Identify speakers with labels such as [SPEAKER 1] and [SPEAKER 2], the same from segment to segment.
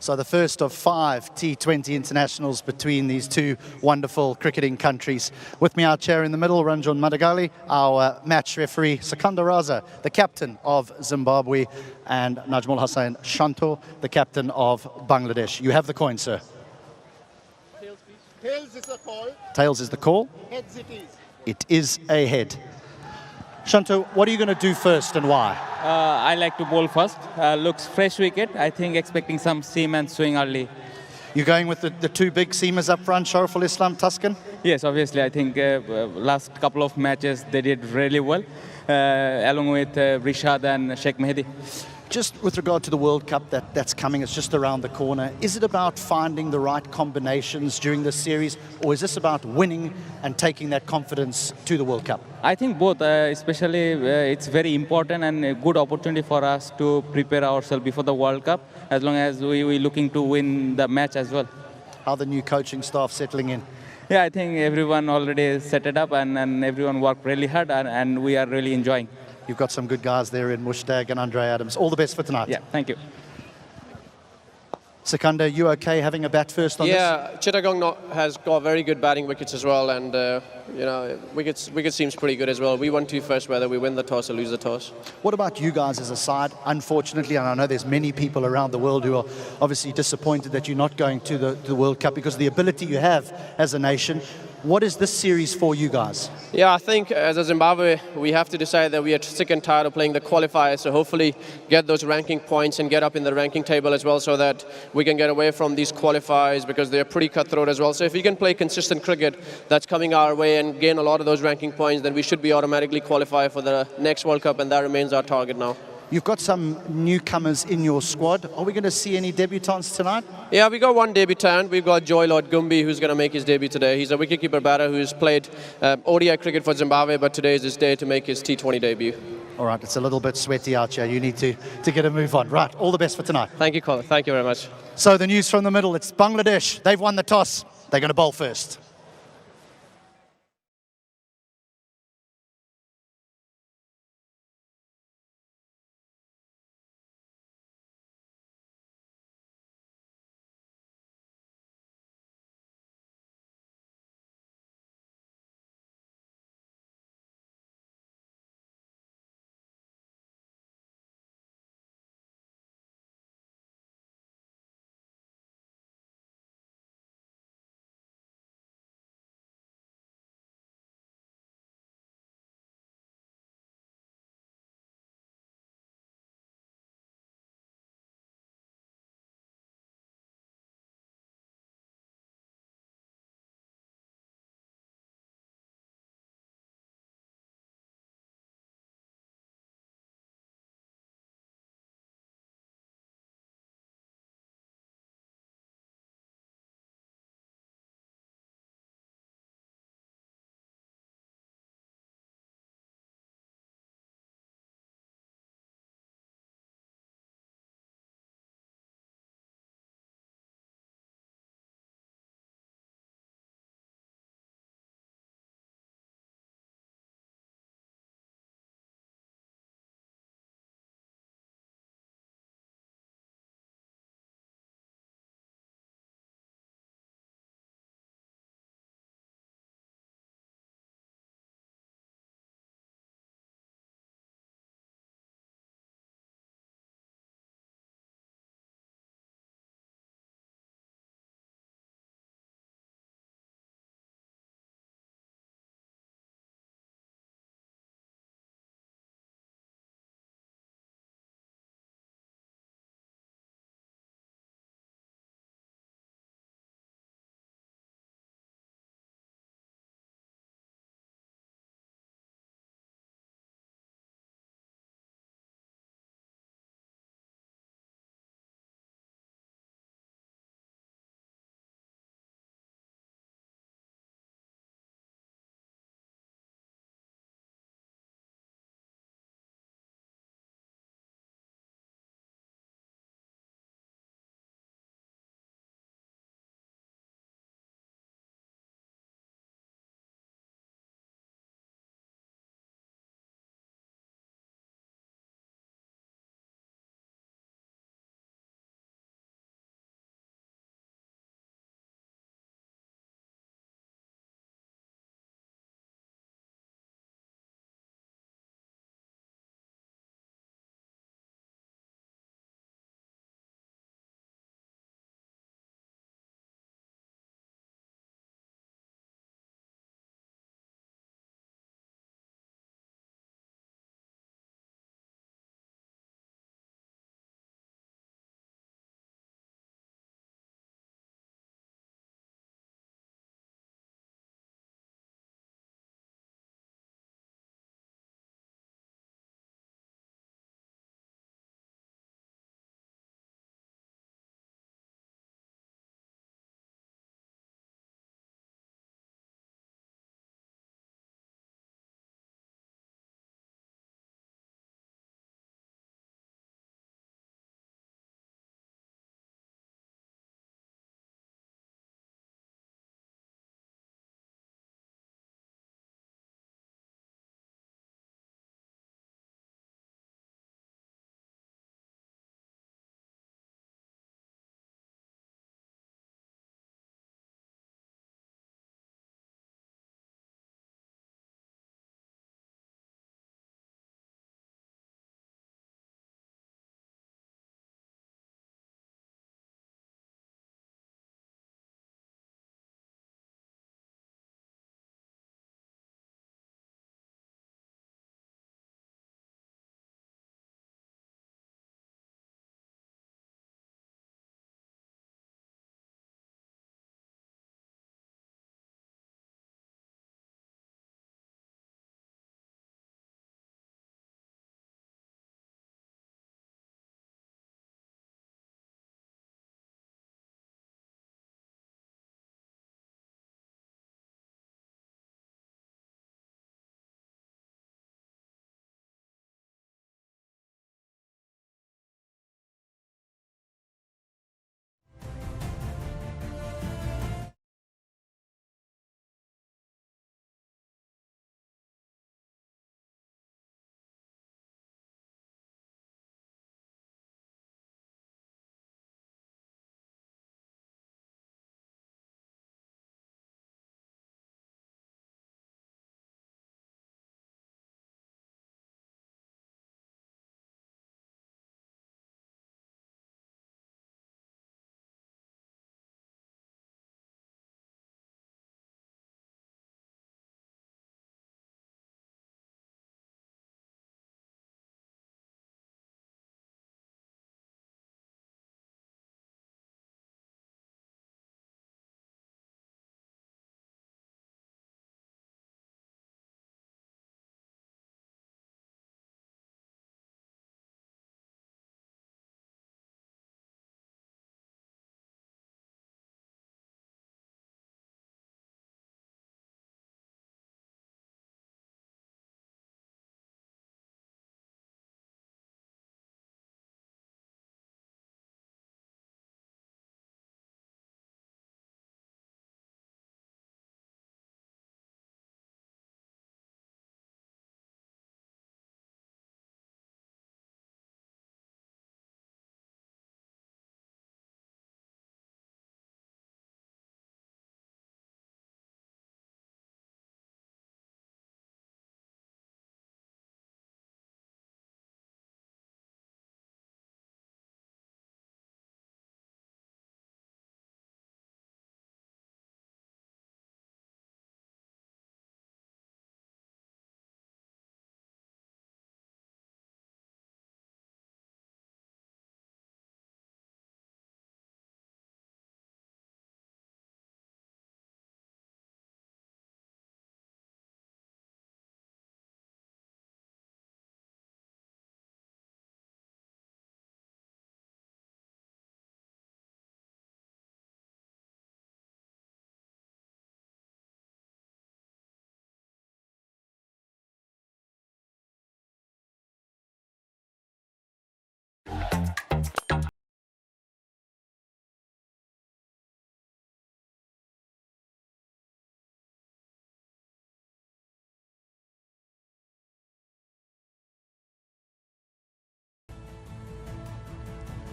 [SPEAKER 1] So the first of 5 T20 internationals between these two wonderful cricketing countries. With me, our chair in the middle, Ranjan Madagali, our match referee, Sikandar Raza, the captain of Zimbabwe, and Najmul Hussain Shanto, the captain of Bangladesh. You have the coin, sir.
[SPEAKER 2] Tails, please. Tails is the call.
[SPEAKER 1] Tails is the call.
[SPEAKER 2] Heads it is.
[SPEAKER 1] It is a head. Shanto, what are you going to do first and why?
[SPEAKER 3] I like to bowl first. Looks fresh wicket. I think expecting some seam and swing early.
[SPEAKER 1] You're going with the two big seamers up front, Shorturl, Tuscan?
[SPEAKER 3] Yes, obviously. I think last couple of matches they did really well, along with Rishad and Sheikh Mehdi.
[SPEAKER 1] Just with regard to the World Cup that's coming, it's just around the corner. Is it about finding the right combinations during this series, or is this about winning and taking that confidence to the World Cup?
[SPEAKER 3] I think both, especially it's very important and a good opportunity for us to prepare ourselves before the World Cup, as long as we're looking to win the match as well.
[SPEAKER 1] How the new coaching staff settling in?
[SPEAKER 3] Yeah, I think everyone already set it up and everyone worked really hard and we are really enjoying.
[SPEAKER 1] You've got some good guys there in Mushtaq and Andre Adams. All the best for tonight.
[SPEAKER 3] Yeah, thank you.
[SPEAKER 1] Sikandar, you okay having a bat first on this?
[SPEAKER 4] Yeah, Chattogram has got very good batting wickets as well, and you know, wicket seems pretty good as well. We want to first, whether we win the toss or lose the toss.
[SPEAKER 1] What about you guys as a side? Unfortunately, and I know there's many people around the world who are obviously disappointed that you're not going to the World Cup because of the ability you have as a nation. What is this series for you guys?
[SPEAKER 4] Yeah, I think as a Zimbabwe, we have to decide that we are sick and tired of playing the qualifiers, so hopefully get those ranking points and get up in the ranking table as well so that we can get away from these qualifiers because they're pretty cutthroat as well. So if we can play consistent cricket that's coming our way and gain a lot of those ranking points, then we should be automatically qualified for the next World Cup, and that remains our target now.
[SPEAKER 1] You've got some newcomers in your squad. Are we going to see any debutants tonight?
[SPEAKER 4] Yeah, we got one debutant. We've got Lord Gumbi, who's going to make his debut today. He's a wicketkeeper batter who's played ODI cricket for Zimbabwe, but today is his day to make his T20 debut.
[SPEAKER 1] All right, it's a little bit sweaty out here. You need to get a move on. Right, all the best for tonight.
[SPEAKER 4] Thank you, Colin. Thank you very much.
[SPEAKER 1] So the news from the middle, it's Bangladesh. They've won the toss. They're going to bowl first.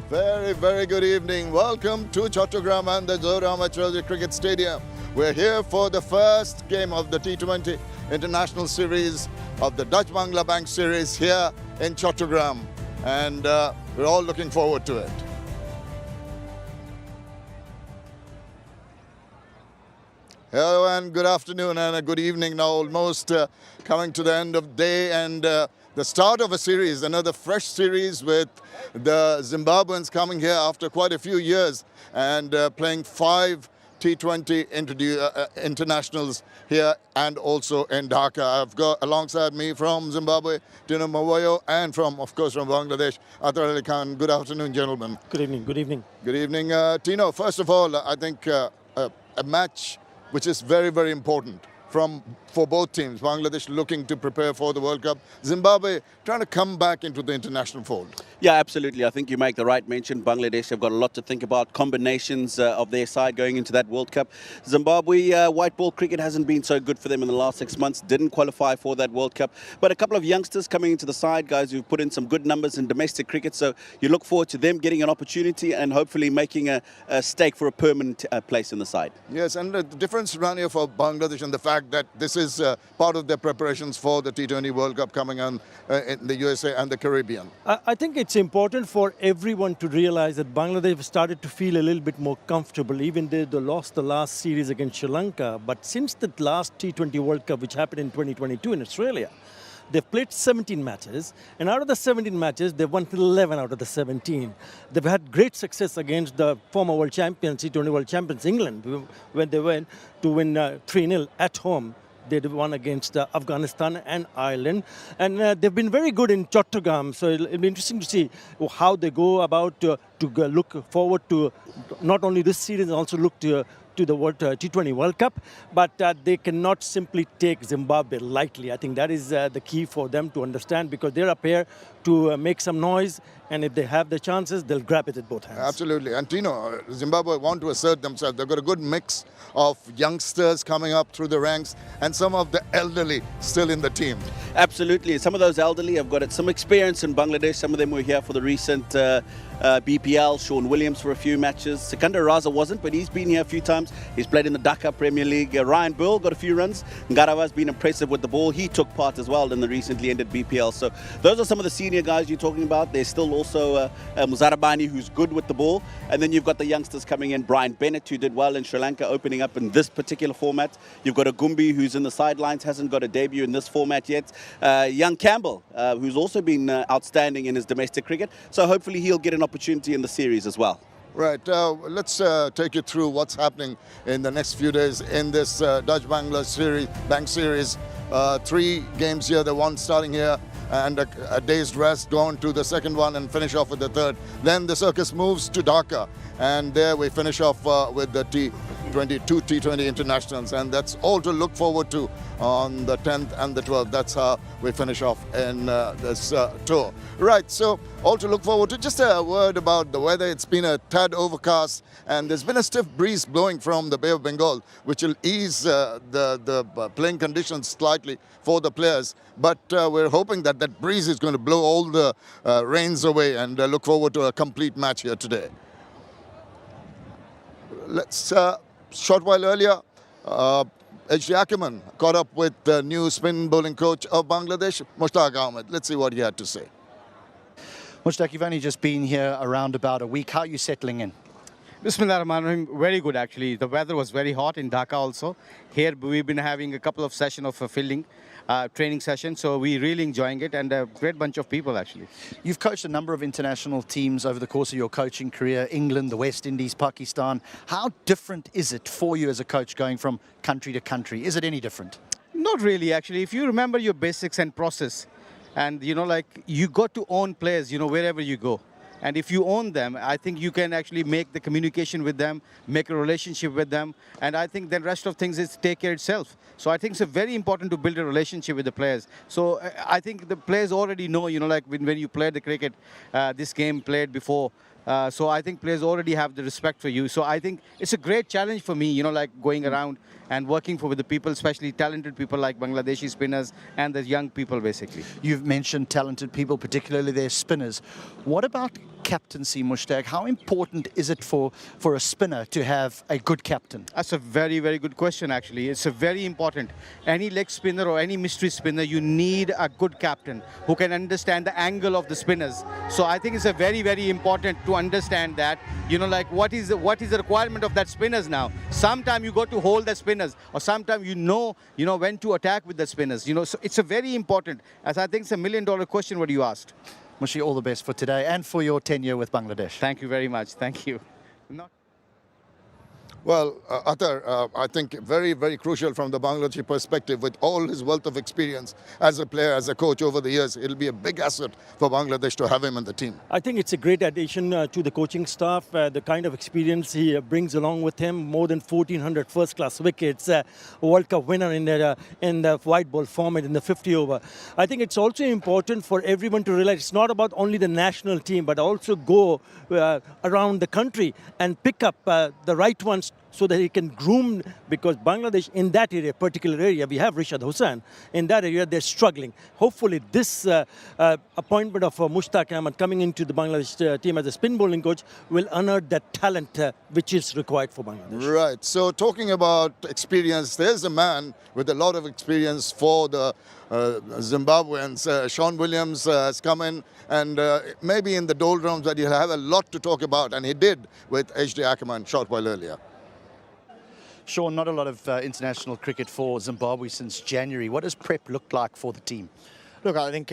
[SPEAKER 5] Very, very good evening. Welcome to Chattogram and the Zahur Cricket Stadium. We're here for the first game of the T20 International Series of the Dutch Bangla Bank Series here in Chattogram. And we're all looking forward to it. Hello and good afternoon and a good evening now, almost coming to the end of the day and the start of a series, another fresh series with the Zimbabweans coming here after quite a few years and playing 5 T20 internationals here and also in Dhaka. I've got alongside me from Zimbabwe, Tino Mawoyo, and from, of course, from Bangladesh, Atar Ali Khan. Good afternoon, gentlemen.
[SPEAKER 6] Good evening, good evening.
[SPEAKER 5] Good evening. Tino, first of all, I think a match which is very, very important for both teams. Bangladesh looking to prepare for the World Cup. Zimbabwe trying to come back into the international fold.
[SPEAKER 7] Yeah, absolutely. I think you make the right mention. Bangladesh have got a lot to think about, combinations of their side going into that World Cup. Zimbabwe, white ball cricket hasn't been so good for them in the last 6 months. Didn't qualify for that World Cup. But a couple of youngsters coming into the side, guys who've put in some good numbers in domestic cricket. So you look forward to them getting an opportunity and hopefully making a stake for a permanent place in the side.
[SPEAKER 5] Yes, and the difference around here for Bangladesh and the fact that this is part of their preparations for the T20 World Cup coming on in the USA and the Caribbean.
[SPEAKER 6] I think it's important for everyone to realize that Bangladesh started to feel a little bit more comfortable, even though they lost the last series against Sri Lanka. But since the last T20 World Cup, which happened in 2022 in Australia, they've played 17 matches, and out of the 17 matches, they've won 11 out of the 17. They've had great success against the former world champions, T20 world champions, England, when they went to win 3-0 at home. They won against Afghanistan and Ireland. And they've been very good in Chattogram. So it'll be interesting to see how they go about to look forward to not only this series, also look to the T20 World Cup. But they cannot simply take Zimbabwe lightly. I think that is the key for them to understand, because they're up here to make some noise. And if they have the chances, they'll grab it at both hands.
[SPEAKER 5] Absolutely. And Tino, Zimbabwe want to assert themselves. They've got a good mix of youngsters coming up through the ranks and some of the elderly still in the team.
[SPEAKER 7] Absolutely. Some of those elderly have got some experience in Bangladesh. Some of them were here for the recent BPL. Sean Williams for a few matches. Sikandar Raza wasn't, but he's been here a few times. He's played in the Dhaka Premier League. Ryan Burl got a few runs. Ngarawa's been impressive with the ball. He took part as well in the recently ended BPL. So those are some of the senior guys you're talking about. There's still also Muzarabani, who's good with the ball. And then you've got the youngsters coming in. Brian Bennett, who did well in Sri Lanka, opening up in this particular format. You've got a Gumbi, who's in the sidelines, hasn't got a debut in this format yet. Young Campbell, who's also been outstanding in his domestic cricket. So hopefully he'll get an opportunity in the series as well.
[SPEAKER 5] Right. Let's take you through what's happening in the next few days in this Dutch Bangla Bank Series. 3 games here, the one starting here, and a day's rest, go on to the second one and finish off with the third. Then the circus moves to Dhaka, and there we finish off with the T22 T20 internationals, and that's all to look forward to on the 10th and the 12th. That's how we finish off in this tour. Right, so all to look forward to. Just a word about the weather. It's been a tad overcast, and there's been a stiff breeze blowing from the Bay of Bengal, which will ease the playing conditions slightly for the players. But we're hoping that that breeze is going to blow all the rains away, and look forward to a complete match here today. Let's, short while earlier, H.D. Ackerman caught up with the new spin bowling coach of Bangladesh, Mushtaq Ahmed. Let's see what he had to say.
[SPEAKER 1] Mushtaq, you've only just been here around about a week. How are you settling in?
[SPEAKER 8] Bismillah ar-Rahman ar-Rahim. Very good, actually. The weather was very hot in Dhaka also. Here we've been having a couple of sessions of fielding, training sessions, so we're really enjoying it, and a great bunch of people, actually.
[SPEAKER 1] You've coached a number of international teams over the course of your coaching career, England, the West Indies, Pakistan. How different is it for you as a coach going from country to country? Is it any different?
[SPEAKER 8] Not really, actually. If you remember your basics and process, and, you got to own players, wherever you go. And if you own them, I think you can actually make the communication with them, make a relationship with them. And I think the rest of things is take care itself. So I think it's very important to build a relationship with the players. So I think the players already know, when you play the cricket, this game played before. So I think players already have the respect for you. So I think it's a great challenge for me, going around and working with the people, especially talented people like Bangladeshi spinners and the young people, basically.
[SPEAKER 1] You've mentioned talented people, particularly their spinners. What about captaincy, Mushtaq, how important is it for a spinner to have a good captain?
[SPEAKER 8] That's a very, very good question, actually. It's a very important. Any leg spinner or any mystery spinner, you need a good captain who can understand the angle of the spinners. So I think it's a very, very important to understand that, you know, like what is the requirement of that spinners now. Sometimes you got to hold the spinners, or sometimes you know when to attack with the spinners. You know, so it's a very important, as I think it's a $1 million question what you asked.
[SPEAKER 1] Mushi, all the best for today and for your tenure with Bangladesh.
[SPEAKER 8] Thank you very much. Thank you.
[SPEAKER 5] Well, Atar, I think very, very crucial from the Bangladeshi perspective. With all his wealth of experience as a player, as a coach over the years, it'll be a big asset for Bangladesh to have him in the team.
[SPEAKER 6] I think it's a great addition to the coaching staff. The kind of experience he brings along with him, more than 1,400 first-class wickets, World Cup winner in the white ball format in the 50 over. I think it's also important for everyone to realize it's not about only the national team, but also go around the country and pick up the right ones so that he can groom, because Bangladesh in that area, particular area, we have Rishad Hossain. In that area, they're struggling. Hopefully, this appointment of Mushtaq Ahmed coming into the Bangladesh team as a spin bowling coach will unearth that talent which is required for Bangladesh.
[SPEAKER 5] Right. So talking about experience, there's a man with a lot of experience for the Zimbabweans. Sean Williams has come in, and maybe in the doldrums that he'll have a lot to talk about, and he did with HD Ackerman short while earlier.
[SPEAKER 1] Sean, not a lot of international cricket for Zimbabwe since January. What does prep look like for the team?
[SPEAKER 9] Look, I think,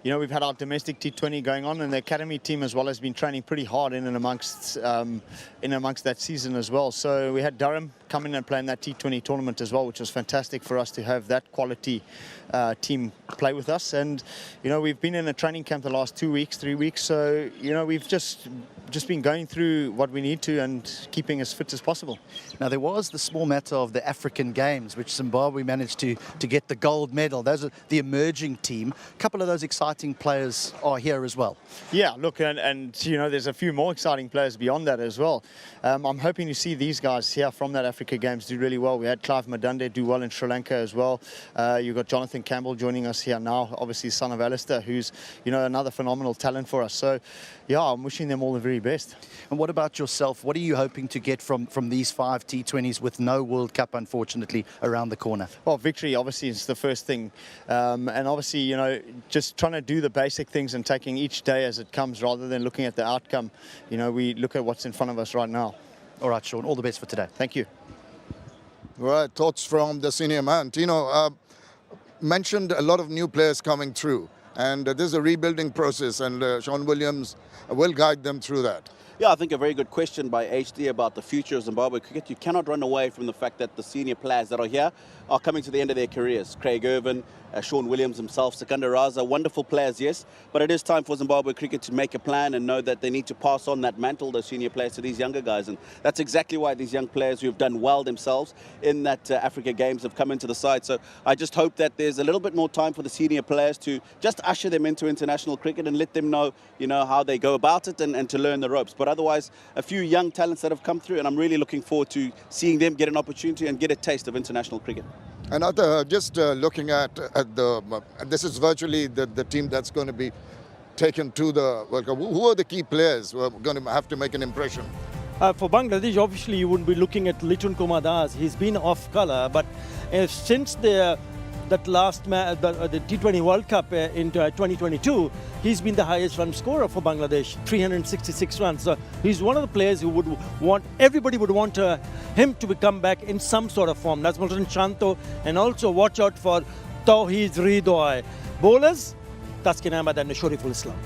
[SPEAKER 9] we've had our domestic T20 going on, and the academy team as well has been training pretty hard in and amongst that season as well. So we had Durham come in and play in that T20 tournament as well, which was fantastic for us to have that quality team play with us. And, we've been in a training camp the last 2 weeks, 3 weeks. So, we've just been going through what we need to and keeping as fit as possible.
[SPEAKER 1] Now, there was the small matter of the African Games, which Zimbabwe managed to get the gold medal. Those are the emerging team. A couple of those exciting players are here as well.
[SPEAKER 9] Yeah, look, and there's a few more exciting players beyond that as well. I'm hoping to see these guys here from that Africa Games do really well. We had Clive Madunde do well in Sri Lanka as well. You've got Jonathan Campbell joining us here now, obviously son of Alistair, who's, another phenomenal talent for us. So, yeah, I'm wishing them all the very best.
[SPEAKER 1] And what about yourself? What are you hoping to get from these 5 T20s with no World Cup, unfortunately, around the corner?
[SPEAKER 9] Well, victory, obviously, is the first thing. And obviously, just trying to do the basic things and taking each day as it comes rather than looking at the outcome. We look at what's in front of us right now.
[SPEAKER 1] All right, Sean, all the best for today.
[SPEAKER 9] Thank you.
[SPEAKER 5] Right, thoughts from the senior man. Tino mentioned a lot of new players coming through, and this is a rebuilding process, and Sean Williams will guide them through that.
[SPEAKER 7] Yeah, I think a very good question by HD about the future of Zimbabwe cricket. You cannot run away from the fact that the senior players that are here are coming to the end of their careers. Craig Irvin, Sean Williams himself, Secunda Raza, wonderful players, yes. But it is time for Zimbabwe cricket to make a plan and know that they need to pass on that mantle, those senior players, to these younger guys. And that's exactly why these young players who have done well themselves in that Africa Games have come into the side. So I just hope that there's a little bit more time for the senior players to just usher them into international cricket and let them know, how they go about it and to learn the ropes. But otherwise, a few young talents that have come through, and I'm really looking forward to seeing them get an opportunity and get a taste of international cricket.
[SPEAKER 5] And just looking at this is virtually the team that's going to be taken to the World Cup. Who are the key players who are going to have to make an impression?
[SPEAKER 6] For Bangladesh, obviously, you wouldn't be looking at Litun Kumar Das. He's been off colour, but since that last the T20 World Cup in 2022, he's been the highest run scorer for Bangladesh, 366 runs. So he's one of the players who everybody would want him to come back in some sort of form. Nazmul Shanto, and also watch out for Tawheed Ridoy. Bowlers, Taskin Ahmed and Shoriful Islam.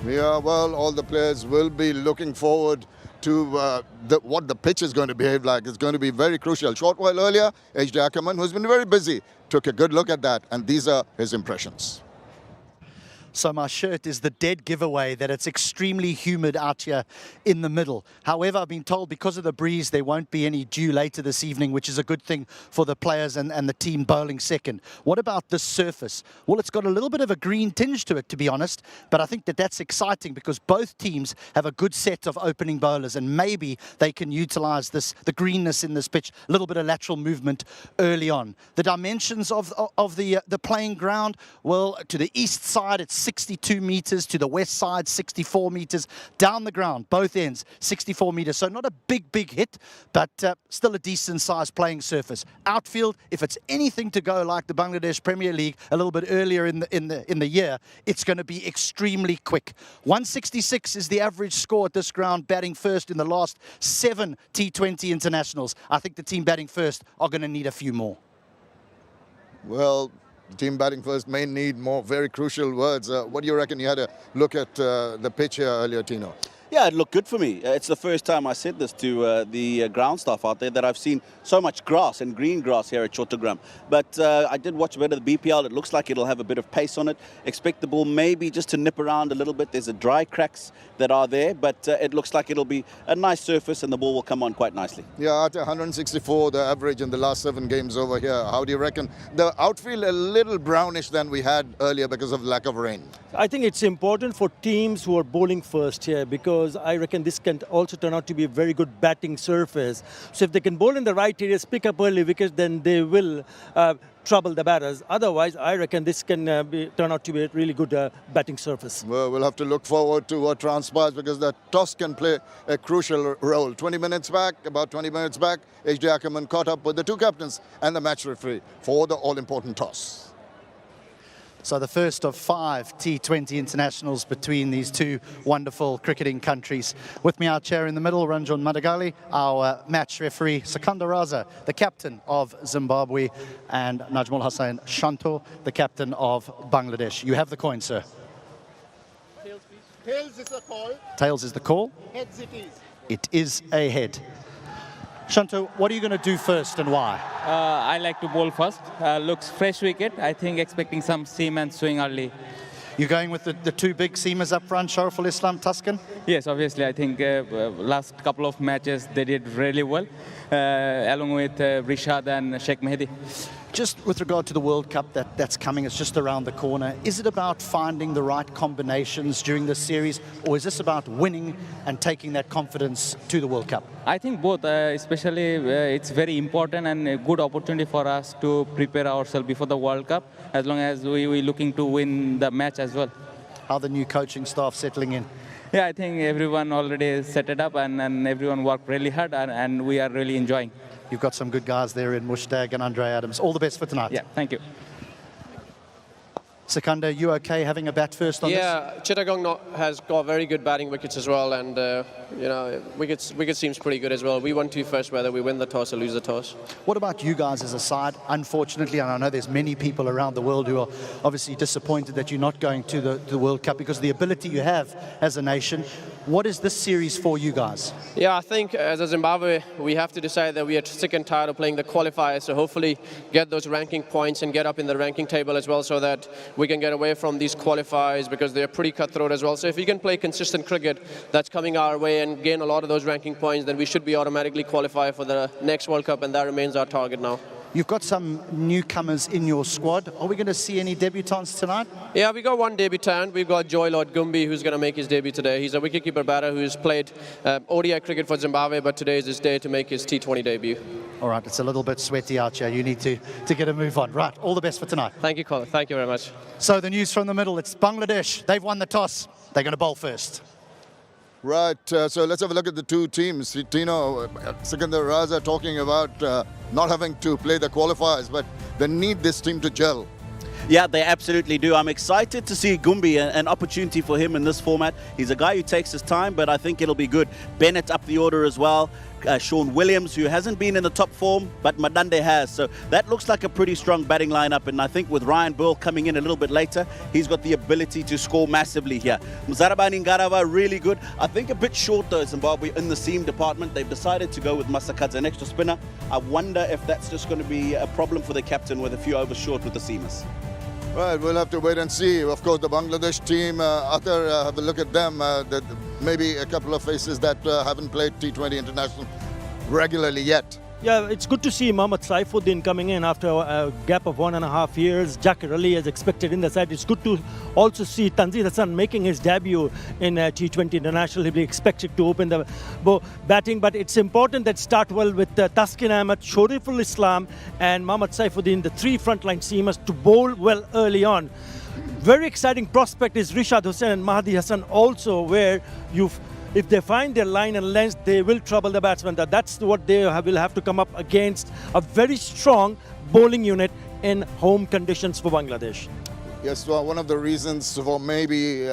[SPEAKER 5] Yeah, well, all the players will be looking forward to what the pitch is going to behave like. It's going to be very crucial. Short while earlier, HD Ackerman, who's been very busy, took a good look at that, and these are his impressions.
[SPEAKER 1] So my shirt is the dead giveaway that it's extremely humid out here in the middle. However, I've been told because of the breeze, there won't be any dew later this evening, which is a good thing for the players and the team bowling second. What about this surface? Well, it's got a little bit of a green tinge to it, to be honest, but I think that's exciting because both teams have a good set of opening bowlers, and maybe they can utilize the greenness in this pitch, a little bit of lateral movement early on. The dimensions of the playing ground, well, to the east side, it's 62 meters to the west side, 64 meters down the ground, both ends, 64 meters. So not a big hit, but still a decent sized playing surface. Outfield, if it's anything to go like the Bangladesh Premier League a little bit earlier in the year, it's going to be extremely quick. 166 is the average score at this ground, batting first in the last 7 T20 internationals. I think the team batting first are going to need a few more.
[SPEAKER 5] Well, the team batting first may need more very crucial words. What do you reckon? You had a look at the pitch here earlier, Tino.
[SPEAKER 7] Yeah, it looked good for me. It's the first time I said this to the ground staff out there that I've seen so much grass and green grass here at Chattogram. But I did watch a bit of the BPL. It looks like it'll have a bit of pace on it. Expect the ball maybe just to nip around a little bit. There's a dry cracks that are there, but it looks like it'll be a nice surface and the ball will come on quite nicely.
[SPEAKER 5] Yeah, at 164, the average in the last 7 games over here. How do you reckon? The outfield a little brownish than we had earlier because of lack of rain.
[SPEAKER 6] I think it's important for teams who are bowling first here, because I reckon this can also turn out to be a very good batting surface. So if they can bowl in the right areas, pick up early wickets, then they will trouble the batters. Otherwise, I reckon this can turn out to be a really good batting surface.
[SPEAKER 5] Well, we'll have to look forward to what transpires, because the toss can play a crucial role. 20 minutes back, about 20 minutes back, H.D. Ackerman caught up with the 2 captains and the match referee for the all-important toss.
[SPEAKER 1] So the first of 5 T20 internationals between these 2 wonderful cricketing countries. With me, our chair in the middle, Ranjan Madagali, our match referee, Sikandar Raza, the captain of Zimbabwe, and Najmul Hussain Shanto, the captain of Bangladesh. You have the coin, sir.
[SPEAKER 2] Tails, please. Tails is the call.
[SPEAKER 1] Tails is the call.
[SPEAKER 2] Heads it is.
[SPEAKER 1] It is a head. Shanto, what are you going to do first and why?
[SPEAKER 3] I like to bowl first. Looks fresh wicket. I think expecting some seam and swing early.
[SPEAKER 1] You're going with the 2 big seamers up front, Shorturl, Islam, Tuscan?
[SPEAKER 3] Yes, obviously. I think last couple of matches they did really well, along with Rishad and Sheikh Mehdi.
[SPEAKER 1] Just with regard to the World Cup that's coming, it's just around the corner. Is it about finding the right combinations during this series, or is this about winning and taking that confidence to the World Cup?
[SPEAKER 3] I think both, especially it's very important and a good opportunity for us to prepare ourselves before the World Cup, as long as we're looking to win the match as well.
[SPEAKER 1] How are the new coaching staff settling in?
[SPEAKER 3] Yeah, I think everyone already set it up and everyone worked really hard and we are really enjoying.
[SPEAKER 1] You've got some good guys there in Mushtaq and Andre Adams. All the best for tonight.
[SPEAKER 3] Yeah, thank you.
[SPEAKER 1] Sikandar, you okay having a bat first on this?
[SPEAKER 4] Yeah, Chattogram has got very good batting wickets as well, and you know, wicket seems pretty good as well. We won 2 first, whether we win the toss or lose the toss.
[SPEAKER 1] What about you guys as a side? Unfortunately, and I know there's many people around the world who are obviously disappointed that you're not going to the World Cup because of the ability you have as a nation. What is this series for you guys?
[SPEAKER 4] Yeah, I think as a Zimbabwe, we have to decide that we are sick and tired of playing the qualifiers, so hopefully get those ranking points and get up in the ranking table as well, so that we can get away from these qualifiers, because they're pretty cutthroat as well. So if we can play consistent cricket that's coming our way and gain a lot of those ranking points, then we should be automatically qualified for the next World Cup, and that remains our target now.
[SPEAKER 1] You've got some newcomers in your squad. Are we going to see any debutants tonight?
[SPEAKER 4] Yeah, we got one debutant. We've got Joy Lord Gumbi, who's going to make his debut today. He's a wicketkeeper batter who's played ODI cricket for Zimbabwe, but today is his day to make his T20 debut.
[SPEAKER 1] All right, it's a little bit sweaty out here. You need to get a move on. Right, all the best for tonight.
[SPEAKER 4] Thank you, Colin. Thank you very much.
[SPEAKER 1] So the news from the middle, it's Bangladesh. They've won the toss. They're going to bowl first.
[SPEAKER 5] Right, so let's have a look at the 2 teams. Tino, Sikandar Raza talking about not having to play the qualifiers, but they need this team to gel.
[SPEAKER 7] Yeah, they absolutely do. I'm excited to see Gumbi, an opportunity for him in this format. He's a guy who takes his time, but I think it'll be good. Bennett up the order as well. Sean Williams, who hasn't been in the top form, but Madande has. So that looks like a pretty strong batting lineup. And I think with Ryan Burl coming in a little bit later, he's got the ability to score massively here. Mzarabani Ngarava, really good. I think a bit short though, Zimbabwe, in the seam department. They've decided to go with Masakadze, an extra spinner. I wonder if that's just going to be a problem for the captain with a few overs short with the seamers.
[SPEAKER 5] Right, we'll have to wait and see. Of course, the Bangladesh team, after have a look at them, maybe a couple of faces that haven't played T20 International regularly yet.
[SPEAKER 6] Yeah, it's good to see Mohammad Saifuddin coming in after a gap of 1.5 years. Jakir Ali as expected in the side. It's good to also see Tanzir Hassan making his debut in T20 International. He'll be expected to open the batting, but it's important that start well with Taskin Ahmed, Shorturl Islam and Mohammad Saifuddin, the 3 frontline seamers, to bowl well early on. very exciting prospect is Rishad Hussain and Mahdi Hassan also, where if they find their line and length, they will trouble the batsman. That's what they will have to come up against, a very strong bowling unit in home conditions for Bangladesh.
[SPEAKER 5] Yes, well, one of the reasons for maybe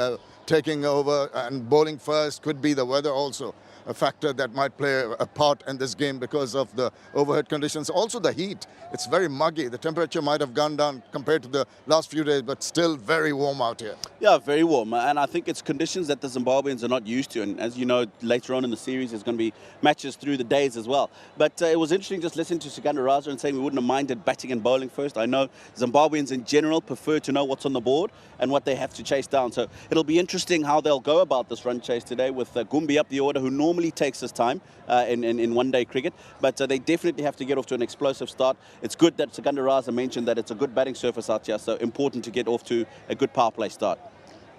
[SPEAKER 5] taking over and bowling first could be the weather also, a factor that might play a part in this game because of the overhead conditions. Also the heat, it's very muggy. The temperature might have gone down compared to the last few days, but still very warm out here.
[SPEAKER 7] Yeah, very warm. And I think it's conditions that the Zimbabweans are not used to. And as you know, later on in the series, there's going to be matches through the days as well. But it was interesting just listening to Sikandar Raza and saying we wouldn't have minded batting and bowling first. I know Zimbabweans in general prefer to know what's on the board and what they have to chase down. So it'll be interesting how they'll go about this run chase today with Gumbi up the order, who normally takes his time in one-day cricket. But they definitely have to get off to an explosive start. It's good that Sikandar Raza mentioned that it's a good batting surface out here, so important to get off to a good power play start.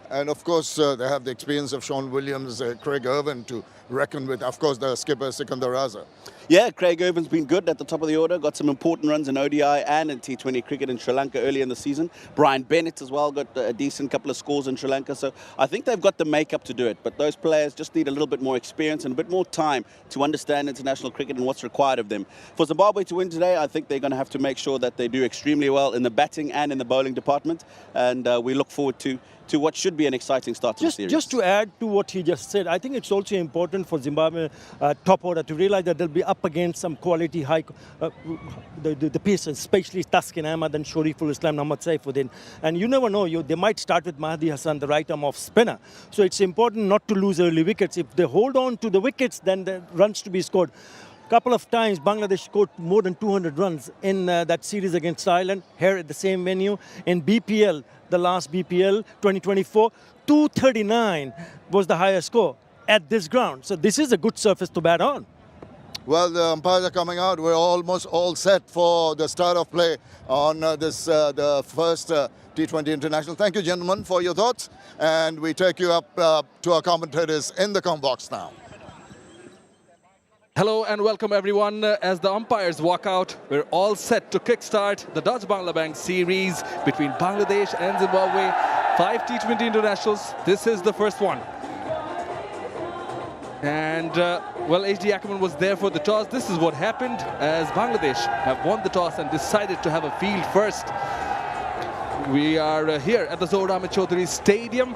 [SPEAKER 5] And of course, they have the experience of Sean Williams, Craig Irvin to reckon with. Of course, the skipper, Sikandar Raza.
[SPEAKER 7] Yeah, Craig Irvin's been good at the top of the order, got some important runs in ODI and in T20 cricket in Sri Lanka early in the season. Brian Bennett as well got a decent couple of scores in Sri Lanka, so I think they've got the makeup to do it. But those players just need a little bit more experience and a bit more time to understand international cricket and what's required of them. For Zimbabwe to win today, I think they're going to have to make sure that they do extremely well in the batting and in the bowling department, and we look forward to what should be an exciting start to the series.
[SPEAKER 6] Just to add to what he just said, I think it's also important for Zimbabwe top order to realize that they'll be up against some quality high, the pacers, especially Taskin Ahmed and Shoriful Islam Muhammad Saifuddin. And you never know, they might start with Mahdi Hassan, the right arm off spinner. So it's important not to lose early wickets. If they hold on to the wickets, then the runs to be scored. Couple of times Bangladesh scored more than 200 runs in that series against Thailand, here at the same venue. In BPL, the last BPL 2024, 239 was the highest score at this ground. So this is a good surface to bat on.
[SPEAKER 5] Well, the umpires are coming out. We're almost all set for the start of play on the first T20 International. Thank you, gentlemen, for your thoughts. And we take you up to our commentators in the comm box now.
[SPEAKER 10] Hello and welcome everyone. As the umpires walk out, we're all set to kickstart the Dutch-Bangla Bank series between Bangladesh and Zimbabwe. 5 T20 internationals. This is the first one. And well, HD Ackerman was there for the toss. This is what happened as Bangladesh have won the toss and decided to have a field first. We are here at the Zahur Ahmed Chowdhury Stadium,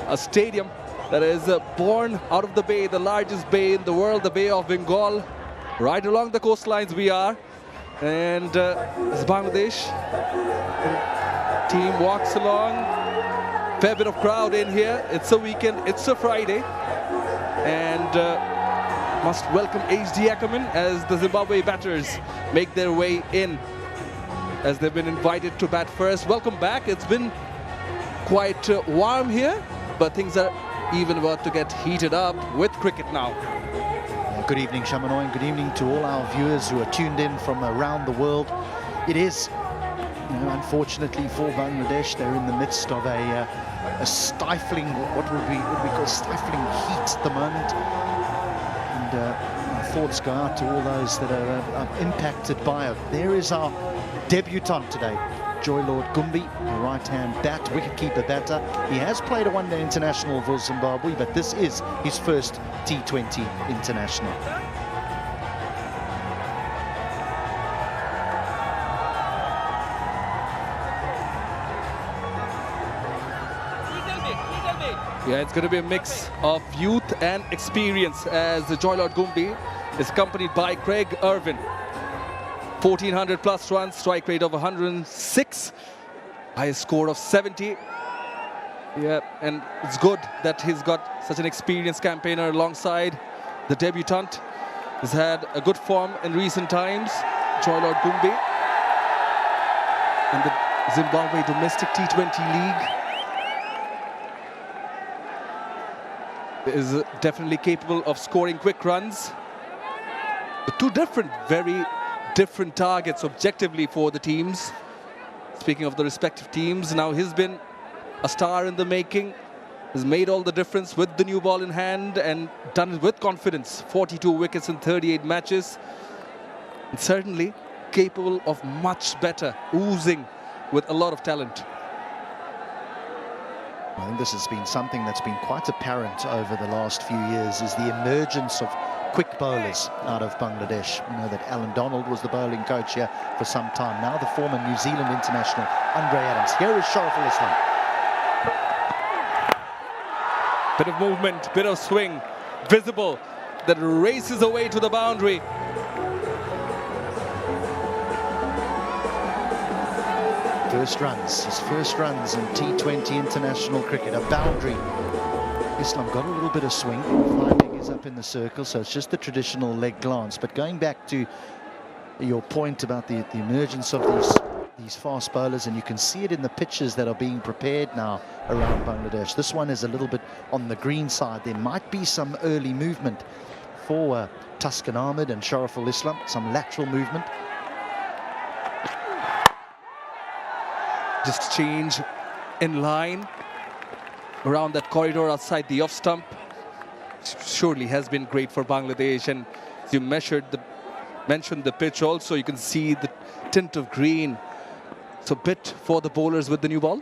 [SPEAKER 10] a stadium that is born out of the bay, the largest bay in the world, the Bay of Bengal. Right along the coastlines we are. And as Bangladesh team walks along, fair bit of crowd in here. It's a weekend, it's a Friday. And must welcome HD Ackerman as the Zimbabwe batters make their way in, as they've been invited to bat first. Welcome back. It's been quite warm here, but things are even about to get heated up with cricket now.
[SPEAKER 1] Good evening, Shamanoy, and good evening to all our viewers who are tuned in from around the world. It is, unfortunately for Bangladesh, they're in the midst of a stifling, what would we call stifling heat at the moment. And our thoughts go out to all those that are impacted by it. There is our debutant today, Lord Gumbi, a right-hand bat, wicket-keeper batter. He has played a one-day international for Zimbabwe, but this is his first T20 international.
[SPEAKER 10] Yeah, it's going to be a mix of youth and experience as Lord Gumbi is accompanied by Craig Irvin. 1,400 plus runs, strike rate of 106, highest score of 70. Yeah, and it's good that he's got such an experienced campaigner alongside. The debutant has had a good form in recent times, Lord Gumbi. And the Zimbabwe domestic T20 league is definitely capable of scoring quick runs. The two very different targets objectively for the teams. Speaking of the respective teams, now he's been a star in the making, has made all the difference with the new ball in hand and done it with confidence. 42 wickets in 38 matches. And certainly capable of much better, oozing with a lot of talent.
[SPEAKER 1] I think this has been something that's been quite apparent over the last few years, is the emergence of quick bowlers out of Bangladesh. You know that Alan Donald was the bowling coach here for some time. Now the former New Zealand international, Andre Adams. Here is Shorturl Islam.
[SPEAKER 10] Bit of movement, bit of swing, visible, that races away to the boundary.
[SPEAKER 1] First runs, his first runs in T20 international cricket, a boundary. Islam got a little bit of swing, finding is up in the circle, so it's just the traditional leg glance. But going back to your point about the emergence of these fast bowlers, and you can see it in the pitches that are being prepared now around Bangladesh. This one is a little bit on the green side. There might be some early movement for Tuscan Ahmed and Shorturl Islam, some lateral movement.
[SPEAKER 10] Just change in line around that corridor outside the off stump. Surely has been great for Bangladesh, and as you mentioned the pitch also, you can see the tint of green. So bit for the bowlers with the new ball.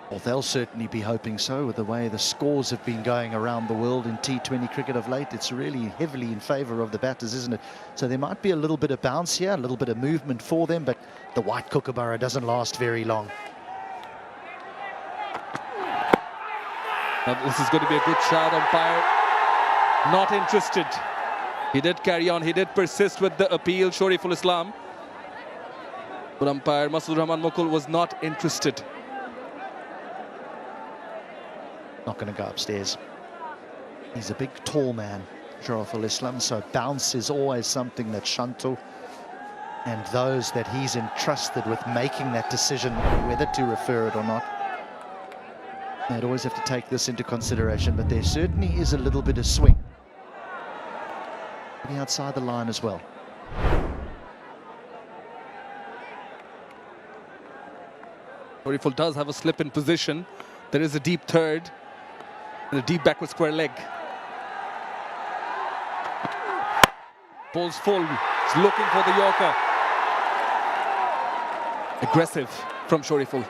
[SPEAKER 1] Well, they'll certainly be hoping so, with the way the scores have been going around the world in T20 cricket of late. It's really heavily in favour of the batters, isn't it? So there might be a little bit of bounce here, a little bit of movement for them, but the white kookaburra doesn't last very long.
[SPEAKER 10] Now this is going to be a good shot. Umpire not interested. He did carry on, he did persist with the appeal, Shorturl Islam. But umpire Masud Rahman Mukul was not interested.
[SPEAKER 1] Not going to go upstairs. He's a big, tall man, Shorturl Islam, so bounce is always something that Shanto and those that he's entrusted with making that decision whether to refer it or not, they'd always have to take this into consideration. But there certainly is a little bit of swing. Getting outside the line as well.
[SPEAKER 10] Shorturl does have a slip in position. There is a deep third and a deep backward square leg. Ball's full. He's looking for the Yorker. Aggressive from Shorturl.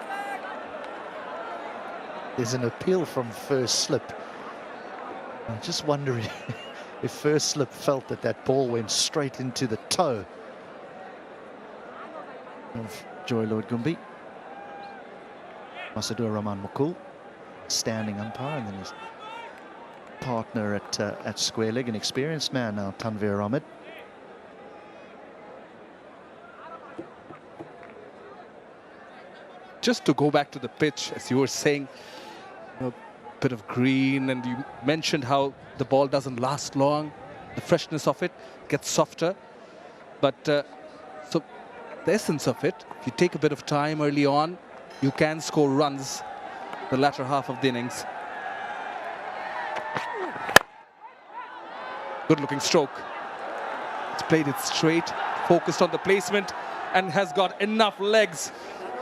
[SPEAKER 1] There's an appeal from first slip. I'm just wondering if first slip felt that that ball went straight into the toe of Joy Lord Gumbi. Masud Rahman Mukul, standing umpire, and then his partner at square leg, an experienced man now, Tanveer Ahmed.
[SPEAKER 10] Just to go back to the pitch, as you were saying, a bit of green, and you mentioned how the ball doesn't last long. The freshness of it gets softer. But so the essence of it, if you take a bit of time early on, you can score runs the latter half of the innings. Good looking stroke. It's played it straight, focused on the placement, and has got enough legs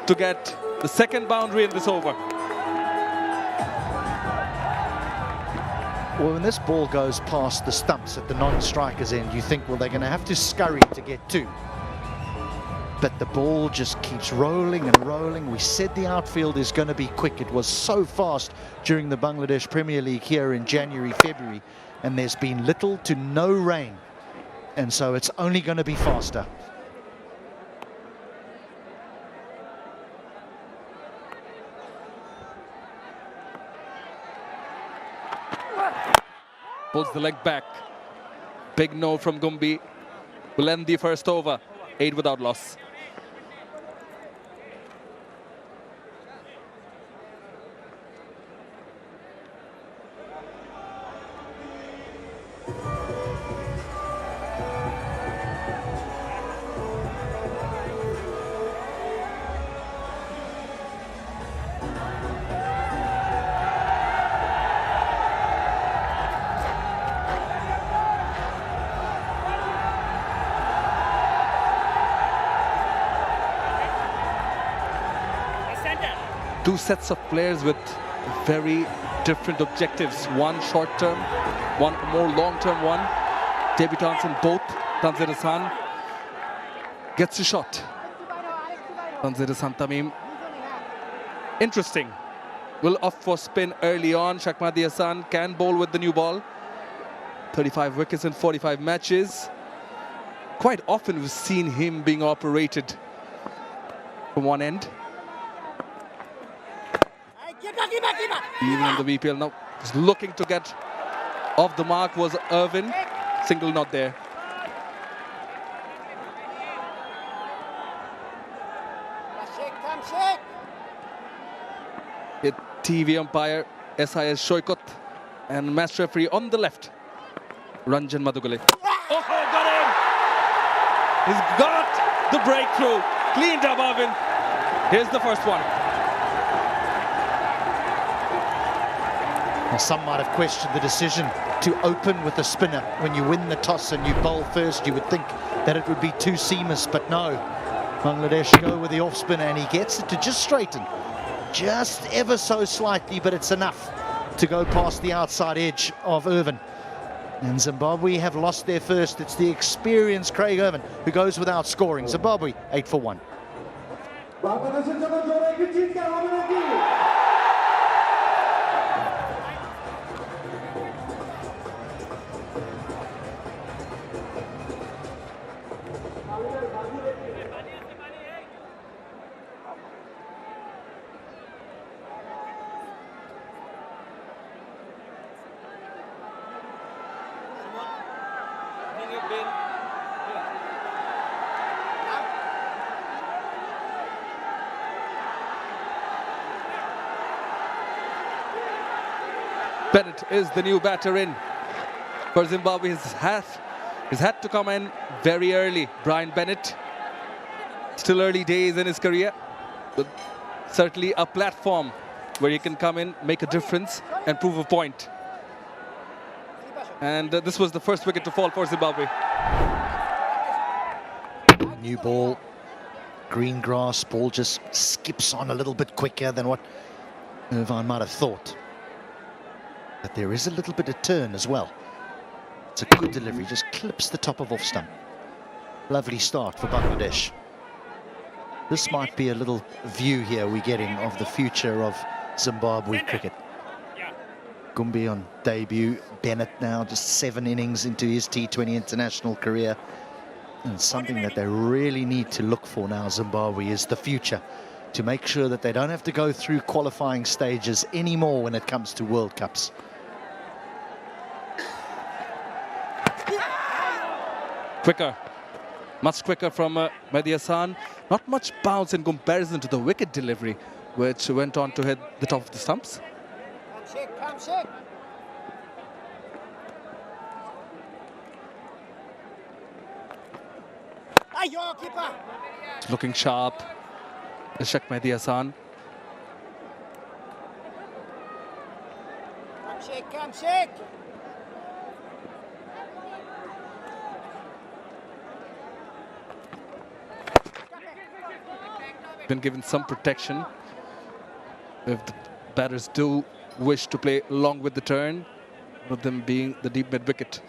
[SPEAKER 10] to get the second boundary in this over.
[SPEAKER 1] Well, when this ball goes past the stumps at the non-striker's end, you think, well, they're going to have to scurry to get two. But the ball just keeps rolling and rolling. We said the outfield is going to be quick. It was so fast during the Bangladesh Premier League here in January, February, and there's been little to no rain. And so it's only going to be faster.
[SPEAKER 10] Pulls the leg back. Big no from Gumbi. Will end the first over. 8 without loss. Two sets of players with very different objectives. One short-term, one more long-term one. Debutants in both. Tanzir Hassan gets a shot. Tanzir Hassan Tamim. Interesting. will opt for spin early on. Shakmadi Hassan can bowl with the new ball. 35 wickets in 45 matches. Quite often we've seen him being operated from one end. Even on the VPL now, he's looking to get off the mark was Irvin. Single not there. It TV umpire SIS Shoykot and match referee on the left, Ranjan Madugale. Oh, got him! He's got the breakthrough. Cleaned up, Irvin. Here's the first one.
[SPEAKER 1] Well, some might have questioned the decision to open with a spinner. When you win the toss and you bowl first, you would think that it would be too seamless, but no. Bangladesh go with the off spinner and he gets it to just straighten. Just ever so slightly, but it's enough to go past the outside edge of Irvin. And Zimbabwe have lost their first. It's the experienced Craig Irvin who goes without scoring. Zimbabwe 8 for 1.
[SPEAKER 10] Bennett is the new batter in for Zimbabwe. He's had to come in very early. Brian Bennett, still early days in his career, but certainly a platform where he can come in, make a difference and prove a point. And this was the first wicket to fall for Zimbabwe.
[SPEAKER 1] New ball, green grass, ball just skips on a little bit quicker than what Irvine might have thought. But there is a little bit of turn as well. It's a good delivery, just clips the top of off stump. Lovely start for Bangladesh. This might be a little view here we're getting of the future of Zimbabwe cricket. Gumbi on debut, Bennett now just 7 innings into his T20 international career. And something that they really need to look for now, Zimbabwe, is the future, to make sure that they don't have to go through qualifying stages anymore when it comes to World Cups.
[SPEAKER 10] Quicker, much quicker from Mehdi Hassan. Not much bounce in comparison to the wicket delivery, which went on to hit the top of the stumps. Looking sharp, Sheikh Mehdi Hassan. Been given some protection if the batters do wish to play along with the turn, one of them being the deep mid wicket.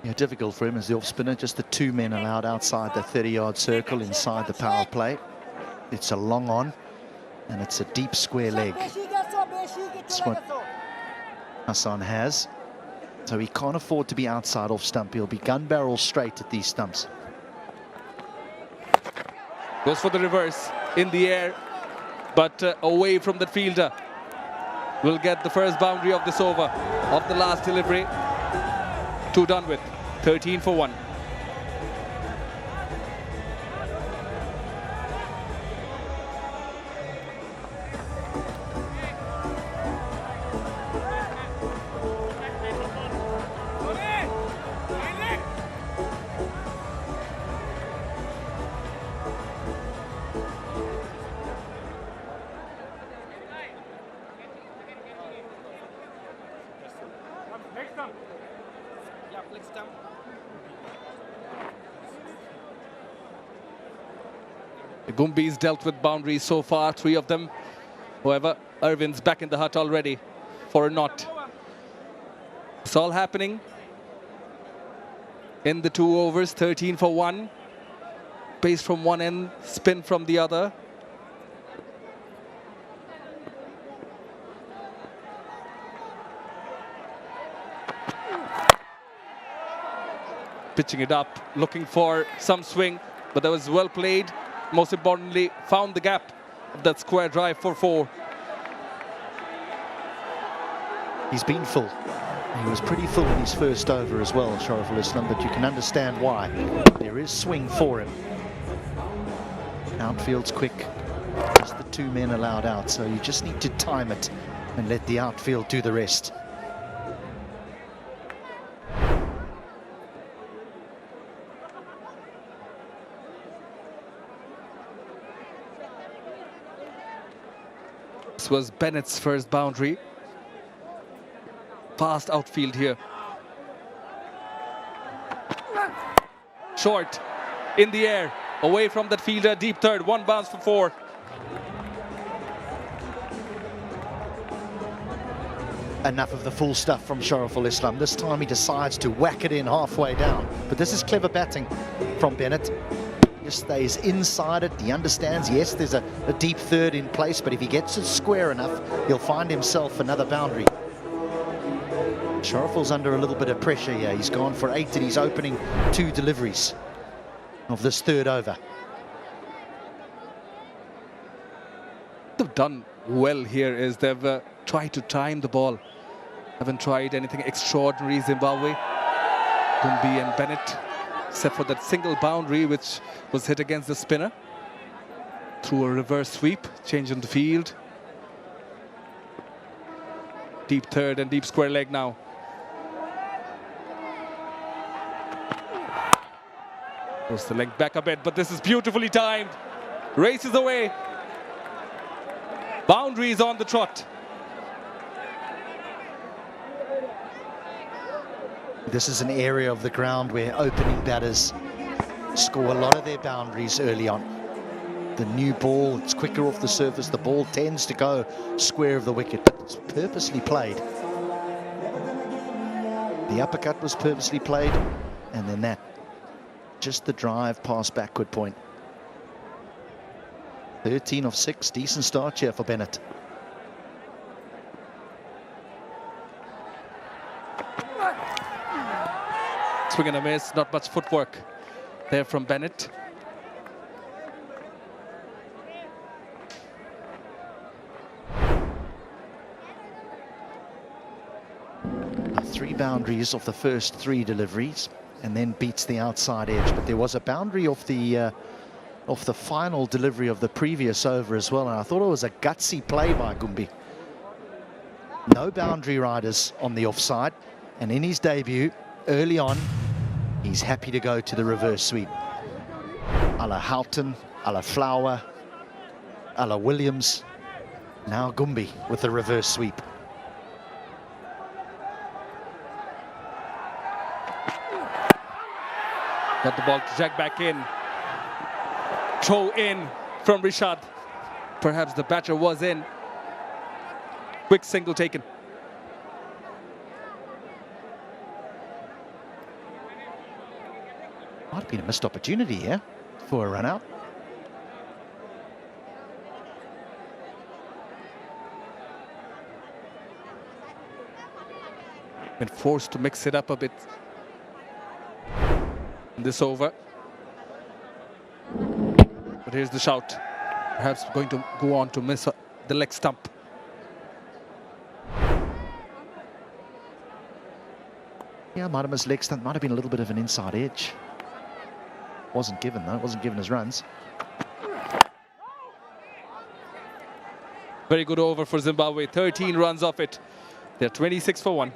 [SPEAKER 1] Yeah, difficult for him as the off spinner. Just the 2 men allowed outside the 30-yard circle inside the power play. It's a long on and it's a deep square leg. That's what Hassan has. So he can't afford to be outside off stump. He'll be gun barrel straight at these stumps.
[SPEAKER 10] Goes for the reverse in the air, but away from the fielder. Will get the first boundary of this over, of the last delivery. 2 done with, 13 for 1. The Gumbi's dealt with boundaries so far, 3 of them. However, Irvin's back in the hut already for a knot. It's all happening in the 2 overs, 13 for 1. Pace from one end, spin from the other. pitching it up, looking for some swing, but that was well played. Most importantly, found the gap of that square drive for 4.
[SPEAKER 1] He's been full. He was pretty full in his first over as well, Shorturl, but you can understand why. There is swing for him. Outfield's quick. Just the 2 men allowed out, so you just need to time it and let the outfield do the rest.
[SPEAKER 10] This was Bennett's first boundary. Fast outfield here. Short, in the air, away from that fielder, deep third, 1 bounce for 4.
[SPEAKER 1] Enough of the full stuff from Shorturl. This time he decides to whack it in halfway down. But this is clever batting from Bennett. Just stays inside it. He understands, yes, there's a deep third in place, but if he gets it square enough, he'll find himself another boundary. Shorturl's under a little bit of pressure here. He's gone for 8 in his opening 2 deliveries of this third over.
[SPEAKER 10] They've done well here is they've tried to time the ball. Haven't tried anything extraordinary, Zimbabwe. Gumbi and Bennett, except for that single boundary which was hit against the spinner. Through a reverse sweep, change in the field. Deep third and deep square leg now. Goes the length back a bit, but this is beautifully timed. Races away. Boundaries on the trot.
[SPEAKER 1] This is an area of the ground where opening batters score a lot of their boundaries early on. The new ball, it's quicker off the surface. The ball tends to go square of the wicket, but it's purposely played. The uppercut was purposely played, and then that. Just the drive past backward point. 13 of 6, decent start here for Bennett.
[SPEAKER 10] Swing and a miss, not much footwork there from Bennett.
[SPEAKER 1] Three boundaries of the first 3 deliveries, and then beats the outside edge. But there was a boundary off the final delivery of the previous over as well, and I thought it was a gutsy play by Gumbi. No boundary riders on the offside, and in his debut early on, he's happy to go to the reverse sweep. A la Houghton, a la Flower, a la Williams. Now Gumbi with the reverse sweep.
[SPEAKER 10] Got the ball to jack back in. Throw in from Rishad. Perhaps the batter was in. Quick single taken.
[SPEAKER 1] Might have been a missed opportunity here for a run out.
[SPEAKER 10] Been forced to mix it up a bit in this over. But here's the shout. Perhaps going to go on to miss the leg stump.
[SPEAKER 1] Yeah, might have missed leg stump. Might have been a little bit of an inside edge. Wasn't given though. Wasn't given his runs.
[SPEAKER 10] Very good over for Zimbabwe. 13 runs off it. They're 26 for 1.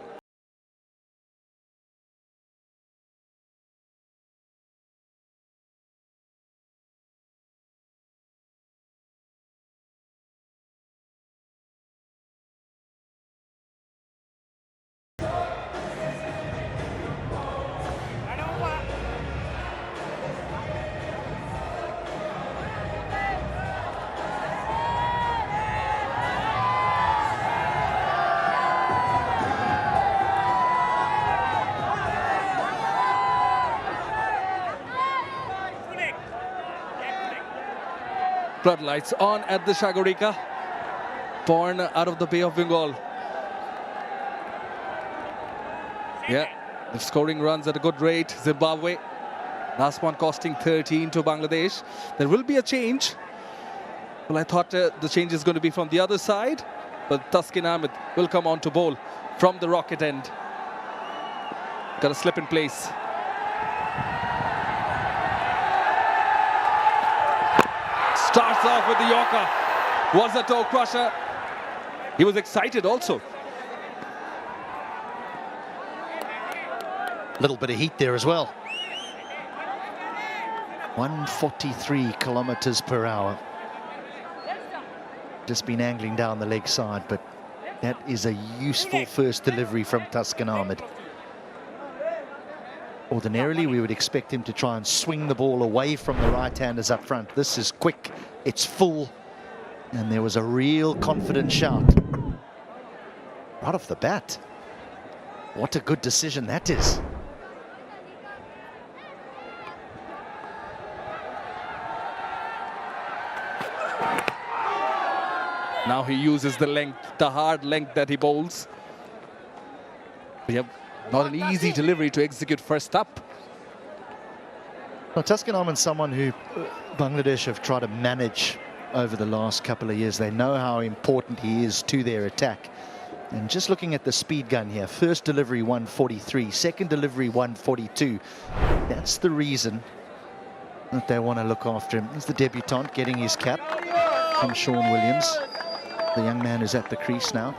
[SPEAKER 10] Floodlights on at the Sagarika, born out of the Bay of Bengal. Yeah, They're scoring runs at a good rate. Zimbabwe, last one costing 13 to Bangladesh. There will be a change. Well, I thought the change is going to be from the other side, but Taskin Ahmed will come on to bowl from the rocket end. Got a slip in place. Starts off with the Yorker. Was a toe crusher. He was excited also.
[SPEAKER 1] Little bit of heat there as well. 143 kilometers per hour. Just been angling down the leg side, but that is a useful first delivery from Taskin Ahmed. Ordinarily, we would expect him to try and swing the ball away from the right-handers up front. This is quick, it's full, and there was a real confident shout. Right off the bat. What a good decision that is.
[SPEAKER 10] Now he uses the length, the hard length that he bowls. We have not an easy delivery to execute first up.
[SPEAKER 1] Well, Taskin Ahmed's someone who Bangladesh have tried to manage over the last couple of years. They know how important he is to their attack. And just looking at the speed gun here, first delivery 143, second delivery 142. That's the reason that they want to look after him. He's the debutant getting his cap from Sean Williams. The young man is at the crease now.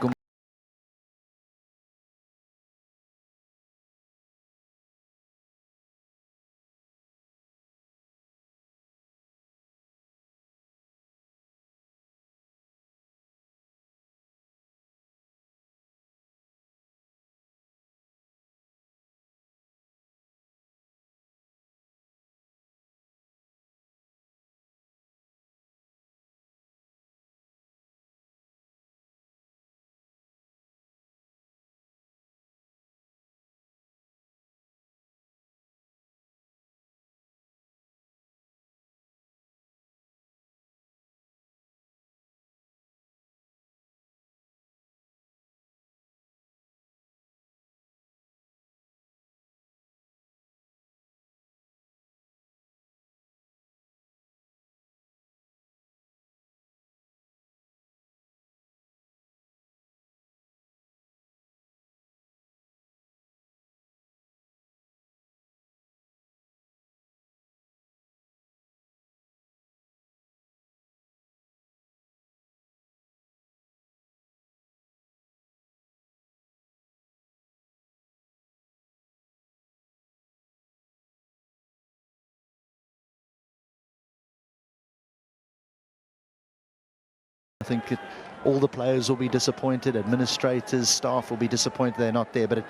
[SPEAKER 1] I think all the players will be disappointed, administrators, staff will be disappointed they're not there, but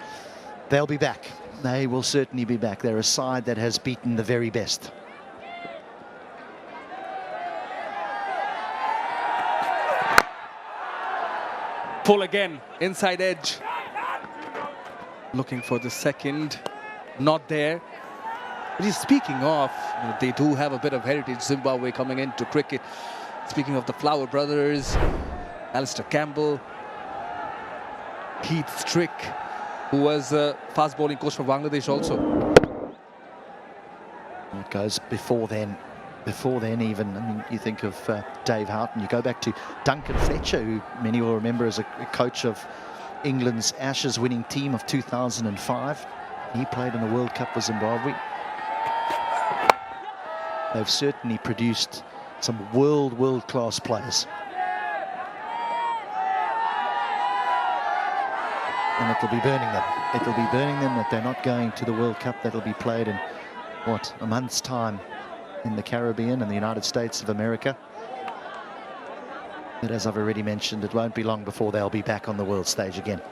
[SPEAKER 1] they'll be back. They will certainly be back. They're a side that has beaten the very best.
[SPEAKER 10] Pull again, inside edge. Looking for the second, not there. But he's speaking of, they do have a bit of heritage, Zimbabwe coming into cricket. Speaking of the Flower brothers, Alistair Campbell, Keith Strick, who was a fast bowling coach for Bangladesh also.
[SPEAKER 1] It goes before then even. I mean, you think of Dave Houghton, you go back to Duncan Fletcher, who many will remember as a coach of England's Ashes winning team of 2005. He played in the World Cup for Zimbabwe. They've certainly produced some world-class players. And it'll be burning them. It'll be burning them that they're not going to the World Cup that'll be played in, what, a month's time in the Caribbean and the United States of America. But as I've already mentioned, it won't be long before they'll be back on the world stage again.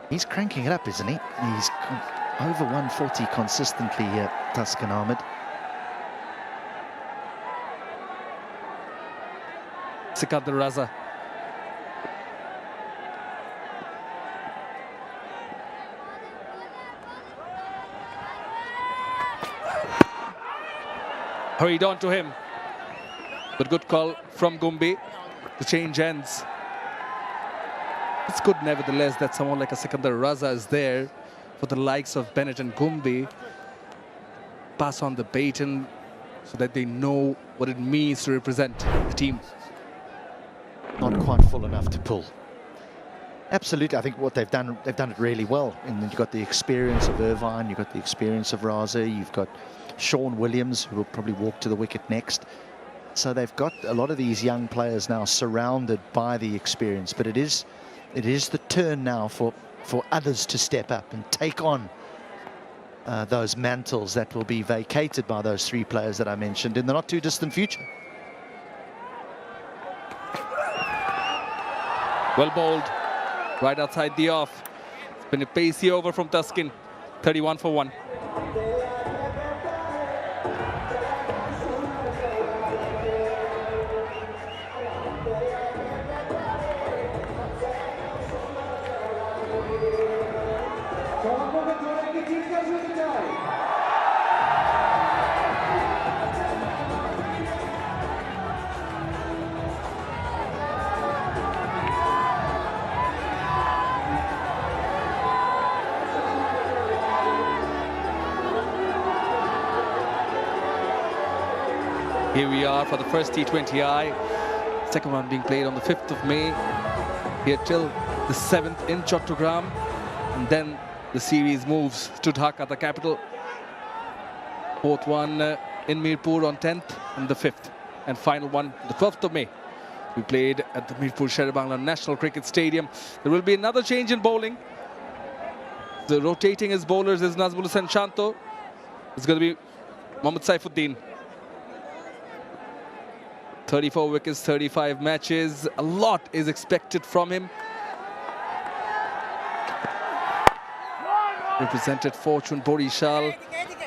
[SPEAKER 1] He's cranking it up, isn't he? He's over 140 consistently here, Taskin Ahmed.
[SPEAKER 10] Sikandar Raza. Hurried on to him. But good call from Gumbi. The change ends. It's good, nevertheless, that someone like a Sikandar Raza is there for the likes of Bennett and Gumbi. Pass on the baton so that they know what it means to represent the team.
[SPEAKER 1] Not quite full enough to pull. Absolutely, I think what they've done it really well. And then you've got the experience of Irvine, you've got the experience of Raza, you've got Sean Williams, who will probably walk to the wicket next. So they've got a lot of these young players now surrounded by the experience. But it is the turn now for others to step up and take on those mantles that will be vacated by those three players that I mentioned in the not too distant future.
[SPEAKER 10] Well bowled, right outside the off. It's been a pacey over from Tuskin, 31 for 1. Here we are for the first T20I. Second one being played on the 5th of May. Here till the 7th in Chattogram. And then the series moves to Dhaka, the capital. Fourth one in Mirpur on 10th and the 5th. And final one, the 12th of May. We played at the Mirpur Sher-e-Bangla National Cricket Stadium. There will be another change in bowling. The rotating as bowlers is Nazmul Hussain Shanto. It's going to be Mohammad Saifuddin. 34 wickets, 35 matches. A lot is expected from him. Represented Fortune Borishal,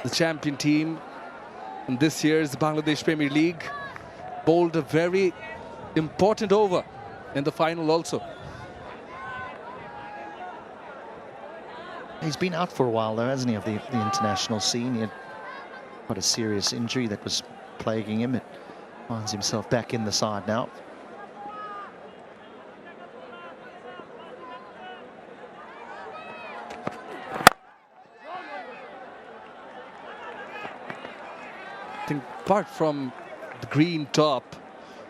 [SPEAKER 10] the champion team in this year's Bangladesh Premier League. Bowled a very important over in the final also.
[SPEAKER 1] He's been out for a while though, hasn't he, of the international scene. He had quite a serious injury that was plaguing him. It finds himself back in the side now.
[SPEAKER 10] I think apart from the green top,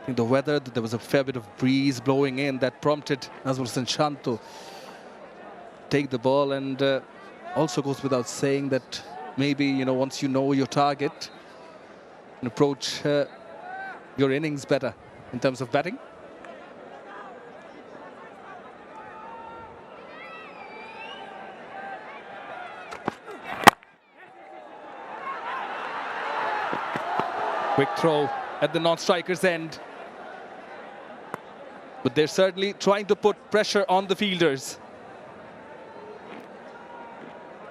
[SPEAKER 10] I think the weather, there was a fair bit of breeze blowing in that prompted Nazmul Hussain Shanto take the ball, and also goes without saying that maybe, you know, once you know your target and approach your innings better in terms of batting. Quick throw at the non-striker's end. But they're certainly trying to put pressure on the fielders.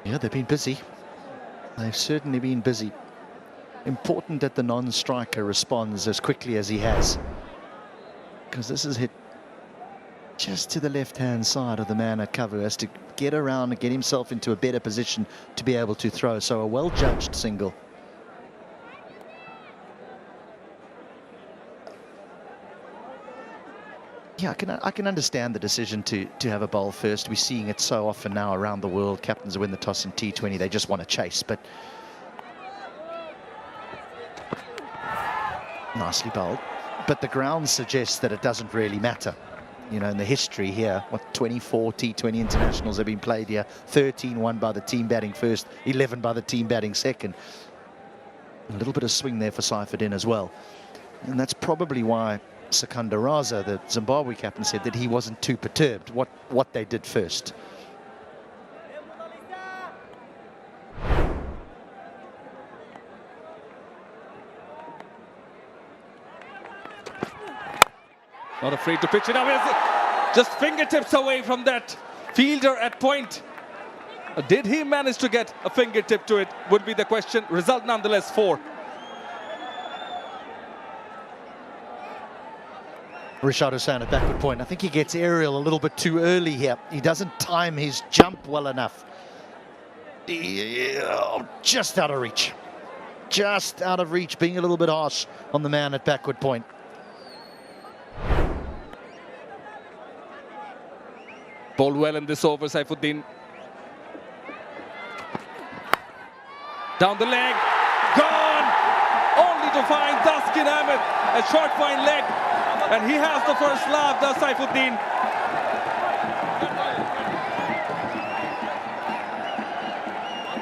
[SPEAKER 1] Yeah, they've been busy. They've certainly been busy. Important that the non-striker responds as quickly as he has, because this is hit just to the left-hand side of the man at cover, who has to get around and get himself into a better position to be able to throw. So a well-judged single. Yeah, I can understand the decision to have a bowl first. We're seeing it so often now around the world. Captains win the toss in T20, they just want to chase, but nicely bowled. But the ground suggests that it doesn't really matter. You know, in the history here, what, 24 T20 internationals have been played here, 13 won by the team batting first, 11 by the team batting second. A little bit of swing there for Saifuddin as well. And that's probably why Sikandar Raza, the Zimbabwe captain, said that he wasn't too perturbed what they did first.
[SPEAKER 10] Not afraid to pitch it up. Just fingertips away from that fielder at point. Did he manage to get a fingertip to it? Would be the question. Result nonetheless 4.
[SPEAKER 1] Rishad Hussain at backward point. I think he gets aerial a little bit too early here. He doesn't time his jump well enough. Just out of reach. Just out of reach, being a little bit harsh on the man at backward point.
[SPEAKER 10] Bowled well in this over, Saifuddin. Down the leg, gone! Only to find Taskin Ahmed, a short fine leg. And he has the first laugh, does Saifuddin.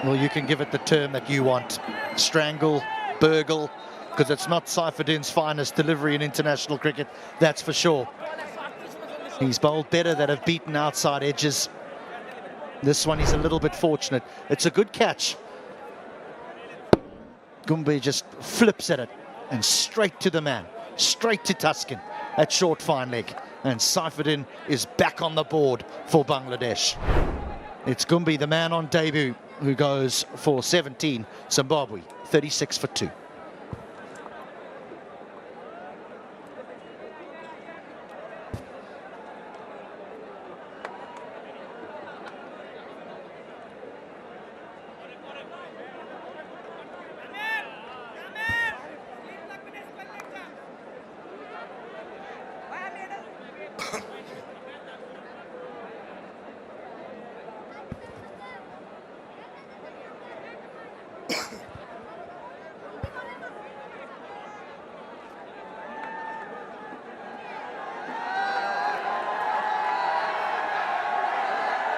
[SPEAKER 1] Well, you can give it the term that you want. Strangle, burgle, because it's not Saifuddin's finest delivery in international cricket, that's for sure. He's bowled better that have beaten outside edges. This one he's a little bit fortunate. It's a good catch. Gumbi just flips at it and straight to the man, straight to Taskin at short fine leg. And Saifuddin is back on the board for Bangladesh. It's Gumbi, the man on debut, who goes for 17. Zimbabwe, 36 for 2.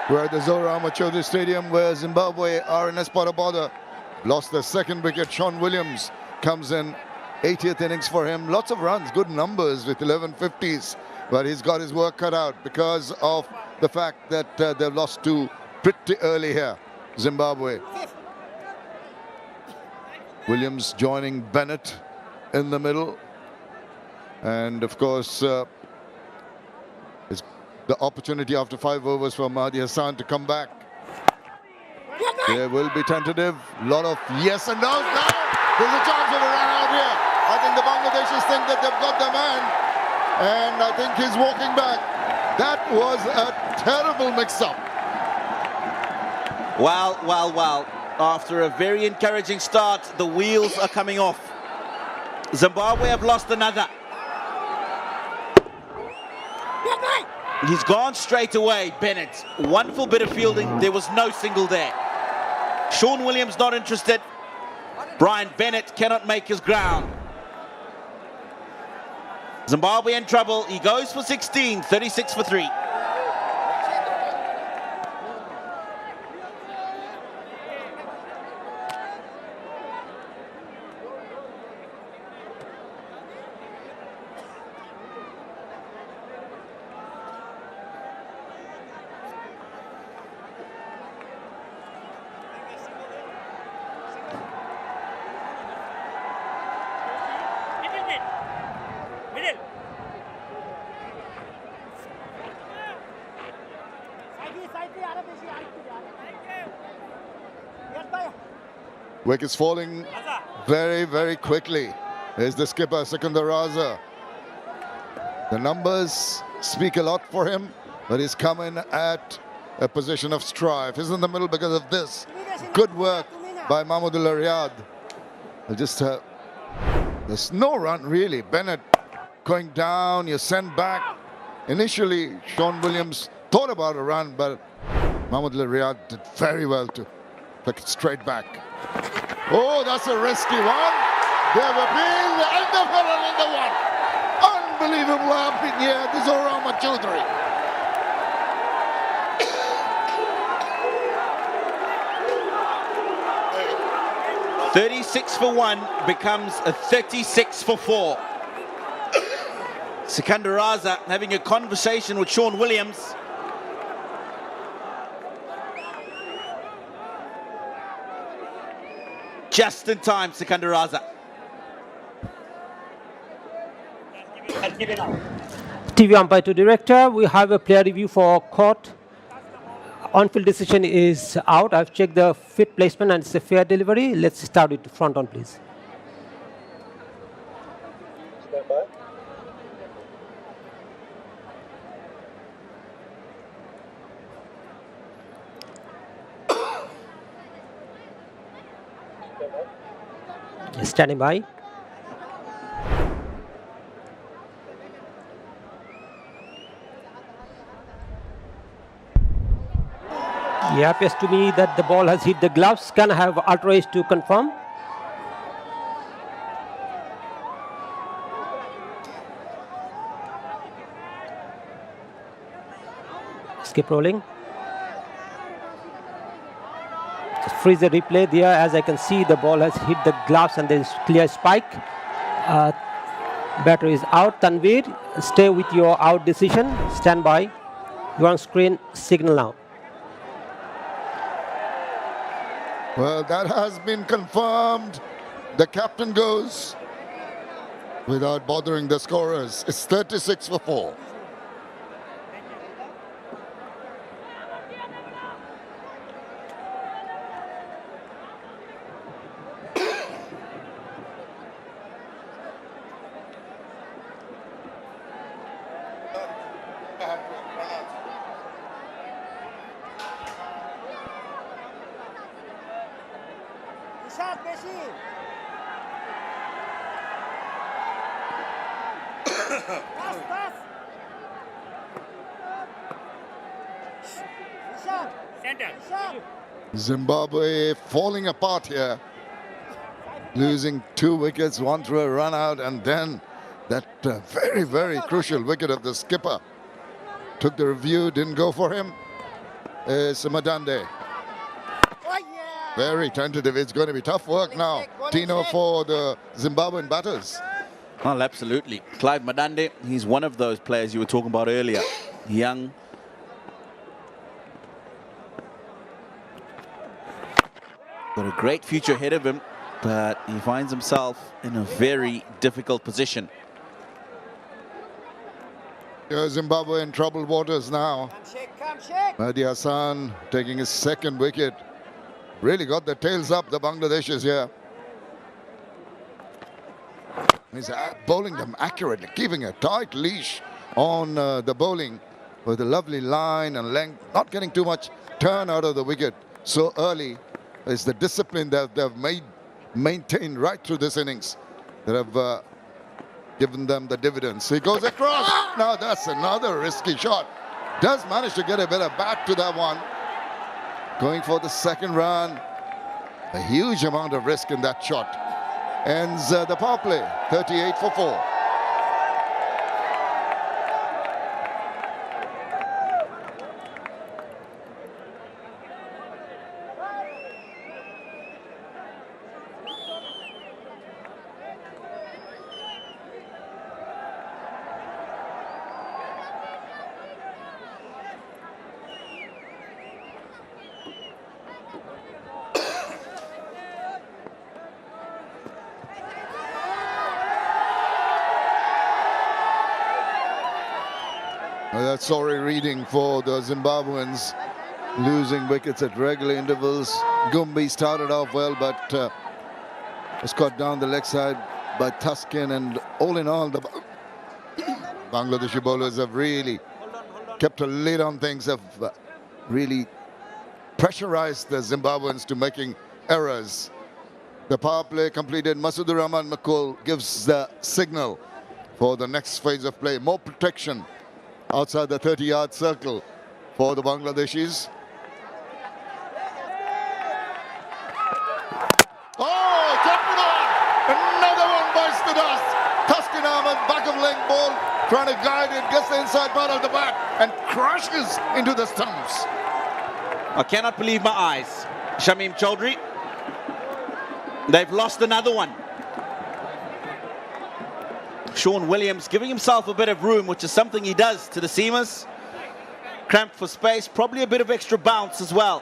[SPEAKER 5] We're at the Chowdhury Stadium, where Zimbabwe are in Espada. Lost their second wicket. Shaun Williams comes in, 80th innings for him. Lots of runs, good numbers with 11 50s. But he's got his work cut out because of the fact that they've lost two pretty early here, Zimbabwe. Williams joining Bennett in the middle. And of course, it's the opportunity after 5 overs for Mahdi Hassan to come back. There will be tentative, lot of yes and no's. Now there's a chance of a run out here. I think the Bangladeshis think that they've got their man, and I think he's walking back. That was a terrible mix-up.
[SPEAKER 7] Well. After a very encouraging start, the wheels are coming off. Zimbabwe have lost another. He's gone straight away, Bennett. Wonderful bit of fielding. There was no single there. Shaun Williams not interested. Brian Bennett cannot make his ground. Zimbabwe in trouble. He goes for 16, 36 for 3.
[SPEAKER 5] Wickets falling very, very quickly. There's the skipper, Sikandar Raza. The numbers speak a lot for him, but he's come in at a position of strife. He's in the middle because of this. Good work by Mahmudullah Riyad. Just there's no run really. Bennett going down, you send back. Initially, Shaun Williams thought about a run, but Mahmudullah Riyad did very well to flick it straight back. Oh, that's a risky one. They have appealed the end of another one. Unbelievable happening here at the Chowdhury.
[SPEAKER 7] "36 for 1 becomes a 36 for 4. Sikandar Raza having a conversation with Shaun Williams. Just in time, Sikandar Raza.
[SPEAKER 11] TV umpire to director. We have a player review for court. On-field decision is out. I've checked the fit placement and it's a fair delivery. Let's start with front on, please. Standing by. Yeah, appears to me that the ball has hit the gloves. Can I have ultra edge to confirm? Skip rolling. Just freeze the replay there. As I can see, the ball has hit the gloves and there is clear spike. Batter is out. Tanveer, stay with your out decision. Stand by. You're on screen. Signal now.
[SPEAKER 5] Well, that has been confirmed. The captain goes without bothering the scorers. It's 36 for 4. Zimbabwe falling apart here, losing 2 wickets, 1 through a run out, and then that very, very crucial wicket of the skipper. Took the review, didn't go for him. It's Madande. Very tentative. It's going to be tough work now, Tino, for the Zimbabwean batters.
[SPEAKER 7] Well, absolutely. Clive Madande, he's one of those players you were talking about earlier. Young. Got a great future ahead of him, but he finds himself in a very difficult position.
[SPEAKER 5] Zimbabwe in troubled waters now. Mahdi Hassan taking his 2nd wicket. Really got the tails up, the Bangladeshis here. He's bowling them accurately, keeping a tight leash on the bowling with a lovely line and length, not getting too much turn out of the wicket so early. It's the discipline that they've maintained right through this innings that have given them the dividends. He goes across. Now that's another risky shot. Does manage to get a bit of bat to that one. Going for the 2nd run. A huge amount of risk in that shot. Ends the power play, 38 for 4. That's sorry reading for the Zimbabweans, losing wickets at regular intervals. Gumbi started off well, but was caught down the leg side by Tuskin, and all in all, the Bangladeshi bowlers have really kept a lid on things, have really pressurized the Zimbabweans to making errors. The power play completed. Masudur Rahman Makul gives the signal for the next phase of play. More protection outside the 30-yard circle for the Bangladeshis. Oh, kept it on! Another one bites the dust. Tuskin Ahmed, back of leg ball, trying to guide it, gets the inside part of the bat and crashes into the stumps.
[SPEAKER 7] I cannot believe my eyes. Shamim Chowdhury. They've lost another one. Sean Williams giving himself a bit of room, which is something he does to the seamers. Cramped for space, probably a bit of extra bounce as well.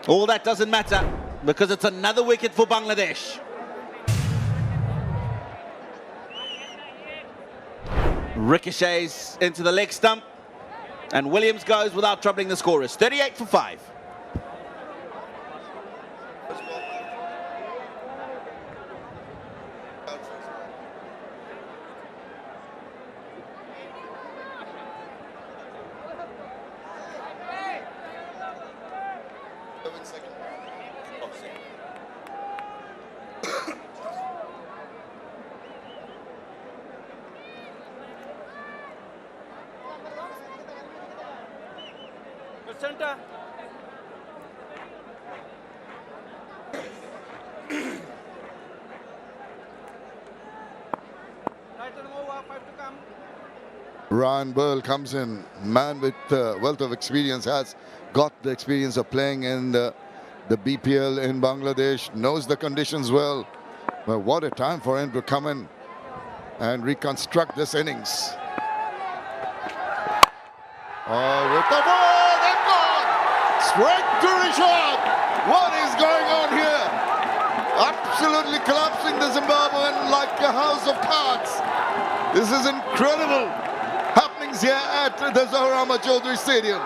[SPEAKER 7] All that doesn't matter because it's another wicket for Bangladesh. Ricochets into the leg stump, and Williams goes without troubling the scorers. 38 for 5.
[SPEAKER 6] center.
[SPEAKER 5] Ryan Burl comes in, man with wealth of experience, has got the experience of playing in the BPL in Bangladesh, knows the conditions well. But what a time for him to come in and reconstruct this innings. Oh, with the ball, that gone! Straight to Rishad! What is going on here? Absolutely collapsing the Zimbabwean like a house of cards. This is incredible. Happenings here at the Zahur Chowdhury Stadium.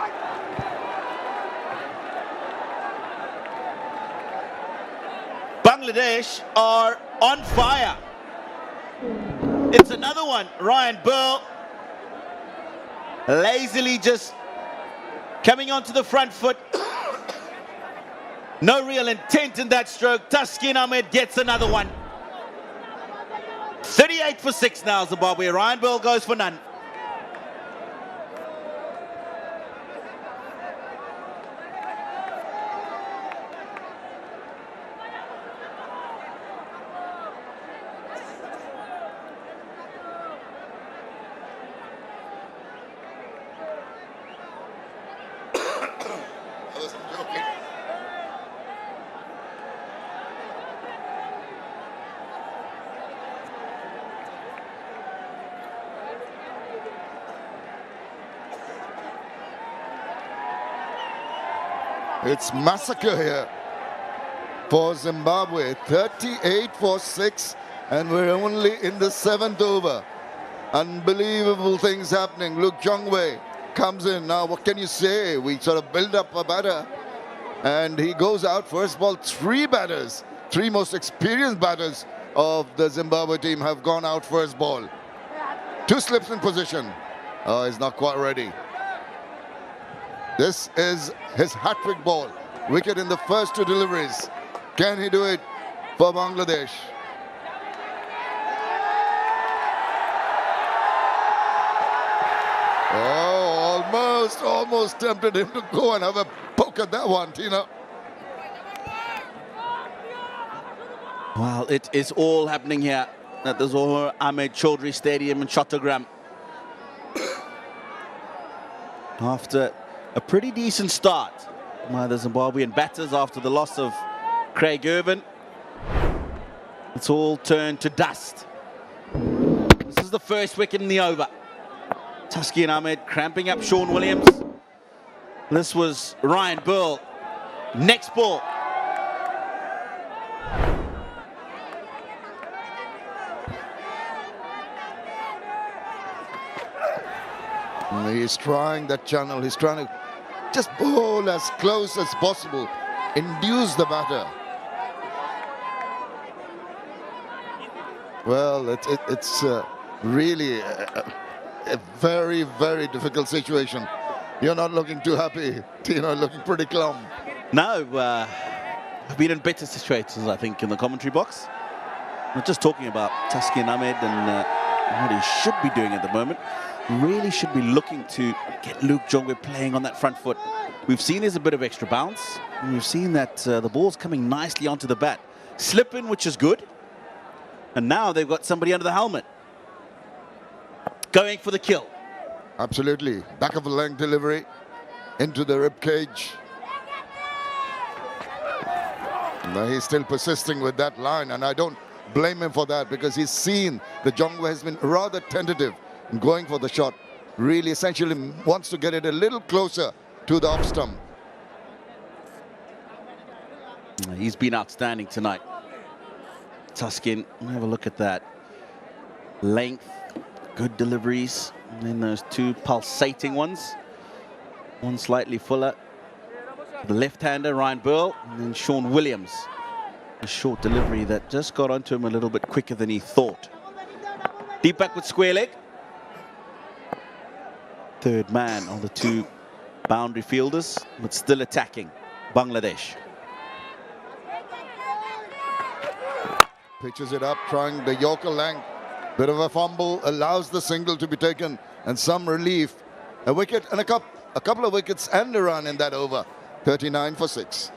[SPEAKER 7] Bangladesh are on fire. It's another one. Ryan Burl lazily just coming onto the front foot. No real intent in that stroke. Taskin Ahmed gets another one. 38 for 6 now, Zimbabwe. Ryan Burl goes for none.
[SPEAKER 5] It's massacre here for Zimbabwe. 38 for 6, and we're only in the 7th over. Unbelievable things happening. Look, Jongwei comes in. Now, what can you say? We sort of build up a batter, and he goes out first ball. 3 batters, 3 most experienced batters of the Zimbabwe team have gone out first ball. 2 slips in position. Oh, he's not quite ready. This is his hat-trick ball. Wicket in the first 2 deliveries. Can he do it for Bangladesh? Oh, almost tempted him to go and have a poke at that one, Tina.
[SPEAKER 7] Well, it is all happening here at the Zahur Ahmed Chowdhury Stadium in Chattogram. After a pretty decent start by the Zimbabwean batters after the loss of Craig Irvin, it's all turned to dust. This is the first wicket in the over. Taskin Ahmed cramping up Shaun Williams. This was Ryan Burl. Next ball.
[SPEAKER 5] He's trying that channel. He's trying to just bowl as close as possible. Induce the batter. Well, it's really a very, very difficult situation. You're not looking too happy. You're looking pretty glum.
[SPEAKER 7] No, I've been in better situations, I think, in the commentary box. Not just talking about Taskin Ahmed and what he should be doing at the moment. Really should be looking to get Luke Jongwe playing on that front foot. We've seen there's a bit of extra bounce. We've seen that the ball's coming nicely onto the bat. Slip in, which is good. And now they've got somebody under the helmet. Going for the kill.
[SPEAKER 5] Absolutely. Back of the leg delivery into the rib cage. Now he's still persisting with that line, and I don't blame him for that, because he's seen that Jongwe has been rather tentative in going for the shot. Really, essentially wants to get it a little closer to the off stump.
[SPEAKER 7] He's been outstanding tonight. Taskin, have a look at that. Length, good deliveries, and then those 2 pulsating ones. One slightly fuller. The left-hander, Ryan Burl, and then Shaun Williams. A short delivery that just got onto him a little bit quicker than he thought. Deep back with square leg. Third man on the 2 boundary fielders, but still attacking Bangladesh.
[SPEAKER 5] Pitches it up, trying the Yorker length. Bit of a fumble, allows the single to be taken, and some relief. A wicket and a cup a couple of wickets and a run in that over. 39 for 6.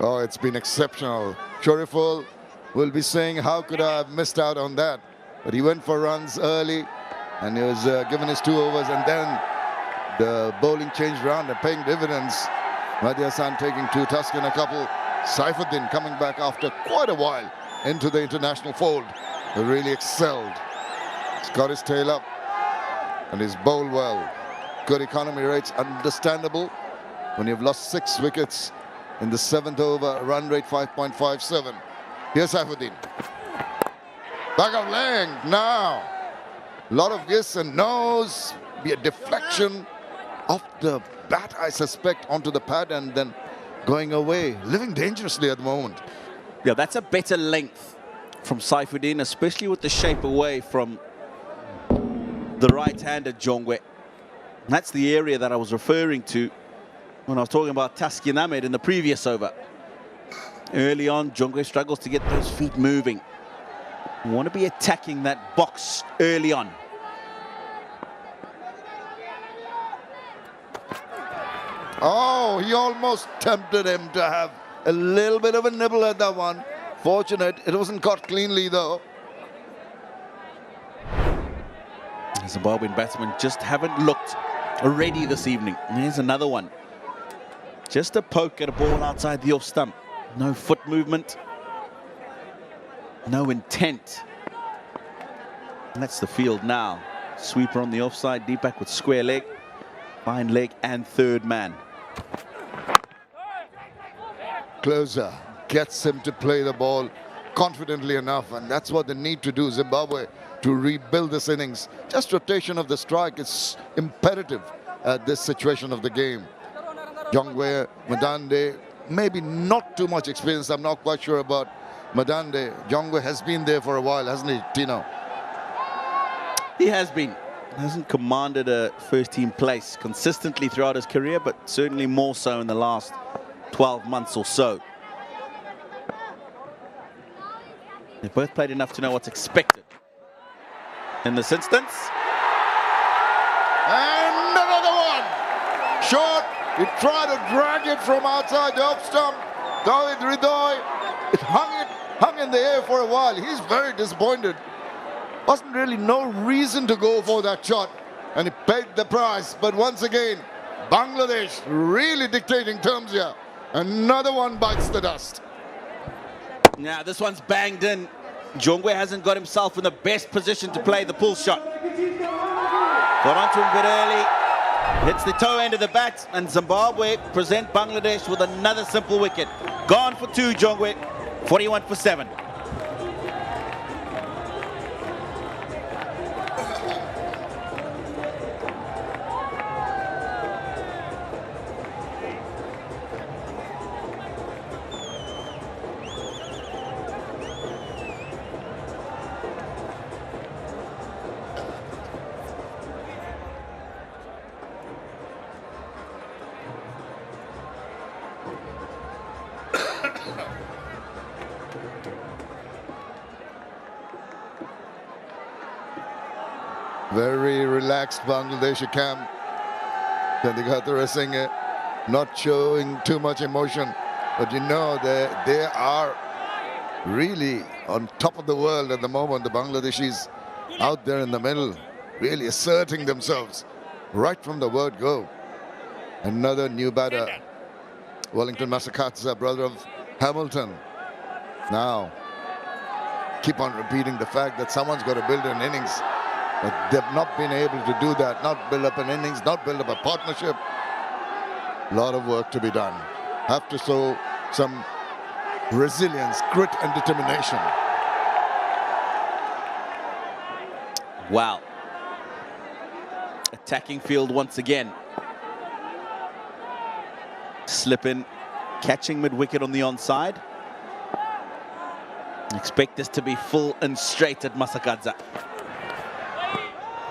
[SPEAKER 5] Oh, it's been exceptional. Chowdhury will be saying, how could I have missed out on that? But he went for runs early, and he was given his 2 overs, and then the bowling changed around and paying dividends. Madhya San taking 2, Tuscan a couple. Saifuddin coming back after quite a while into the international fold. He really excelled. He's got his tail up, and he's bowled well. Good economy rates, understandable when you've lost 6 wickets in the 7th over, run rate 5.57. Here's Saifuddin. Back of leg now. A lot of yes and no's. Be a deflection of the bat, I suspect, onto the pad and then going away. Living dangerously at the moment.
[SPEAKER 7] Yeah, that's a better length from Saifuddin, especially with the shape away from the right-hander Jongwe. That's the area that I was referring to when I was talking about Taskin Ahmed in the previous over. Early on, Jongwe struggles to get those feet moving. You want to be attacking that box early on.
[SPEAKER 5] Oh, he almost tempted him to have a little bit of a nibble at that one. Fortunate, it wasn't caught cleanly though.
[SPEAKER 7] The Zimbabwean batsmen just haven't looked ready this evening. And here's another one. Just a poke at a ball outside the off stump. No foot movement. No intent. And that's the field now. Sweeper on the offside, deep back with square leg. Fine leg and third man.
[SPEAKER 5] Closer gets him to play the ball confidently enough, and that's what they need to do, Zimbabwe, to rebuild this innings. Just rotation of the strike is imperative at this situation of the game. Jongwe, Madande, maybe not too much experience. I'm not quite sure about Madande. Jongwe has been there for a while, hasn't he, Tino?
[SPEAKER 7] He has been. Hasn't commanded a first-team place consistently throughout his career, but certainly more so in the last 12 months or so. They've both played enough to know what's expected in this instance.
[SPEAKER 5] And another one! Short. He tried to drag it from outside the off stump. David Ridoy, it hung in the air for a while. He's very disappointed. Wasn't really no reason to go for that shot, and he paid the price. But once again, Bangladesh really dictating terms here. Another one bites the dust.
[SPEAKER 7] Now this one's banged in. Jongwe hasn't got himself in the best position to play the pull shot. Got onto him a bit early. Hits the toe end of the bat, and Zimbabwe present Bangladesh with another simple wicket. Gone for 2, Jongwe. 41 for 7.
[SPEAKER 5] Very relaxed Bangladeshi camp. Then they got the racing, not showing too much emotion. But you know, they are really on top of the world at the moment. The Bangladeshis out there in the middle, really asserting themselves right from the word go. Another new batter, Wellington Masakatsa, brother of Hamilton. Now, keep on repeating the fact that someone's got to build an innings. But they've not been able to do that, not build up an innings, not build up a partnership. A lot of work to be done. Have to show some resilience, grit and determination.
[SPEAKER 7] Wow. A attacking field once again. Slipping, catching mid-wicket on the onside. Expect this to be full and straight at Masakadza.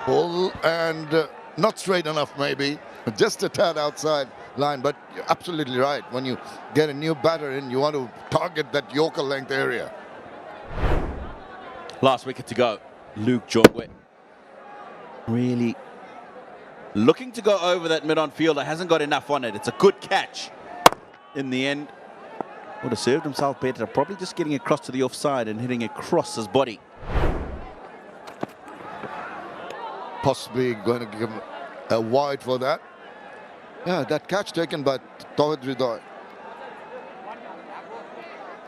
[SPEAKER 5] Full and not straight enough maybe, just a tad outside line, but you're absolutely right. When you get a new batter in, you want to target that Yorker length area.
[SPEAKER 7] Last wicket to go. knwKP. Really looking to go over that mid-on fielder. Hasn't got enough on it. It's a good catch in the end. Would have served himself better. Probably just getting across to the offside and hitting across his body.
[SPEAKER 5] Possibly going to give him a wide for that. Yeah, that catch taken by Chowdhury.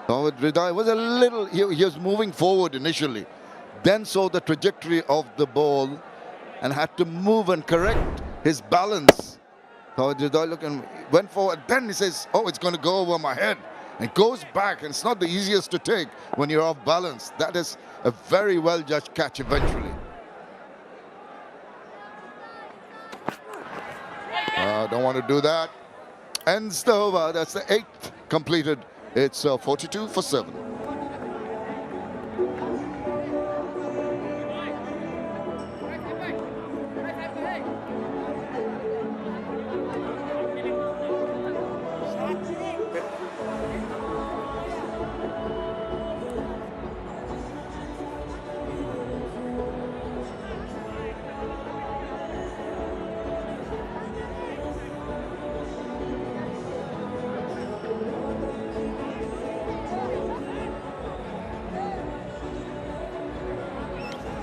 [SPEAKER 5] Chowdhury was a little, he was moving forward initially, then saw the trajectory of the ball and had to move and correct his balance. Chowdhury looking, went forward, then he says, oh, it's going to go over my head. And goes back, and it's not the easiest to take when you're off balance. That is a very well judged catch eventually. Don't want to do that. Ends the over. That's the 8th completed. It's 42 for 7.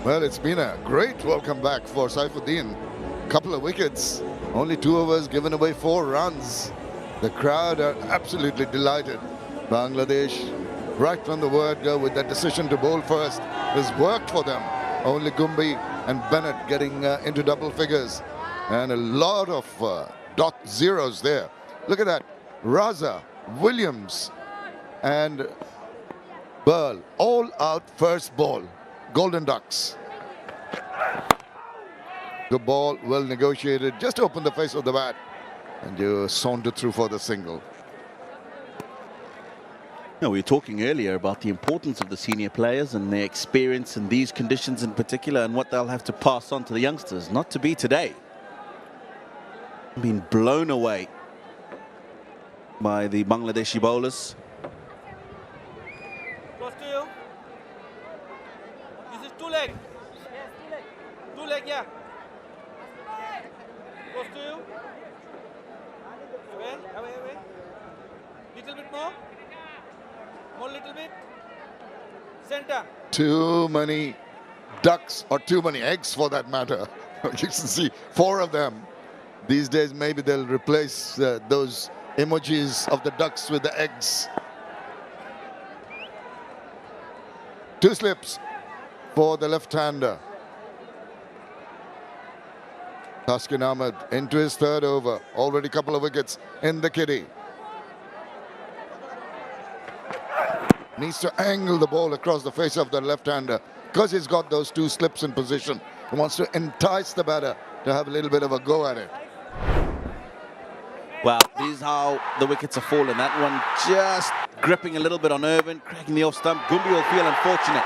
[SPEAKER 5] Well, it's been a great welcome back for Saifuddin. Couple of wickets, only 2 overs, given away 4 runs. The crowd are absolutely delighted. Bangladesh, right from the word go with that decision to bowl first, has worked for them. Only Gumbi and Bennett getting into double figures. And a lot of dot zeros there. Look at that. Raza, Williams, and Burl, all out first ball. Golden Ducks. The ball well negotiated, just open the face of the bat, and you saunter through for the single.
[SPEAKER 7] No, we were talking earlier about the importance of the senior players and their experience in these conditions in particular, and what they'll have to pass on to the youngsters. Not to be today. Been blown away by the Bangladeshi bowlers.
[SPEAKER 12] Close to you. This is 2 leg. 2 leg, yeah. Close to you. Away. Little bit more. More little bit. Center.
[SPEAKER 5] Too many ducks, or too many eggs for that matter. You can see 4 of them. These days maybe they'll replace those emojis of the ducks with the eggs. 2 slips for the left-hander. Ahmed into his 3rd over. Already a couple of wickets in the kitty. Needs to angle the ball across the face of the left-hander because he's got those 2 slips in position. He wants to entice the batter to have a little bit of a go at it.
[SPEAKER 7] Well, this is how the wickets are falling. That one just gripping a little bit on Irvin, cracking the off stump. Gumbi will feel unfortunate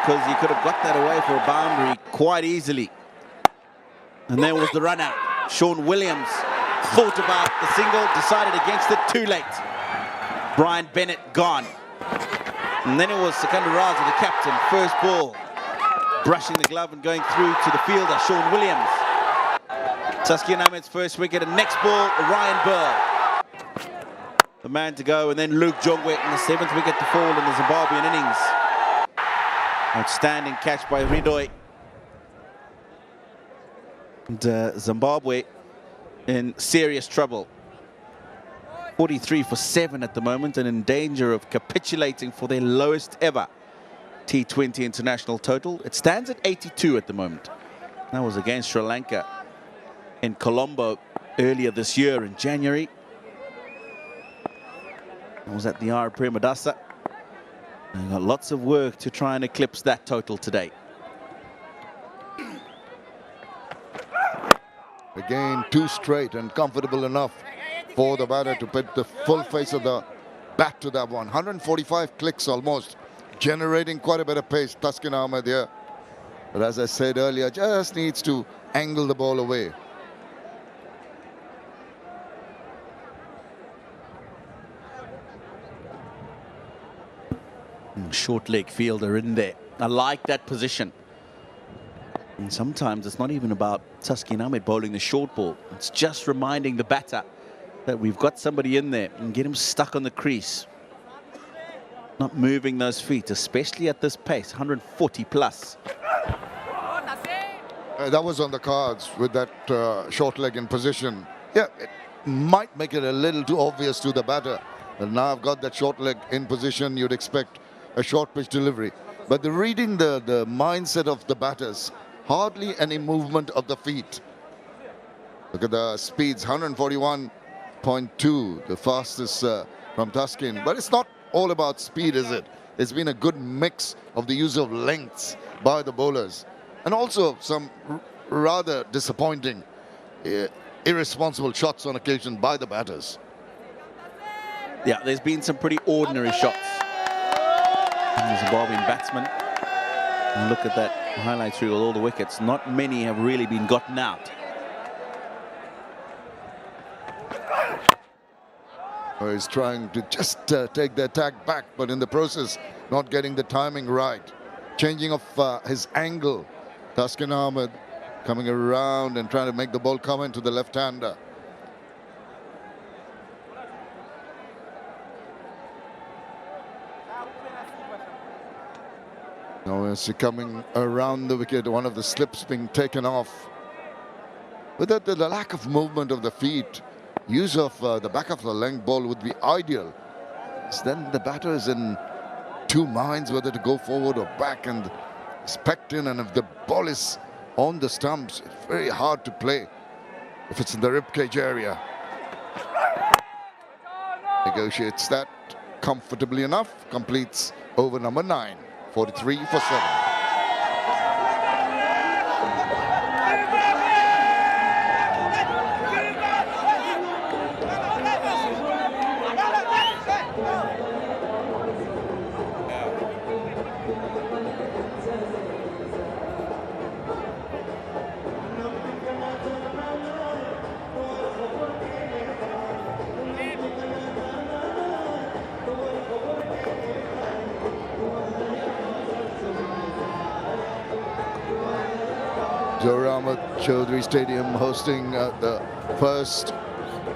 [SPEAKER 7] because he could have got that away for a boundary quite easily. And there was the run out. Shaun Williams thought about the single, decided against it, too late. Brian Bennett gone. And then it was Sikandar Raza, the captain, first ball, brushing the glove and going through to the fielder, Shaun Williams. Ahmed's first wicket, and next ball, Ryan Burl. The man to go, and then knwKP in the 7th wicket to fall in the Zimbabwean innings. Outstanding catch by Ridoy. And Zimbabwe in serious trouble. 43 for 7 at the moment, and in danger of capitulating for their lowest ever T20 international total. It stands at 82 at the moment. That was against Sri Lanka in Colombo earlier this year in January. It was at the R. Premadasa. And got lots of work to try and eclipse that total today.
[SPEAKER 5] Again, too straight and comfortable enough for the batter to put the full face of the bat to that one. 145 clicks almost, generating quite a bit of pace. Taskin Ahmed here. But as I said earlier, just needs to angle the ball away.
[SPEAKER 7] Short leg fielder in there. I like that position. And sometimes it's not even about Taskin Ahmed bowling the short ball. It's just reminding the batter that we've got somebody in there and get him stuck on the crease. Not moving those feet, especially at this pace, 140 plus.
[SPEAKER 5] That was on the cards with that short leg in position. Yeah, it might make it a little too obvious to the batter. And now I've got that short leg in position, you'd expect a short pitch delivery. But reading the mindset of the batters, hardly any movement of the feet. Look at the speeds, 141.2, the fastest from Taskin. But it's not all about speed, is it? It's been a good mix of the use of lengths by the bowlers. And also some rather disappointing, irresponsible shots on occasion by the batters.
[SPEAKER 7] Yeah, there's been some pretty ordinary shots from the Zimbabwean batsman. And look at that highlights reel with all the wickets. Not many have really been gotten out.
[SPEAKER 5] He's trying to just take the attack back, but in the process, not getting the timing right. Changing of his angle. Taskin Ahmed coming around and trying to make the ball come into the left-hander. Now as coming around the wicket, one of the slips being taken off. With the lack of movement of the feet, use of the back of the length ball would be ideal. Then the batter is in two minds whether to go forward or back and spec in, and if the ball is on the stumps, it's very hard to play if it's in the ribcage area. Negotiates that comfortably enough, completes over number 9, 43 for 7. Ahmed Chowdhury Stadium hosting the first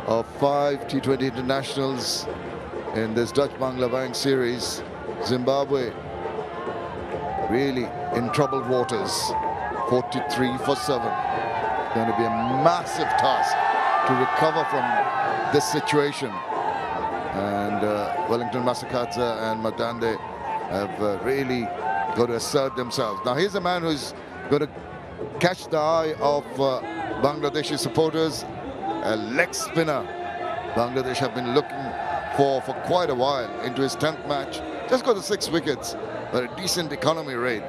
[SPEAKER 5] of 5 T20 internationals in this Dutch-Bangla Bank series. Zimbabwe really in troubled waters. 43 for 7. Going to be a massive task to recover from this situation. And Wellington Masakadza and Madande have really got to assert themselves. Now here's a man who's going to catch the eye of Bangladeshi supporters, a leg spinner Bangladesh have been looking for quite a while. Into his 10th match, just got the 6 wickets, but a decent economy rate.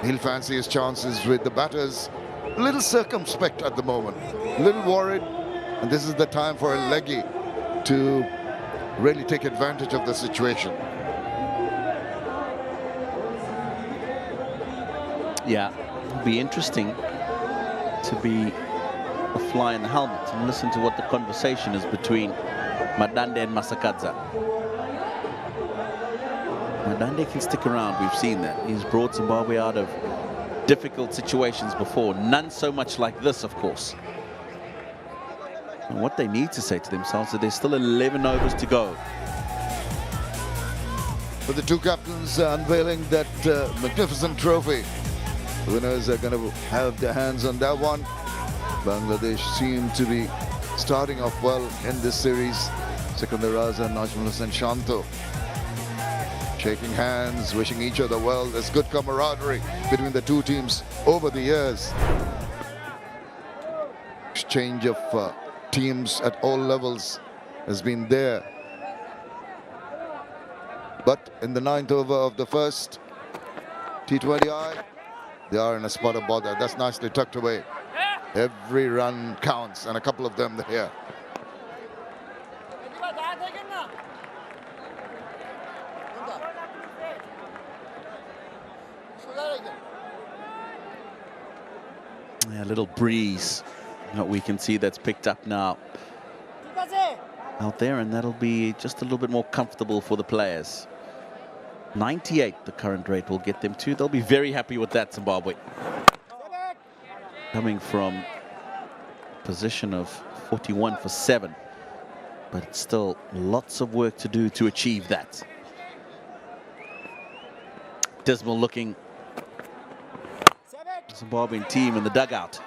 [SPEAKER 5] He'll fancy his chances with the batters. A little circumspect at the moment, a little worried, and this is the time for a leggy to really take advantage of the situation.
[SPEAKER 7] Yeah, it'll be interesting to be a fly in the helmet and listen to what the conversation is between Madande and Masakadza. Madande can stick around, we've seen that. He's brought Zimbabwe out of difficult situations before, none so much like this, of course. And what they need to say to themselves is there's still 11 overs to go.
[SPEAKER 5] With the two captains unveiling that magnificent trophy, the winners are going to have their hands on that one. Bangladesh seem to be starting off well in this series. Sikandar Raza and Najmul Hussain Shanto shaking hands, wishing each other well. There's good camaraderie between the two teams over the years. Exchange of teams at all levels has been there. But in the 9th over of the first T20I, they are in a spot of bother. That's nicely tucked away. Every run counts, and a couple of them here.
[SPEAKER 7] Yeah, a little breeze that we can see that's picked up now out there, and that'll be just a little bit more comfortable for the players. 98, the current rate will get them to. They'll be very happy with that, Zimbabwe. Coming from position of 41 for 7, but it's still lots of work to do to achieve that. Dismal looking Zimbabwean team in the dugout.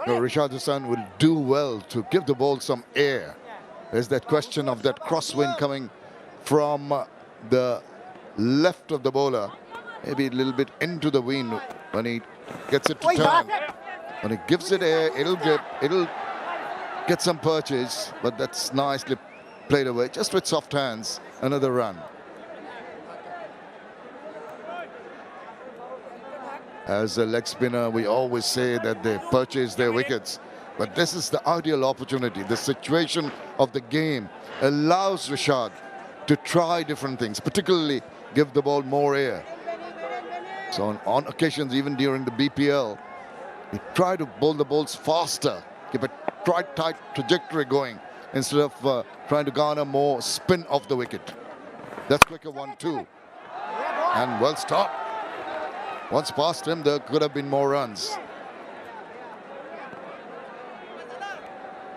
[SPEAKER 5] No, Rishad Hassan will do well to give the ball some air. There's that question of that crosswind coming from the left of the bowler, maybe a little bit into the wind when he gets it to turn. When he gives it air, it'll get some purchase, but that's nicely played away, just with soft hands. Another run. As a leg spinner, we always say that they purchase their wickets, but this is the ideal opportunity. The situation of the game allows Rishad to try different things, particularly give the ball more air. So on occasions, even during the BPL, we try to bowl the balls faster, keep a tight trajectory going, instead of trying to garner more spin off the wicket. That's quicker 1-2. And well stopped. Once past him, there could have been more runs.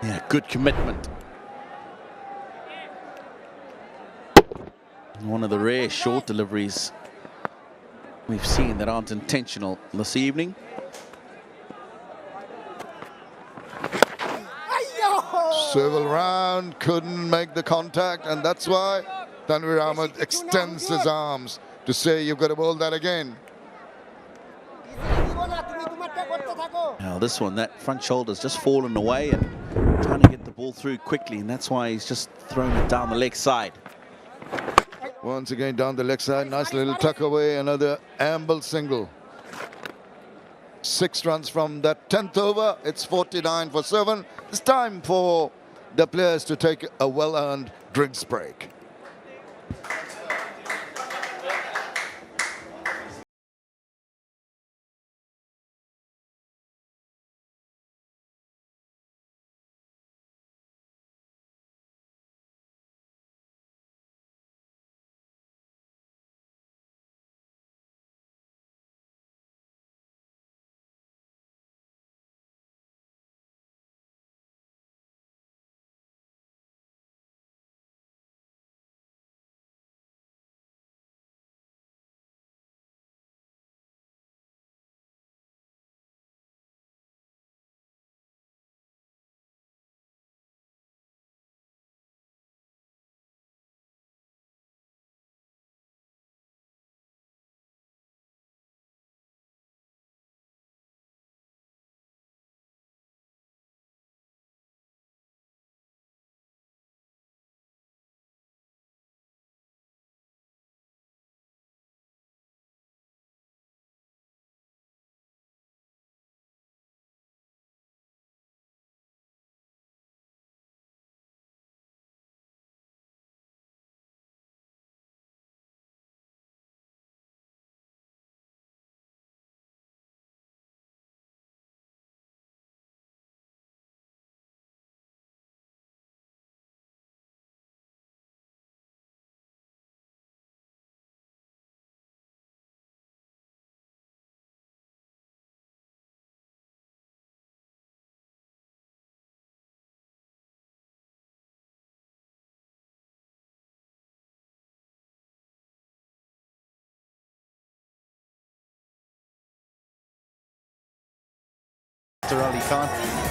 [SPEAKER 7] Yeah, good commitment. One of the rare short deliveries we've seen that aren't intentional this evening.
[SPEAKER 5] Swivel round, couldn't make the contact, and that's why Tanvir Ahmed extends his arms to say, you've got to bowl that again.
[SPEAKER 7] Now this one, that front shoulder's just fallen away and trying to get the ball through quickly, and that's why he's just thrown it down the leg side.
[SPEAKER 5] Once again down the leg side, nice little tuck away, another amble single. 6 runs from that 10th over. It's 49 for 7. It's time for the players to take a well-earned drinks break.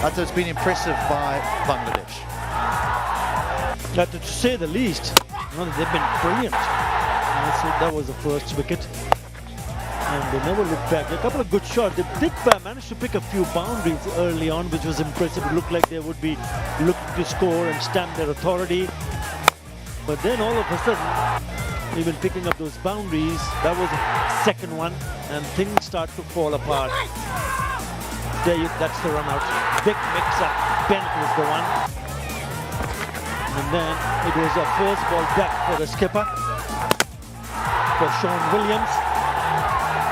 [SPEAKER 1] That has been impressive by Bangladesh.
[SPEAKER 6] To say the least, they've been brilliant. That was the first wicket, and they never looked back. A couple of good shots. They did manage to pick a few boundaries early on, which was impressive. It looked like they would be looking to score and stamp their authority. But then all of a sudden, even picking up those boundaries, that was the second one, and things start to fall apart. That's the run out. Big mix-up. Bennett was the one. And then it was a first ball duck for the skipper, for Sean Williams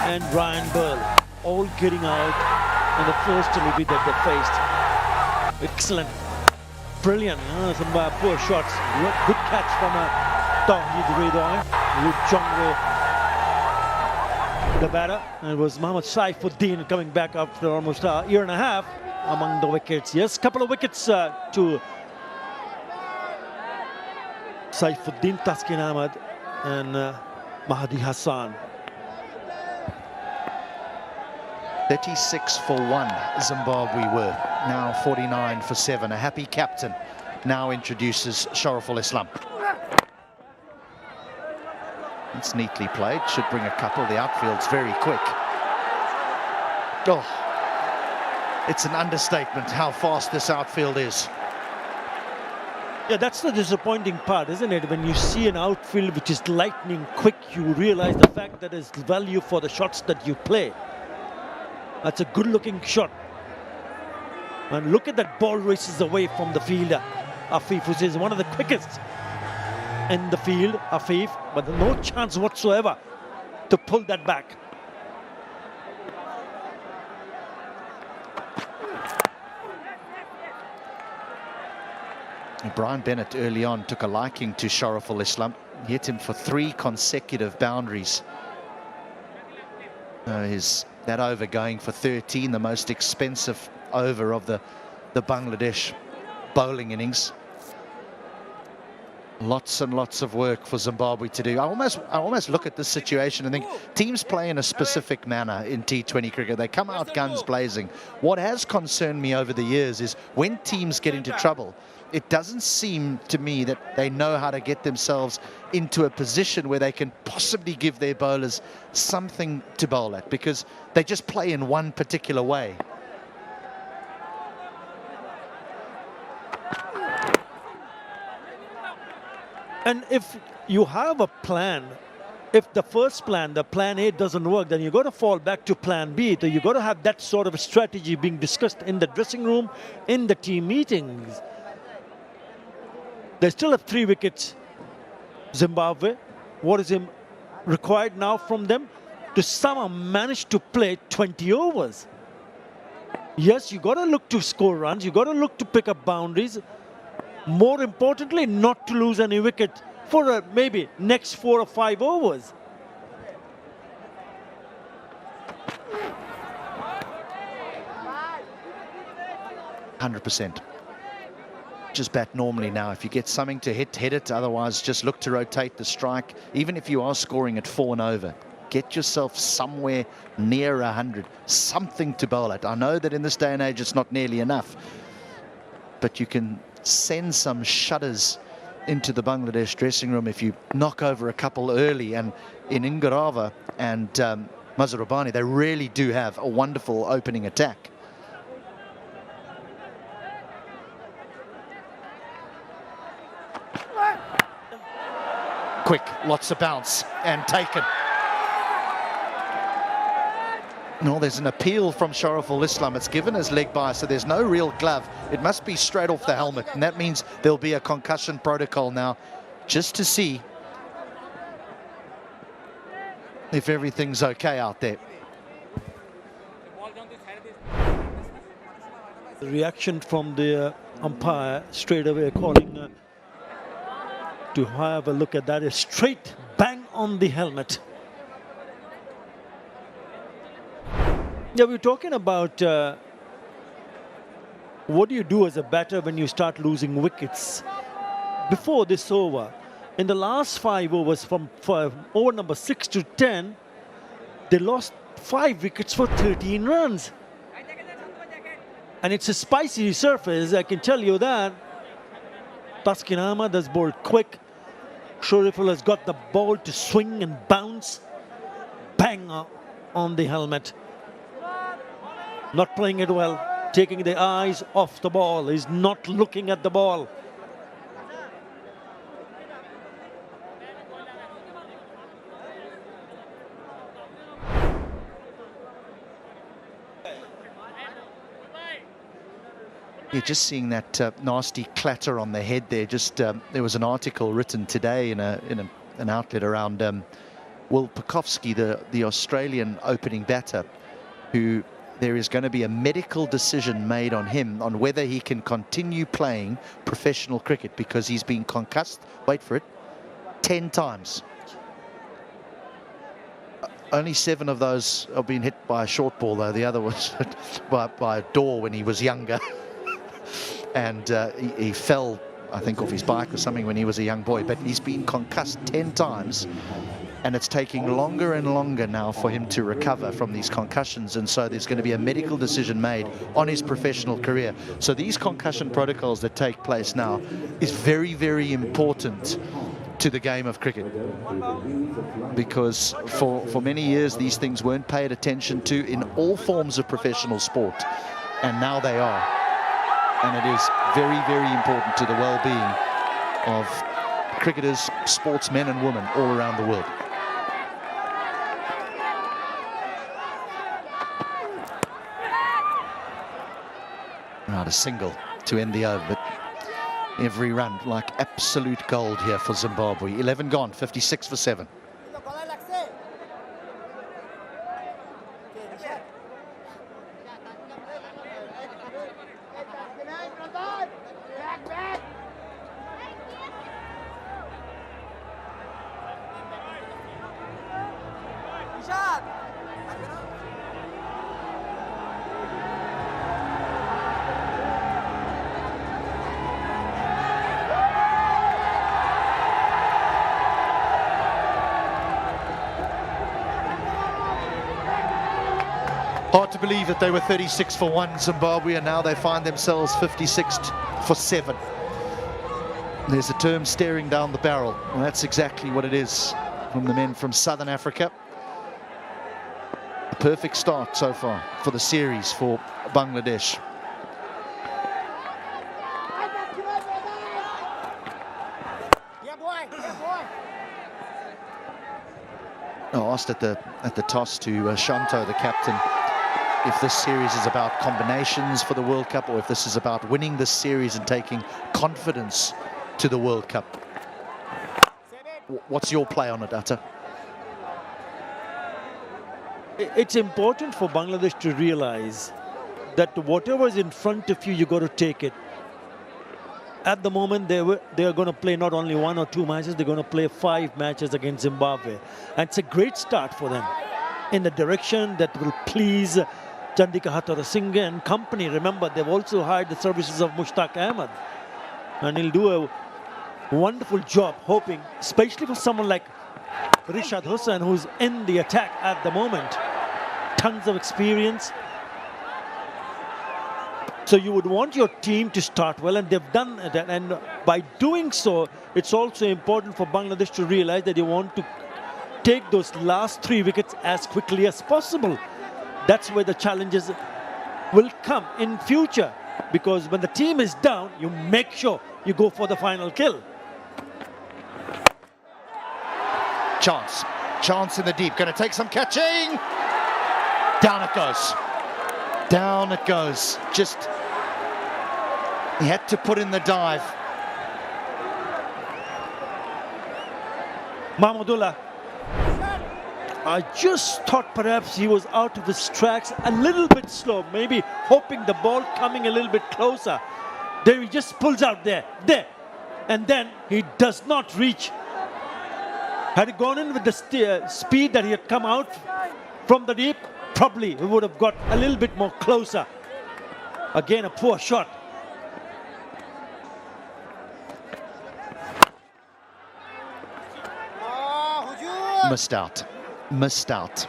[SPEAKER 6] and Ryan Burl, all getting out in the first delivery that they faced. Excellent. Brilliant. Some poor shots. Good catch from Chowdhury, the batter. And it was Mohammad Saifuddin coming back after almost a year and a half among the wickets. Yes, couple of wickets to Saifuddin, Taskin Ahmed and Mahdi Hassan.
[SPEAKER 1] 36 for 1 Zimbabwe were, now 49 for 7. A happy captain now introduces Shorturl. It's neatly played, should bring a couple. The outfield's very quick. Oh, it's an understatement how fast this outfield is.
[SPEAKER 6] Yeah, that's the disappointing part, isn't it? When you see an outfield which is lightning quick, you realize the fact that there's value for the shots that you play. That's a good-looking shot. And look at that ball races away from the fielder, Afif, who is one of the quickest in the field, Afif, but no chance whatsoever to pull that back.
[SPEAKER 1] Brian Bennett early on took a liking to Shorturl. Hit him for 3 consecutive boundaries. That over going for 13, the most expensive over of the Bangladesh bowling innings. Lots and lots of work for Zimbabwe to do. I almost look at this situation and think teams play in a specific manner in T20 cricket. They come out guns blazing. What has concerned me over the years is when teams get into trouble, it doesn't seem to me that they know how to get themselves into a position where they can possibly give their bowlers something to bowl at, because they just play in one particular way.
[SPEAKER 6] And if you have a plan, if the first plan, the plan A doesn't work, then you got to fall back to plan B. So you got to have that sort of strategy being discussed in the dressing room, in the team meetings. They still have 3 wickets, Zimbabwe. What is required now from them? To somehow manage to play 20 overs. Yes, you got to look to score runs. You got to look to pick up boundaries. More importantly, not to lose any wicket for maybe next 4 or 5 overs.
[SPEAKER 1] %. Just bat normally now. If you get something to hit it. Otherwise, just look to rotate the strike. Even if you are scoring at 4 and over, get yourself somewhere near 100. Something to bowl at. I know that in this day and age, it's not nearly enough. But you can send some shudders into the Bangladesh dressing room if you knock over a couple early. And in Ingarava and Mazharubani, they really do have a wonderful opening attack. Quick, lots of bounce and taken. No, there's an appeal from Shorturl. It's given as leg by, so there's no real glove. It must be straight off the helmet, and that means there'll be a concussion protocol now, just to see if everything's okay out there.
[SPEAKER 6] The reaction from the umpire straight away calling to have a look at that is straight bang on the helmet. Yeah, we're talking about what do you do as a batter when you start losing wickets. Before this over, in the last 5 overs, from over number 6 to 10, they lost 5 wickets for 13 runs. And it's a spicy surface, I can tell you that. Taskin Ahmed has bowled quick. Shorturl has got the ball to swing and bounce. Bang on the helmet. Not playing it well. Taking the eyes off the ball. He's not looking at the ball.
[SPEAKER 1] Yeah, just seeing that nasty clatter on the head there. Just there was an article written today in an outlet around Will Pucovski, the Australian opening batter, who there is going to be a medical decision made on him on whether he can continue playing professional cricket because he's been concussed, wait for it, 10 times. Only 7 of those have been hit by a short ball, though. The other was by a door when he was younger. And he fell, I think, off his bike or something when he was a young boy. But he's been concussed 10 times. And it's taking longer and longer now for him to recover from these concussions. And so there's going to be a medical decision made on his professional career. So these concussion protocols that take place now is very, very important to the game of cricket. Because for many years, these things weren't paid attention to in all forms of professional sport. And now they are. And it is very, very important to the well-being of cricketers, sportsmen and women all around the world. Right, a single to end the over, but every run like absolute gold here for Zimbabwe. 11 gone, 56 for 7. Hard to believe that they were 36 for 1, Zimbabwe, and now they find themselves 56 for 7. There's a term staring down the barrel, and that's exactly what it is from the men from Southern Africa. A perfect start so far for the series for Bangladesh. I asked at the toss to Shanto, the captain, if this series is about combinations for the World Cup or if this is about winning this series and taking confidence to the World Cup. What's your play on it, Atta?
[SPEAKER 6] It's important for Bangladesh to realize that whatever's in front of you, you got to take it. At the moment, they are going to play not only 1 or 2 matches, they're going to play 5 matches against Zimbabwe. And it's a great start for them in the direction that will please Chandika Hatharasinghe and company. Remember, they've also hired the services of Mushtaq Ahmed. And he'll do a wonderful job, hoping, especially for someone like Rishad Hussain, who's in the attack at the moment. Tons of experience. So you would want your team to start well, and they've done that. And by doing so, it's also important for Bangladesh to realize that you want to take those last 3 wickets as quickly as possible. That's where the challenges will come in future, because when the team is down, you make sure you go for the final kill.
[SPEAKER 1] Chance in the deep, going to take some catching. Down it goes. Down it goes. Just, he had to put in the dive.
[SPEAKER 6] Mahmudullah, I just thought perhaps he was out of his tracks, a little bit slow, maybe hoping the ball coming a little bit closer. There he just pulls out there, and then he does not reach. Had he gone in with the speed that he had come out from the deep, probably he would have got a little bit more closer. Again, a poor shot.
[SPEAKER 1] Missed out.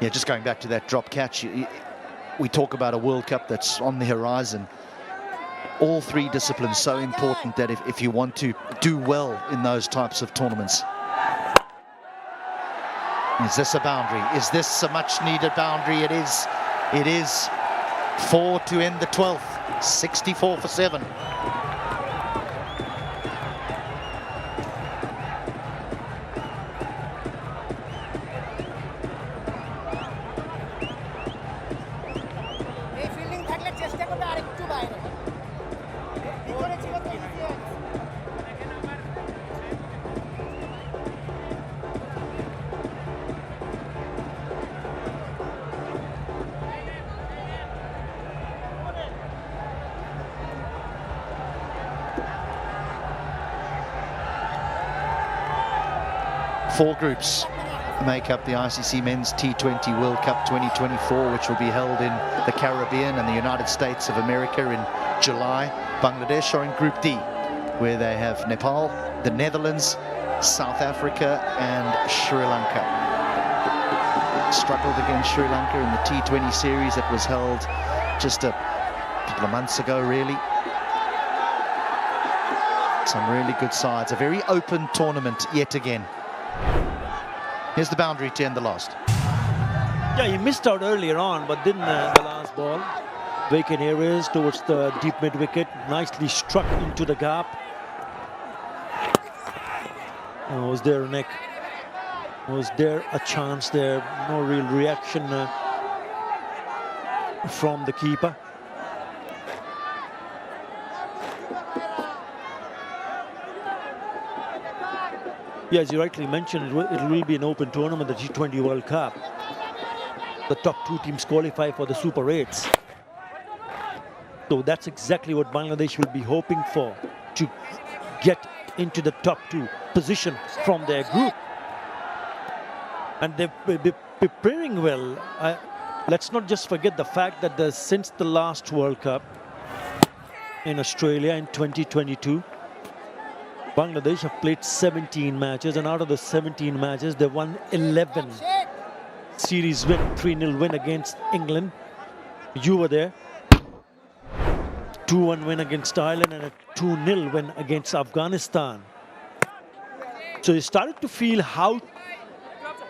[SPEAKER 1] Yeah, just going back to that drop catch, we talk about a World Cup that's on the horizon. All 3 disciplines so important that if you want to do well in those types of tournaments. Is this a boundary? Is this a much needed boundary? It is. It is. 4 to end the 12th. 64 for 7. 4 groups make up the ICC Men's T20 World Cup 2024, which will be held in the Caribbean and the United States of America in July. Bangladesh are in Group D, where they have Nepal, the Netherlands, South Africa and Sri Lanka. Struggled against Sri Lanka in the T20 series that was held just a couple of months ago, really. Some really good sides. A very open tournament yet again. Here's the boundary to end the last.
[SPEAKER 6] Yeah, he missed out earlier on, but then the last ball, vacant areas towards the deep mid-wicket, nicely struck into the gap. Was there, Nick? Was there a chance there? No real reaction from the keeper. Yeah, as you rightly mentioned, it will be an open tournament, the T20 World Cup. The top 2 teams qualify for the Super 8s. So that's exactly what Bangladesh will be hoping for, to get into the top 2 position from their group. And they've been preparing well. Let's not just forget the fact that since the last World Cup in Australia in 2022, Bangladesh have played 17 matches, and out of the 17 matches, they won 11. Series win, 3-0 win against England. You were there. 2-1 win against Thailand and a 2-0 win against Afghanistan. So they started to feel how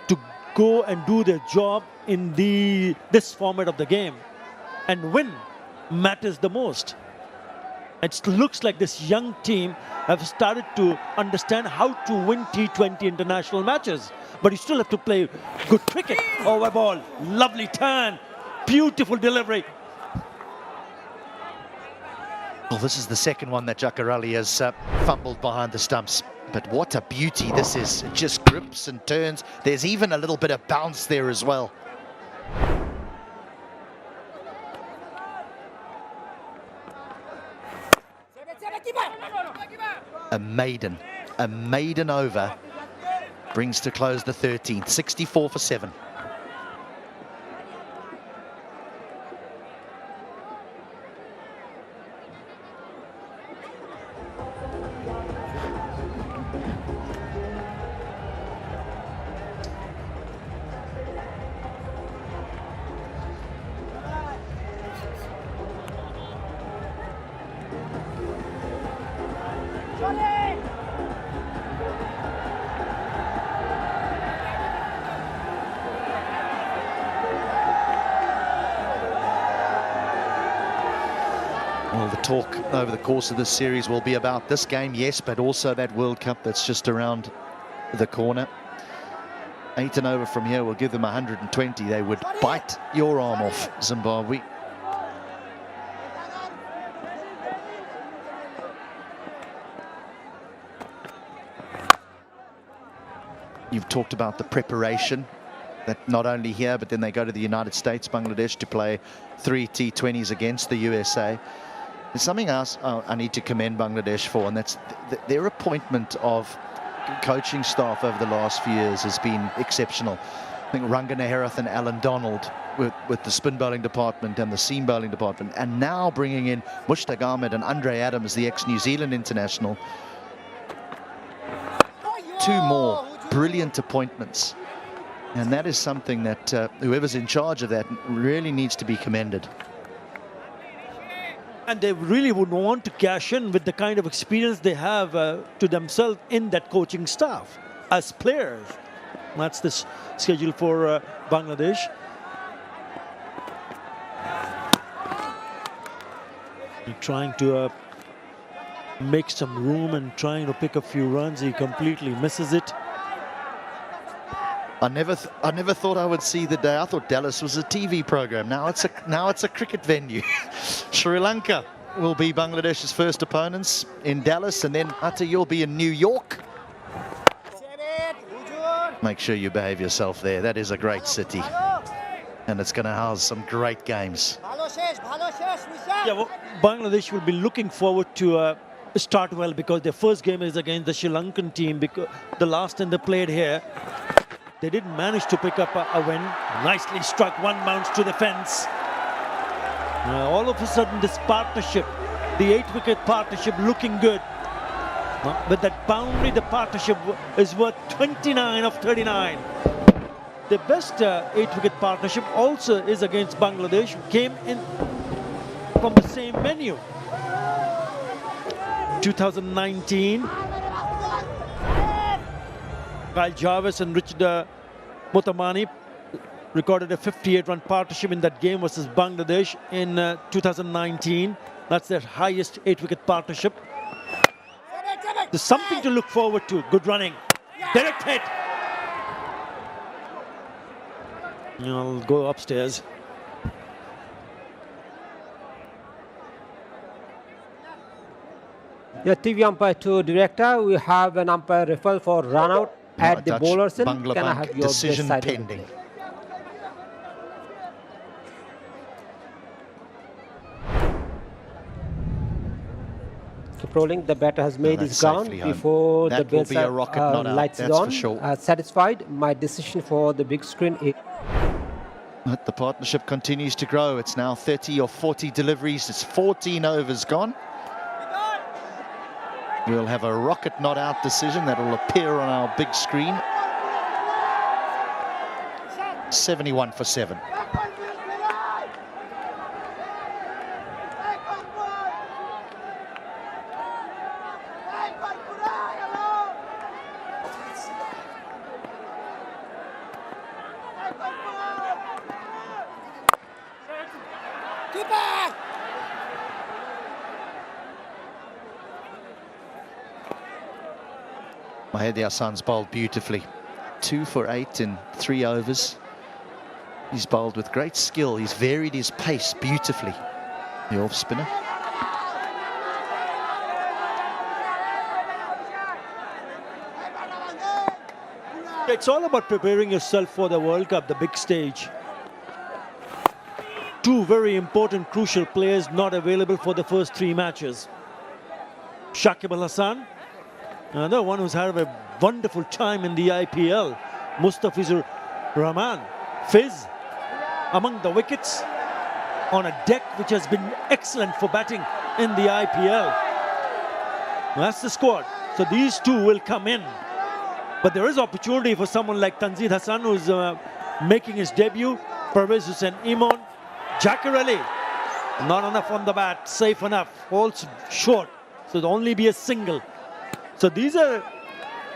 [SPEAKER 6] to go and do their job in this format of the game. And win matters the most. It looks like this young team have started to understand how to win T20 international matches. But you still have to play good cricket. Over ball, lovely turn, beautiful delivery.
[SPEAKER 1] Well, this is the second one that Jakarali has fumbled behind the stumps. But what a beauty this is. It just grips and turns. There's even a little bit of bounce there as well. A maiden over brings to close the 13th, 64 for 7. Well, the talk over the course of this series will be about this game, yes, but also that World Cup that's just around the corner. 8 and over from here will give them 120. They would bite your arm off, Zimbabwe. You've talked about the preparation, that not only here, but then they go to the United States, Bangladesh, to play 3 T20s against the USA. There's something else I need to commend Bangladesh for, and that's their appointment of coaching staff over the last few years has been exceptional. I think Ranga Neharath and Alan Donald with the spin bowling department and the seam bowling department, and now bringing in Mushtaq Ahmed and Andre Adams, the ex-New Zealand international. 2 more brilliant appointments, and that is something that whoever's in charge of that really needs to be commended.
[SPEAKER 6] And they really would want to cash in with the kind of experience they have to themselves in that coaching staff as players. That's the schedule for Bangladesh. They're trying to make some room and trying to pick a few runs. He completely misses it.
[SPEAKER 1] I never thought I would see the day. I thought Dallas was a TV program. Now it's a cricket venue. Sri Lanka will be Bangladesh's first opponents in Dallas, and then Atta, you'll be in New York. Make sure you behave yourself there. That is a great city, and it's going to house some great games.
[SPEAKER 6] Yeah, well, Bangladesh will be looking forward to start well because their first game is against the Sri Lankan team, because the last time they played here, they didn't manage to pick up a win. Nicely struck, one bounce to the fence. All of a sudden, this partnership, the 8-wicket partnership, looking good. With that boundary, the partnership is worth 29 of 39. The best 8-wicket partnership also is against Bangladesh, who came in from the same venue. 2019, Kyle Jarvis and Richard Mutamani recorded a 58-run partnership in that game versus Bangladesh in 2019. That's their highest 8-wicket partnership. There's something to look forward to. Good running. Direct hit. I'll go upstairs.
[SPEAKER 11] Yeah, TV umpire to director. We have an umpire referral for run out at the bowler's end. Can I have your
[SPEAKER 1] decision
[SPEAKER 11] best side
[SPEAKER 1] pending?
[SPEAKER 11] Keep rolling. The batter has made his ground before the bell lights is on.
[SPEAKER 1] Sure.
[SPEAKER 11] Satisfied. My decision for the big screen is...
[SPEAKER 1] But the partnership continues to grow. It's now 30 or 40 deliveries. It's 14 overs gone. We'll have a rocket not out decision that will appear on our big screen. 71 for 7. Mahedi Hassan's bowled beautifully. 2 for 8 in 3 overs. He's bowled with great skill. He's varied his pace beautifully. The off spinner.
[SPEAKER 6] It's all about preparing yourself for the World Cup, the big stage. 2 very important, crucial players not available for the first 3 matches. Shakib Al Hasan, another one who's had a wonderful time in the IPL. Mustafizur Rahman, Fizz, among the wickets on a deck which has been excellent for batting in the IPL. That's the squad. So these 2 will come in. But there is opportunity for someone like Tanzid Hassan, who's making his debut. Pervez Hussain Imon, Jakar Ali, not enough on the bat, safe enough, falls short. So it'll only be a single. So these are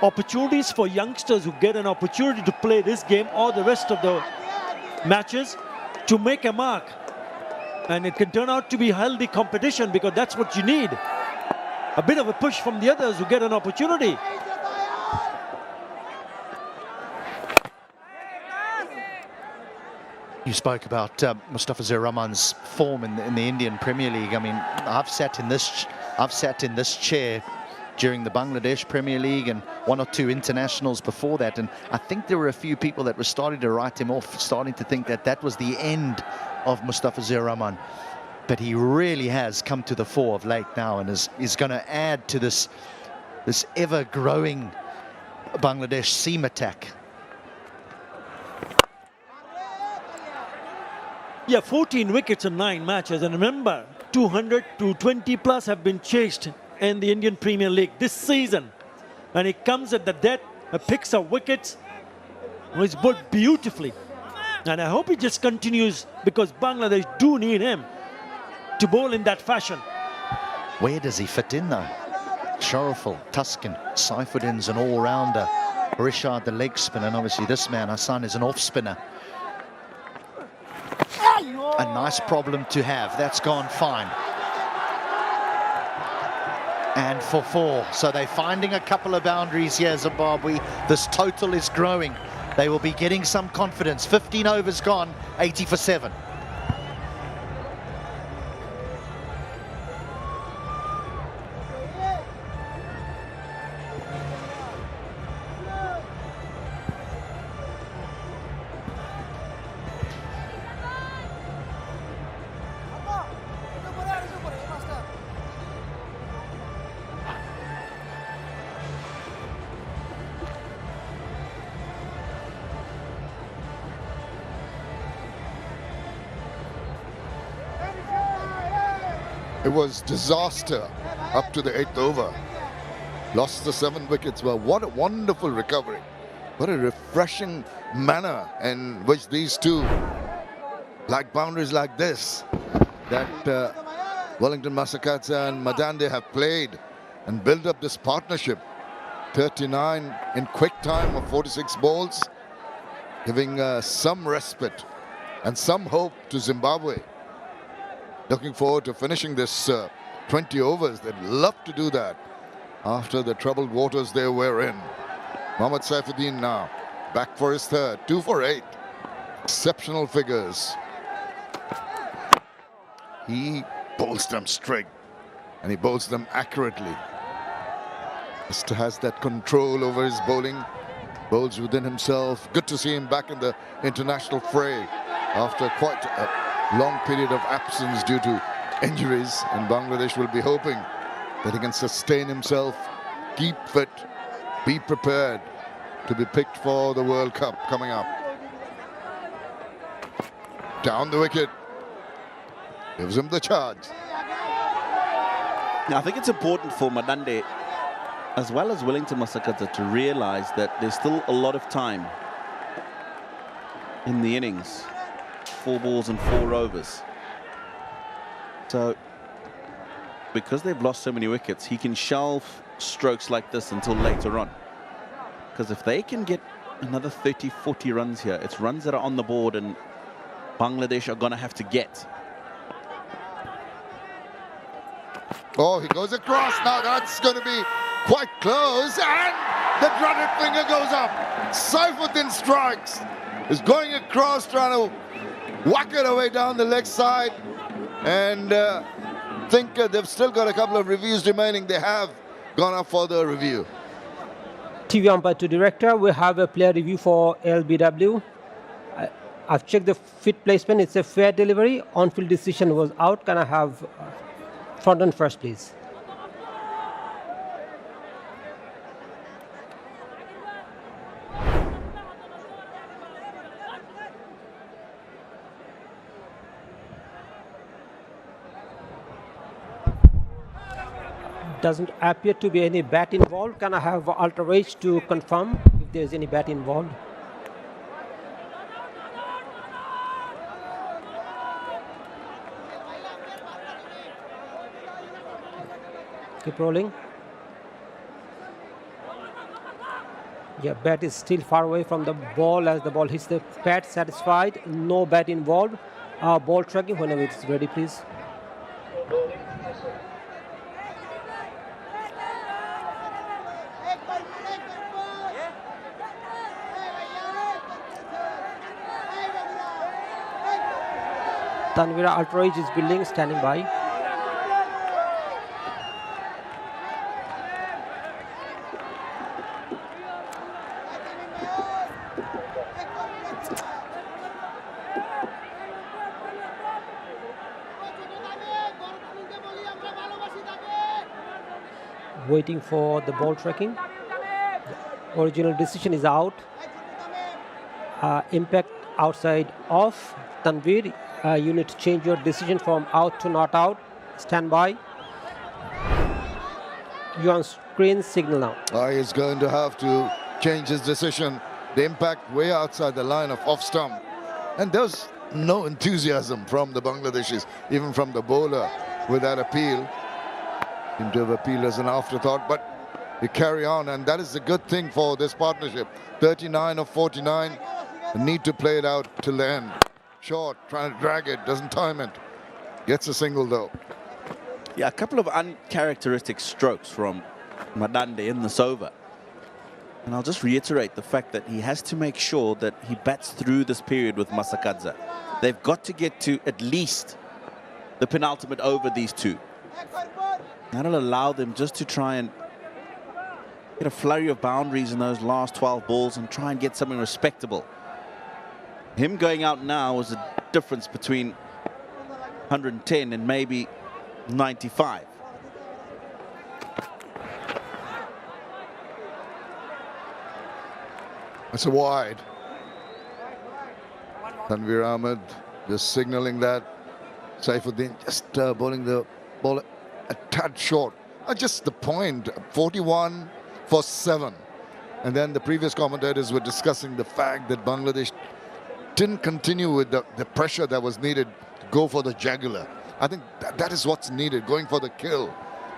[SPEAKER 6] opportunities for youngsters who get an opportunity to play this game or the rest of the matches to make a mark. And it can turn out to be healthy competition, because that's what you need. A bit of a push from the others who get an opportunity.
[SPEAKER 1] You spoke about Mustafizur Rahman's form in the Indian Premier League. I mean, I've sat in this chair during the Bangladesh Premier League and 1 or 2 internationals before that, and I think there were a few people that were starting to write him off, starting to think that that was the end of Mustafizur Rahman. But he really has come to the fore of late now, and is going to add to this ever-growing Bangladesh seam attack.
[SPEAKER 6] Yeah, 14 wickets in 9 matches. And remember, 200 to 20 plus have been chased in the Indian Premier League this season. And he comes at the death, picks up wickets. He's bowled beautifully. And I hope he just continues, because Bangladesh do need him to bowl in that fashion.
[SPEAKER 1] Where does he fit in, though? Sharaful, Tuscan, Saifuddin's an all-rounder. Rishad, the leg spinner, and obviously this man, Hassan, is an off-spinner. A nice problem to have. That's gone fine. And for 4. So they're finding a couple of boundaries here, Zimbabwe. This total is growing. They will be getting some confidence. 15 overs gone, 80 for 7.
[SPEAKER 5] It was disaster up to the 8th over. Lost the 7 wickets, but what a wonderful recovery. What a refreshing manner in which these two like boundaries like this that Wellington Masakadza and Madande have played and built up this partnership. 39 in quick time of 46 balls, giving some respite and some hope to Zimbabwe. Looking forward to finishing this 20 overs. They'd love to do that after the troubled waters they were in. Mohammad Saifuddin now back for his third, 2 for 8. Exceptional figures. He bowls them straight and he bowls them accurately. Just has that control over his bowling. Bowls within himself. Good to see him back in the international fray after quite a long period of absence due to injuries, and Bangladesh will be hoping that he can sustain himself, keep fit, be prepared to be picked for the World Cup coming up. Down the wicket. Gives him the charge.
[SPEAKER 7] Now, I think it's important for Madande as well as Wellington Masakadza to realize that there's still a lot of time in the innings. 4 balls and 4 overs. So, because they've lost so many wickets, he can shelve strokes like this until later on. Because if they can get another 30, 40 runs here, it's runs that are on the board and Bangladesh are going to have to get.
[SPEAKER 5] Oh, he goes across. Now that's going to be quite close. And the dreaded finger goes up. Saifuddin strikes. Is going across, trying to whack it away down the leg side. And think they've still got a couple of reviews remaining. They have gone up for the review.
[SPEAKER 11] TV umpire to director, we have a player review for LBW. I've checked the fit placement. It's a fair delivery. On-field decision was out. Can I have front and first, please? Doesn't appear to be any bat involved. Can I have Ultra-Rage to confirm if there's any bat involved? Keep rolling. Yeah, bat is still far away from the ball as the ball hits the pad. Satisfied. No bat involved. Ball tracking whenever it's ready, please. Tanvira Ultra-Rage is building, standing by. Waiting for the ball tracking. The original decision is out. Impact outside off. Tanvir, you need to change your decision from out to not out. Stand by. You're on screen, signal now.
[SPEAKER 5] He's going to have to change his decision. The impact way outside the line of off stump. And there's no enthusiasm from the Bangladeshis, even from the bowler with that appeal. Seem to have appealed as an afterthought, but they carry on, and that is a good thing for this partnership. 39 of 49, need to play it out till the end. Short, trying to drag it, doesn't time it. Gets a single though.
[SPEAKER 7] Yeah, a couple of uncharacteristic strokes from Madande in this over. And I'll just reiterate the fact that he has to make sure that he bats through this period with Masakadza. They've got to get to at least the penultimate over, these two. That'll allow them just to try and get a flurry of boundaries in those last 12 balls and try and get something respectable. Him going out now is a difference between 110 and maybe 95.
[SPEAKER 5] That's a wide. Tanvir Ahmed just signaling that. Saifuddin just bowling the ball a tad short. Just the point, 41 for 7. And then the previous commentators were discussing the fact that Bangladesh didn't continue with the pressure that was needed to go for the jugular. I think that is what's needed, going for the kill.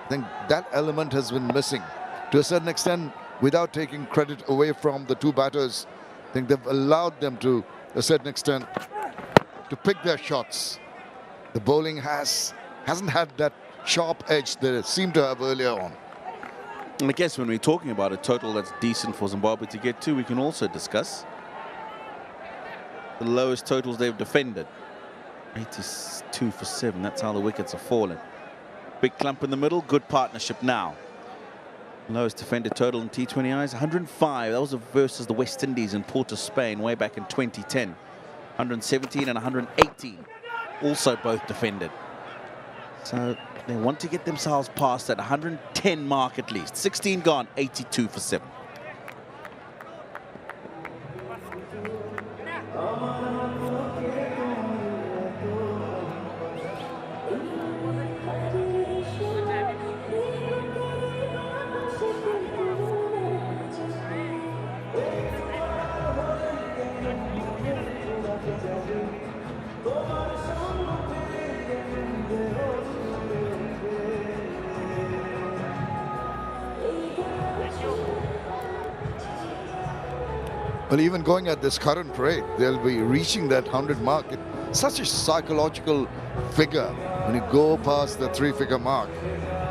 [SPEAKER 5] I think that element has been missing. To a certain extent, without taking credit away from the two batters, I think they've allowed them to a certain extent to pick their shots. The bowling hasn't had that sharp edge that it seemed to have earlier on.
[SPEAKER 7] And I guess when we're talking about a total that's decent for Zimbabwe to get to, we can also discuss the lowest totals they've defended. 82 for 7, that's how the wickets have fallen. Big clump in the middle, good partnership now. Lowest defended total in T20Is, 105. That was versus the West Indies in Port of Spain way back in 2010. 117 and 118, also both defended. So they want to get themselves past that 110 mark at least. 16 gone, 82 for 7.
[SPEAKER 5] Well, even going at this current rate, they'll be reaching that 100 mark. It's such a psychological figure when you go past the 3-figure mark.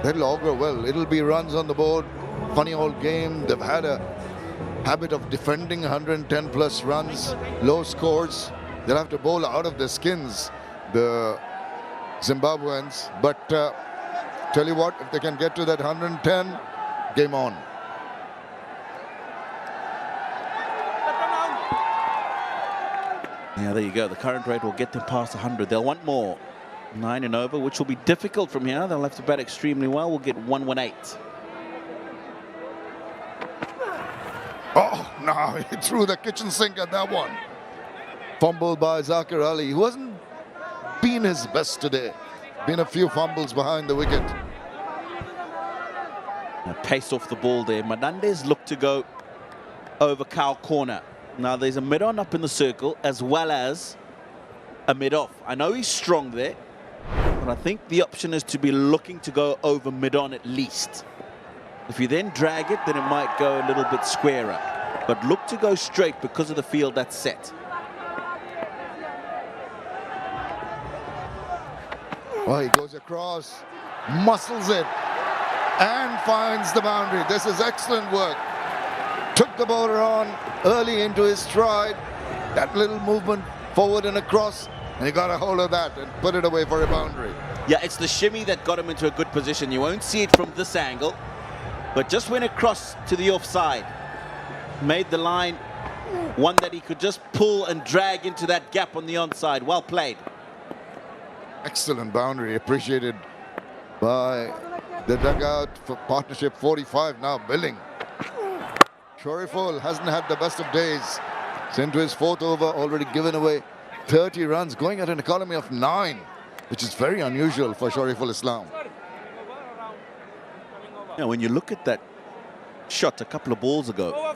[SPEAKER 5] That'll augur well. It'll be runs on the board, funny old game. They've had a habit of defending 110 plus runs, low scores. They'll have to bowl out of their skins, the Zimbabweans. But tell you what, if they can get to that 110, game on.
[SPEAKER 7] Yeah, there you go. The current rate will get them past 100. They'll want more. 9 and over, which will be difficult from here. They'll have to bat extremely well. We'll get 118.
[SPEAKER 5] Oh, no, he threw the kitchen sink at that one. Fumbled by Zahur Ali, who hasn't been his best today. Been a few fumbles behind the wicket.
[SPEAKER 7] Now, pace off the ball there. Madande's looked to go over cow corner. Now there's a mid-on up in the circle as well as a mid-off. I know he's strong there, but I think the option is to be looking to go over mid-on at least. If you then drag it, then it might go a little bit squarer. But look to go straight because of the field that's set.
[SPEAKER 5] Oh, he goes across, muscles it, and finds the boundary. This is excellent work. Took the bowler on early into his stride. That little movement forward and across, and he got a hold of that and put it away for a boundary.
[SPEAKER 7] Yeah, it's the shimmy that got him into a good position. You won't see it from this angle, but just went across to the offside. Made the line one that he could just pull and drag into that gap on the onside. Well played.
[SPEAKER 5] Excellent boundary, appreciated by the dugout for partnership 45 now billing. Shorturl hasn't had the best of days. It's into his 4th over, already given away 30 runs, going at an economy of 9, which is very unusual for Shorturl Islam.
[SPEAKER 7] Yeah, when you look at that shot a couple of balls ago,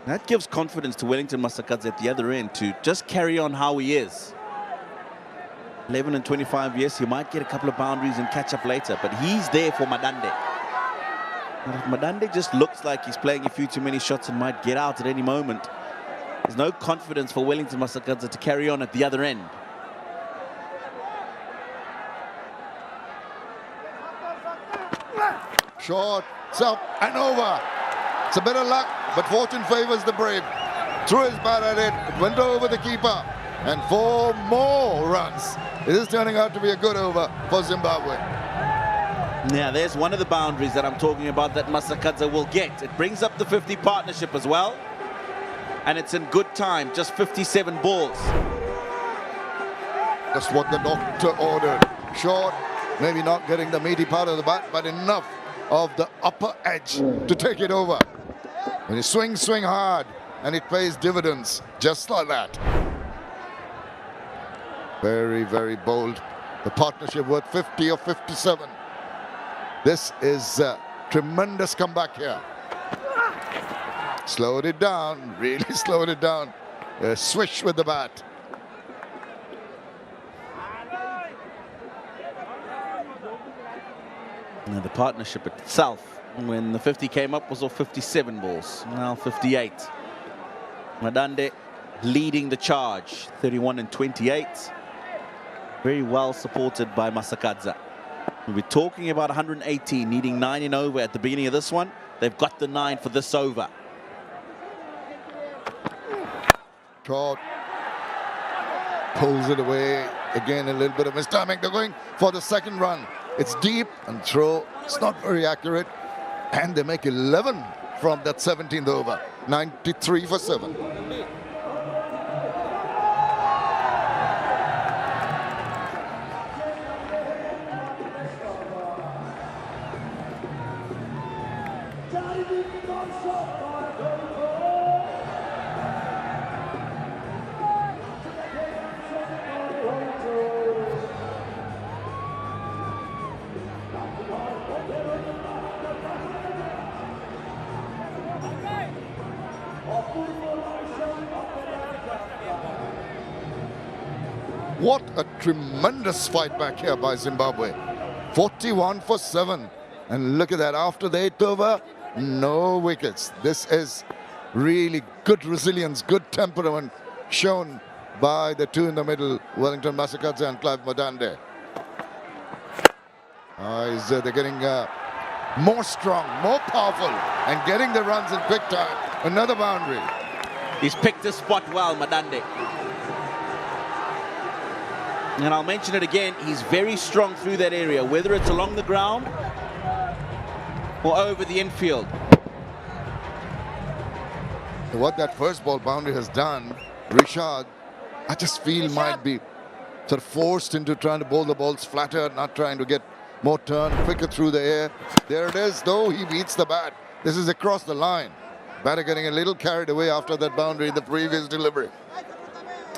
[SPEAKER 7] that gives confidence to Wellington Masakadze at the other end to just carry on how he is. 11 and 25, yes, he might get a couple of boundaries and catch up later, but he's there for Madande. And if Madande just looks like he's playing a few too many shots and might get out at any moment, there's no confidence for Wellington Masakadze to carry on at the other end.
[SPEAKER 5] Short, it's up and over. It's a bit of luck, but fortune favors the brave. Threw his bat at it, it went over the keeper, and 4 more runs. It is turning out to be a good over for Zimbabwe.
[SPEAKER 7] Now, there's one of the boundaries that I'm talking about that Masakadze will get. It brings up the 50 partnership as well. And it's in good time, just 57 balls.
[SPEAKER 5] That's what the doctor ordered. Short, maybe not getting the meaty part of the bat, but enough of the upper edge to take it over. When you swing hard, and it pays dividends just like that. Very, very bold The partnership worth 50 or 57. This is a tremendous comeback here. Slowed it down, really slowed it down. A swish with the bat.
[SPEAKER 7] Now the partnership itself, when the 50 came up, was off 57 balls. Now 58. Madande leading the charge, 31 and 28. Very well supported by Masakadza. We're talking about 118, needing 9 in over at the beginning of this one. They've got the 9 for this over.
[SPEAKER 5] Short. Pulls it away. Again, a little bit of mistiming. They're going for the second run. It's deep and throw. It's not very accurate. And they make 11 from that 17th over. 93 for 7. What a tremendous fight back here by Zimbabwe. 41 for 7. And look at that, after the 8th over, no wickets. This is really good resilience, good temperament shown by the two in the middle, Wellington Masakadza and Clive Madande. They're getting more strong, more powerful, and getting the runs in quick time. Another boundary.
[SPEAKER 7] He's picked his spot well, Madande. And I'll mention it again, he's very strong through that area, whether it's along the ground or over the infield.
[SPEAKER 5] What that first ball boundary has done, Rishad, I just feel might be sort of forced into trying to bowl the balls flatter, not trying to get more turn, quicker through the air. There it is, though, he beats the bat. This is across the line. Batter getting a little carried away after that boundary in the previous delivery.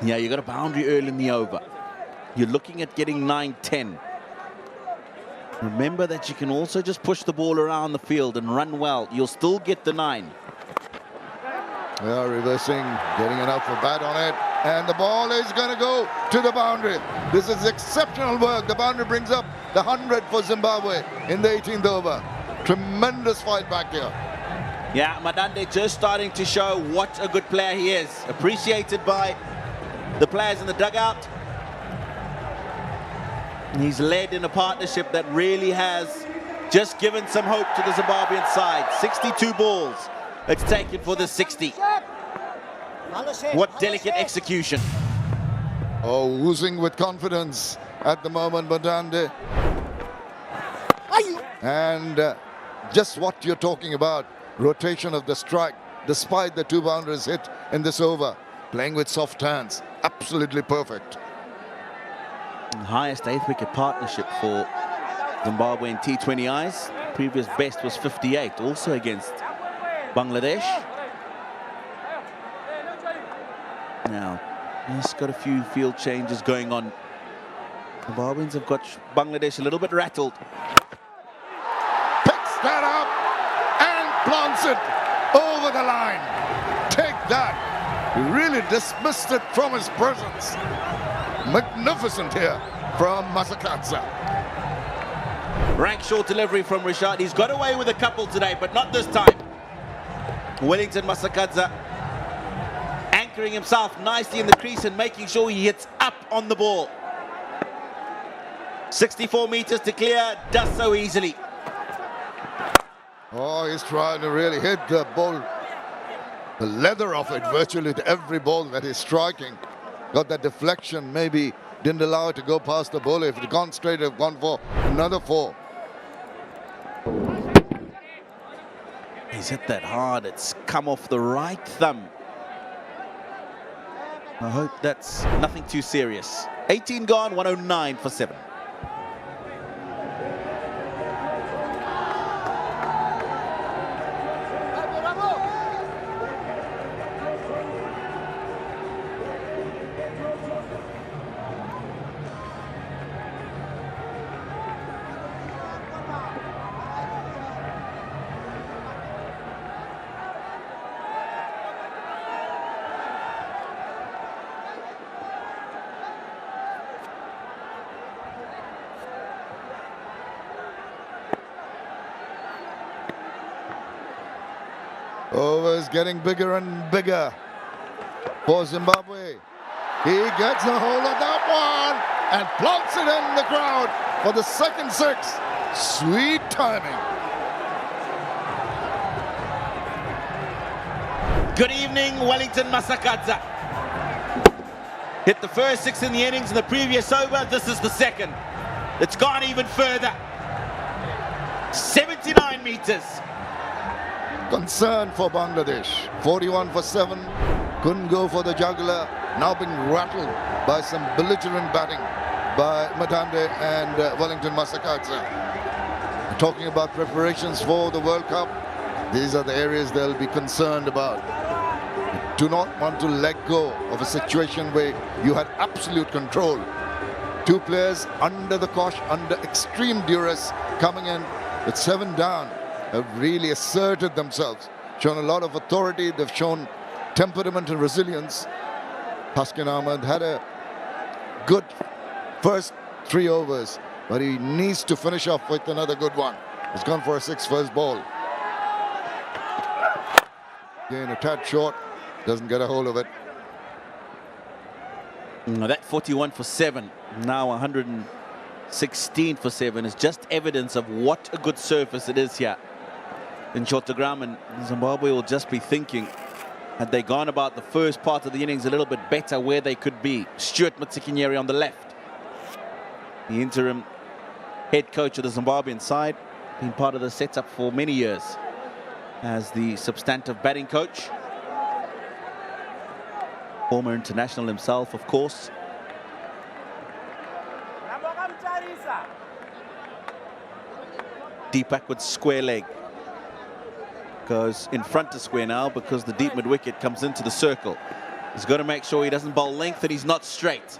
[SPEAKER 7] Yeah, you got a boundary early in the over. You're looking at getting 9-10. Remember that you can also just push the ball around the field and run well. You'll still get the 9.
[SPEAKER 5] Yeah, reversing, getting enough for bat on it. And the ball is going to go to the boundary. This is exceptional work. The boundary brings up the 100 for Zimbabwe in the 18th over. Tremendous fight back here.
[SPEAKER 7] Yeah, Madande just starting to show what a good player he is. Appreciated by the players in the dugout. He's led in a partnership that really has just given some hope to the Zimbabwean side. 62 balls. It's taken for the 60. What delicate execution.
[SPEAKER 5] Oh, oozing with confidence at the moment, Madande. And just what you're talking about, rotation of the strike, despite the 2 boundaries hit in this over. Playing with soft hands, absolutely perfect.
[SPEAKER 7] Highest 8th wicket partnership for Zimbabwe in T20Is. Previous best was 58, also against Bangladesh. Now, he's got a few field changes going on. Zimbabweans have got Bangladesh a little bit rattled.
[SPEAKER 5] Picks that up and plants it over the line. Take that. He really dismissed it from his presence. Magnificent here from Masakadza.
[SPEAKER 7] Rank short delivery from Rishad. He's got away with a couple today, but not this time. Wellington Masakadza anchoring himself nicely in the crease and making sure he hits up on the ball. 64 meters to clear, does so easily.
[SPEAKER 5] Oh, he's trying to really hit the ball, the leather of it, virtually to every ball that he's striking. Got that deflection, maybe didn't allow it to go past the bowler. If it had gone straight, it would have gone for another 4.
[SPEAKER 7] He's hit that hard. It's come off the right thumb. I hope that's nothing too serious. 18 gone, 109 for 7.
[SPEAKER 5] Overs getting bigger and bigger for Zimbabwe. He gets a hold of that one and plonks it in the crowd for the second six. Sweet timing.
[SPEAKER 13] Good evening, Wellington Masakadza. Hit the first six in the innings in the previous over. This is the second. It's gone even further. 79 meters.
[SPEAKER 5] Concern for Bangladesh. 41 for 7. Couldn't go for the juggler. Now being rattled by some belligerent batting by Madande and Wellington Masakadza. Talking about preparations for the World Cup, these are the areas they'll be concerned about. You do not want to let go of a situation where you had absolute control. Two players under the cosh, under extreme duress, coming in with 7 down, have really asserted themselves, shown a lot of authority. They've shown temperament and resilience. Taskin Ahmed had a good first 3 overs, but he needs to finish off with another good one. He's gone for a 6 first ball. Again, a tad short, doesn't get a hold of it.
[SPEAKER 7] That 41 for 7, now 116 for 7 is just evidence of what a good surface it is here in Chattogram, and Zimbabwe will just be thinking, had they gone about the first part of the innings a little bit better, where they could be. Stuart Mtsikinyeri on the left, the interim head coach of the Zimbabwean side, been part of the setup for many years as the substantive batting coach. Former international himself, of course. Deep backward square leg. Goes in front of square now because the deep mid-wicket comes into the circle. He's got to make sure he doesn't bowl length and he's not straight.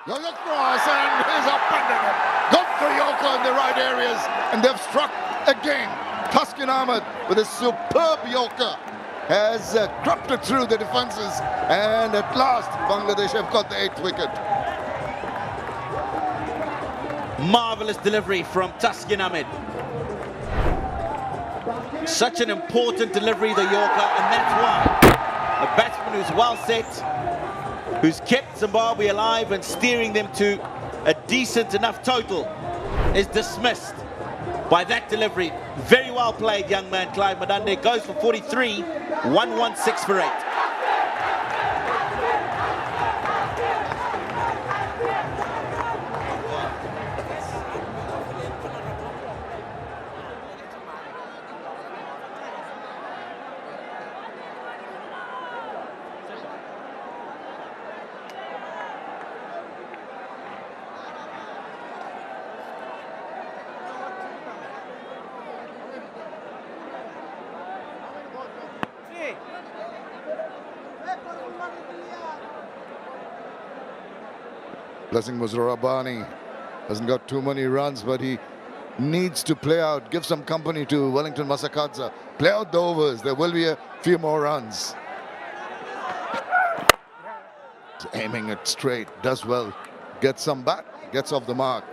[SPEAKER 5] Goes across and he's upending it. Good for Yorker in the right areas, and they've struck again. Taskin Ahmed with a superb Yorker has crept it through the defenses, and at last Bangladesh have got the 8th wicket.
[SPEAKER 13] Marvelous delivery from Taskin Ahmed. Such an important delivery, the Yorker, and that's why a batsman who's well set, who's kept Zimbabwe alive and steering them to a decent enough total, is dismissed by that delivery. Very well played, young man. Clive Madande goes for 43, 116 for 8.
[SPEAKER 5] Blessing Muzarabani hasn't got too many runs, but he needs to play out, give some company to Wellington Masakadza. Play out the overs, there will be a few more runs. Aiming it straight, does well, gets some back, gets off the mark.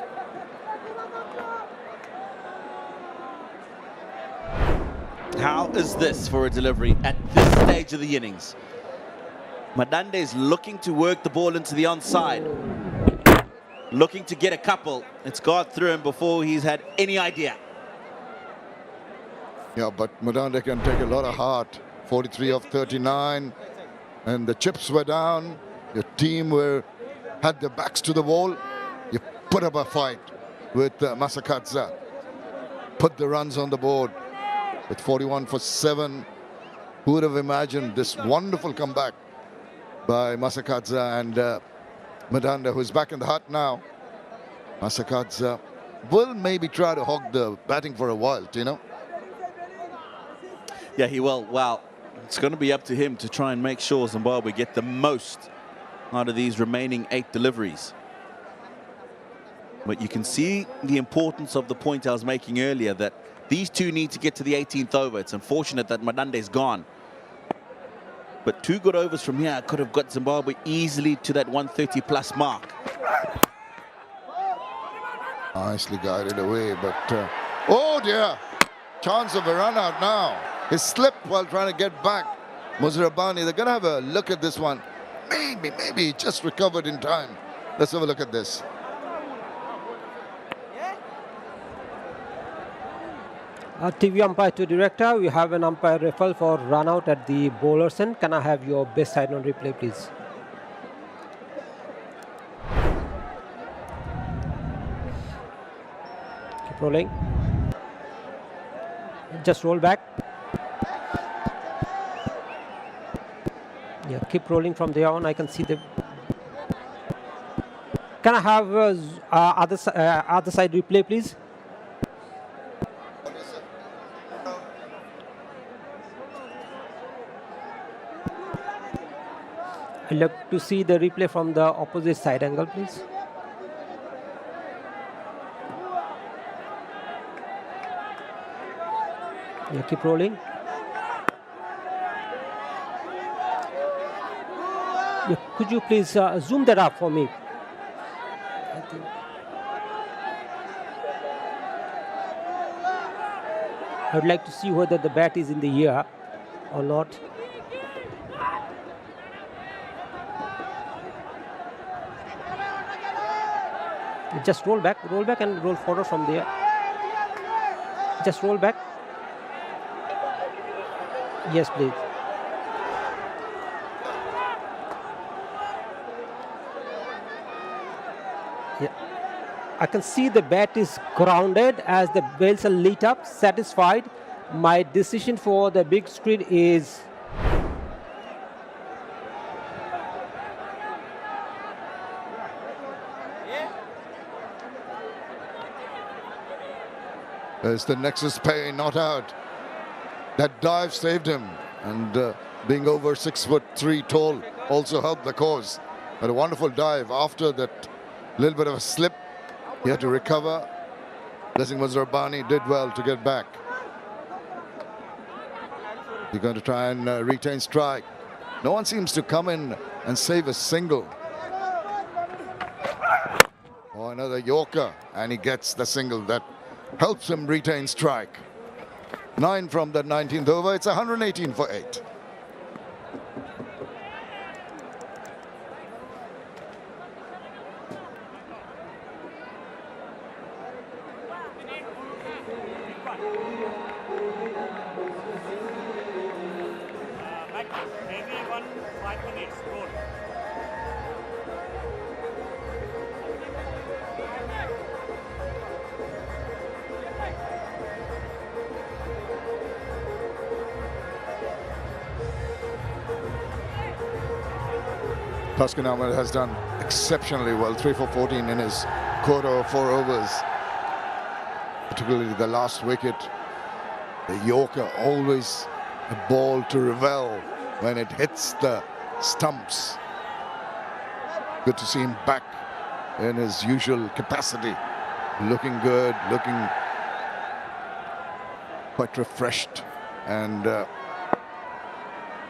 [SPEAKER 7] How is this for a delivery at this stage of the innings? Madande is looking to work the ball into the onside. Looking to get a couple. It's got through him before he's had any idea.
[SPEAKER 5] Yeah, but Madande can take a lot of heart. 43 of 39, and the chips were down. Your team had their backs to the wall. You put up a fight with Masakadza. Put the runs on the board with 41 for 7. Who would have imagined this wonderful comeback by Masakadza and Madande, who's back in the hut now. Masakadza will maybe try to hog the batting for a while, you know?
[SPEAKER 7] Yeah, he will. Well, it's going to be up to him to try and make sure Zimbabwe get the most out of these remaining 8 deliveries. But you can see the importance of the point I was making earlier, that these two need to get to the 18th over. It's unfortunate that Madande's gone. But 2 good overs from here could have got Zimbabwe easily to that 130 plus mark.
[SPEAKER 5] Nicely guided away, but oh dear, chance of a run out now. He slipped while trying to get back. Muzarabani, they're going to have a look at this one. Maybe he just recovered in time. Let's have a look at this.
[SPEAKER 11] TV umpire to director, we have an umpire referral for run out at the bowler's end. Can I have your best side on replay, please? Keep rolling. Just roll back. Yeah, keep rolling from there on. I can see the. Can I have other side replay, please? I'd like to see the replay from the opposite side angle, please. Yeah, keep rolling. Yeah, could you please zoom that up for me? I would like to see whether the bat is in the air or not. Just roll back and roll forward from there. Just roll back. Yes, please. Yeah. I can see the bat is grounded as the bells are lit up. Satisfied. My decision for the big screen is
[SPEAKER 5] There's the Nexus pay, not out. That dive saved him, and being over 6'3" tall also helped the cause. But a wonderful dive after that little bit of a slip. He had to recover. Blessing Muzarabani did well to get back. He's going to try and retain strike. No one seems to come in and save a single. Oh, another Yorker, and he gets the single that helps him retain strike. 9 from that 19th over. It's 118 for 8. Ahmed has done exceptionally well, 3 for 14 in his quarter of 4 overs. Particularly the last wicket. The Yorker, always a ball to revel when it hits the stumps. Good to see him back in his usual capacity. Looking good, looking quite refreshed and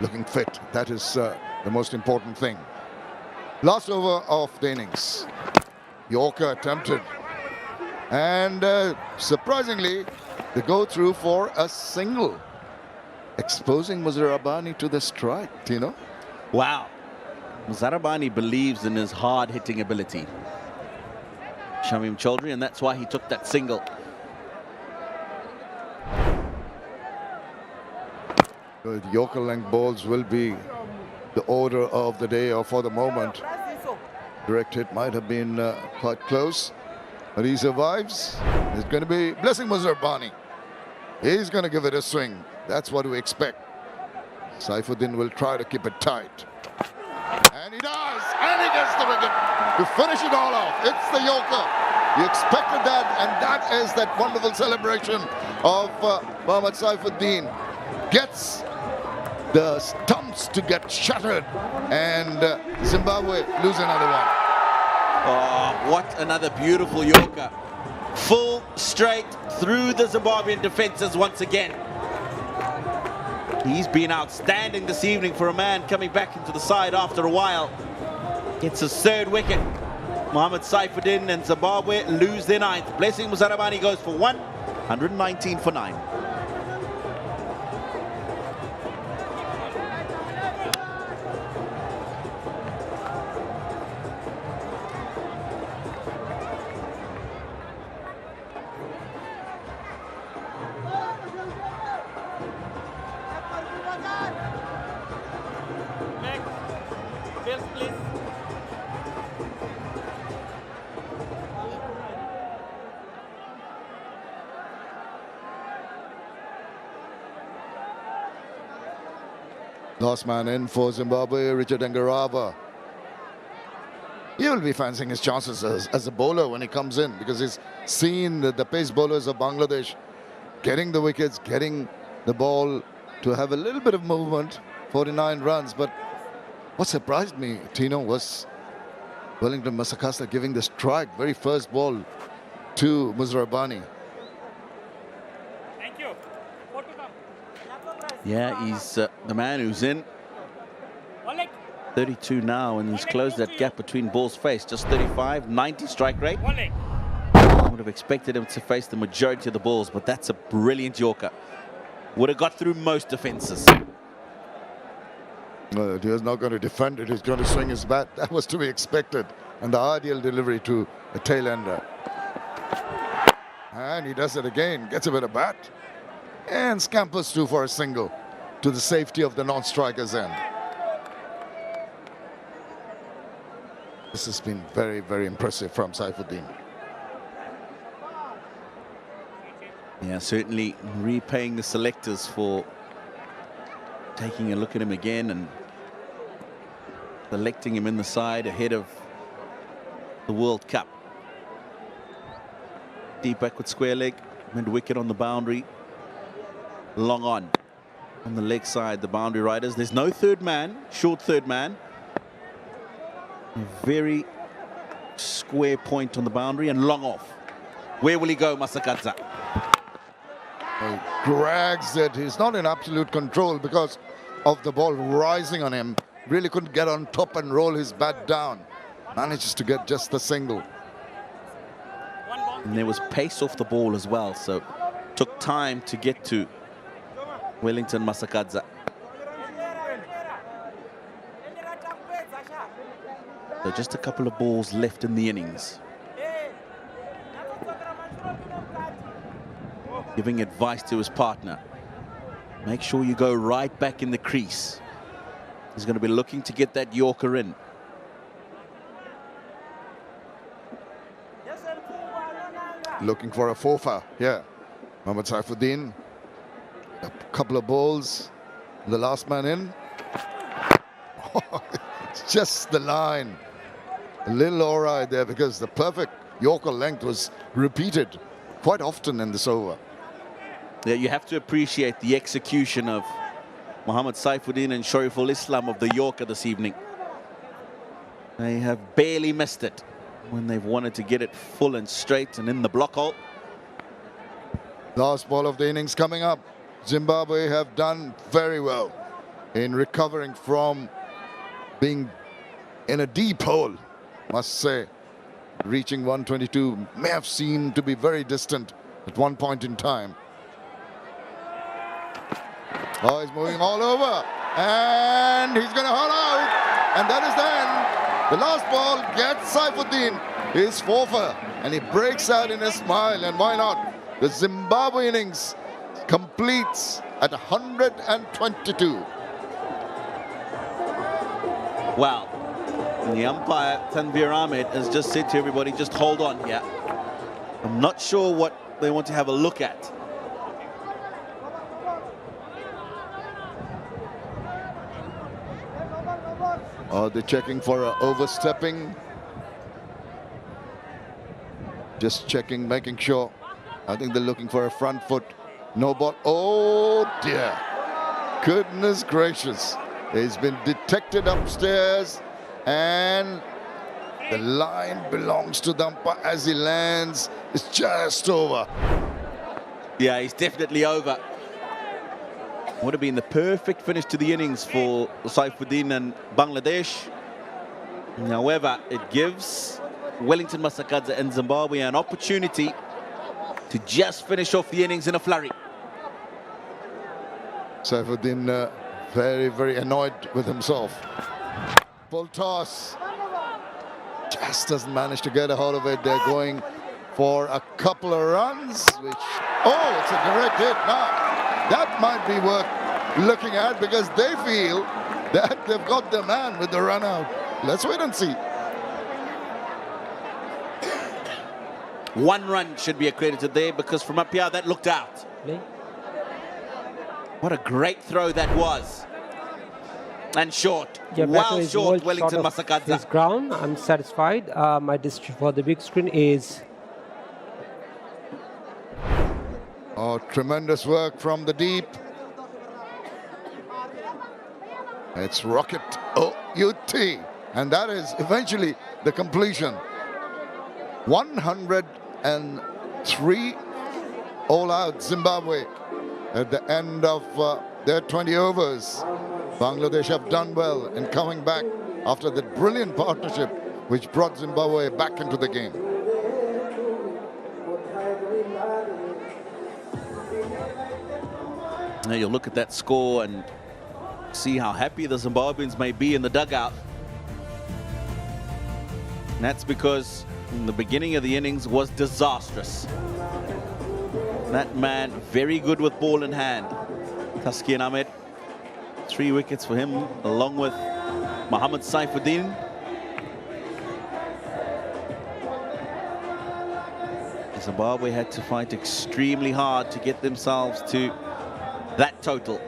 [SPEAKER 5] looking fit. That is the most important thing. Last over of the innings. Yorker attempted. And surprisingly, they go through for a single. Exposing Muzarabani to the strike, you know.
[SPEAKER 7] Wow. Muzarabani believes in his hard-hitting ability. Shamim Chowdhury, and that's why he took that single.
[SPEAKER 5] The Yorker length balls will be the order of the day, or for the moment. Direct hit might have been quite close, but he survives. It's going to be Blessing Muzarabani. He's going to give it a swing. That's what we expect. Saifuddin will try to keep it tight. And he does! And he gets the wicket to finish it all off. It's the Yorker. You expected that, and that is that wonderful celebration of Mohammad Saifuddin. Gets the stumps to get shattered, and Zimbabwe lose another one.
[SPEAKER 7] Oh, what another beautiful Yorker. Full straight through the Zimbabwean defenses once again. He's been outstanding this evening for a man coming back into the side after a while. It's his 3rd wicket. Mohammad Saifuddin and Zimbabwe lose their 9th. Blessing Muzarabani goes for 119 for 9.
[SPEAKER 5] Last man in for Zimbabwe, Richard Ngarava. He will be fancying his chances as a bowler when he comes in, because he's seen the pace bowlers of Bangladesh getting the wickets, getting the ball to have a little bit of movement. 49 runs, but what surprised me, Tino, was Wellington Masakasa giving the strike, very first ball to Muzrabani.
[SPEAKER 12] Thank you.
[SPEAKER 7] Yeah, he's the man who's in. 32 now, and he's closed that gap between balls faced. Just 35, 90 strike rate. I would have expected him to face the majority of the balls, but that's a brilliant Yorker. Would have got through most defenses.
[SPEAKER 5] He was not going to defend it. He's going to swing his bat. That was to be expected. And the ideal delivery to a tailender. And he does it again. Gets a bit of bat. And scampers through for a single to the safety of the non-striker's end. This has been very, very impressive from Saifuddin.
[SPEAKER 7] Yeah, certainly repaying the selectors for taking a look at him again and selecting him in the side ahead of the World Cup. Deep backward square leg, mid-wicket on the boundary. Long on the leg side, the boundary riders. There's no third man, short third man. A very square point on the boundary and long off. Where will he go, Masakadza?
[SPEAKER 5] He drags it. He's not in absolute control because of the ball rising on him. Really couldn't get on top and roll his bat down. Manages to get just the single.
[SPEAKER 7] And there was pace off the ball as well, so took time to get to Wellington Masakadza. So just a couple of balls left in the innings. Giving advice to his partner. Make sure you go right back in the crease. He's going to be looking to get that Yorker in.
[SPEAKER 5] Looking for a four-fer, yeah. Mohammad Saifuddin. A couple of balls. The last man in. It's just the line. A little awry there because the perfect Yorker length was repeated quite often in this over.
[SPEAKER 7] Yeah, you have to appreciate the execution of Mohammad Saifuddin and Shariful Islam of the Yorker this evening. They have barely missed it when they've wanted to get it full and straight and in the block hole.
[SPEAKER 5] Last ball of the innings coming up. Zimbabwe have done very well in recovering from being in a deep hole, must say. Reaching 122 may have seemed to be very distant at one point in time. Oh, he's moving all over, and he's going to haul out, and that is the end. The last ball gets Saifuddin his four-fer, and he breaks out in a smile, and why not? The Zimbabwe innings completes at 122.
[SPEAKER 7] Wow. The umpire, Tanveer Ahmed, has just said to everybody, just hold on here. I'm not sure what they want to have a look at.
[SPEAKER 5] Oh, they're checking for overstepping. Just checking, making sure. I think they're looking for a front foot. No ball. Oh, dear. Goodness gracious. He's been detected upstairs, and the line belongs to the umpire as he lands. It's just over.
[SPEAKER 7] Yeah, he's definitely over. Would have been the perfect finish to the innings for Saifuddin and Bangladesh. However, it gives Wellington Masakadza and Zimbabwe an opportunity to just finish off the innings in a flurry.
[SPEAKER 5] Saifuddin very, very annoyed with himself. Full toss. Just doesn't manage to get a hold of it. They're going for a couple of runs, which, oh, it's a direct hit. Now, that might be worth looking at because they feel that they've got the man with the run out. Let's wait and see.
[SPEAKER 7] 1 run should be accredited there because from up here that looked out. What a great throw that was.
[SPEAKER 13] and short.
[SPEAKER 11] Yeah, batter
[SPEAKER 13] Well
[SPEAKER 11] is
[SPEAKER 13] short,
[SPEAKER 11] well
[SPEAKER 13] Wellington
[SPEAKER 11] short of
[SPEAKER 13] Masakadza.
[SPEAKER 11] his ground. I'm satisfied. My decision for the big screen is...
[SPEAKER 5] Oh, tremendous work from the deep. It's rocket UT, and that is eventually the completion. 103 all out Zimbabwe at the end of their 20 overs. Bangladesh have done well in coming back after that brilliant partnership which brought Zimbabwe back into the game.
[SPEAKER 13] Now you look at that score and see how happy the Zimbabweans may be in the dugout. And that's because the beginning of the innings was disastrous. That man, very good with ball in hand. Taskian Ahmed, 3 wickets for him, along with Mohammad Saifuddin. Zimbabwe had to fight extremely hard to get themselves to that total.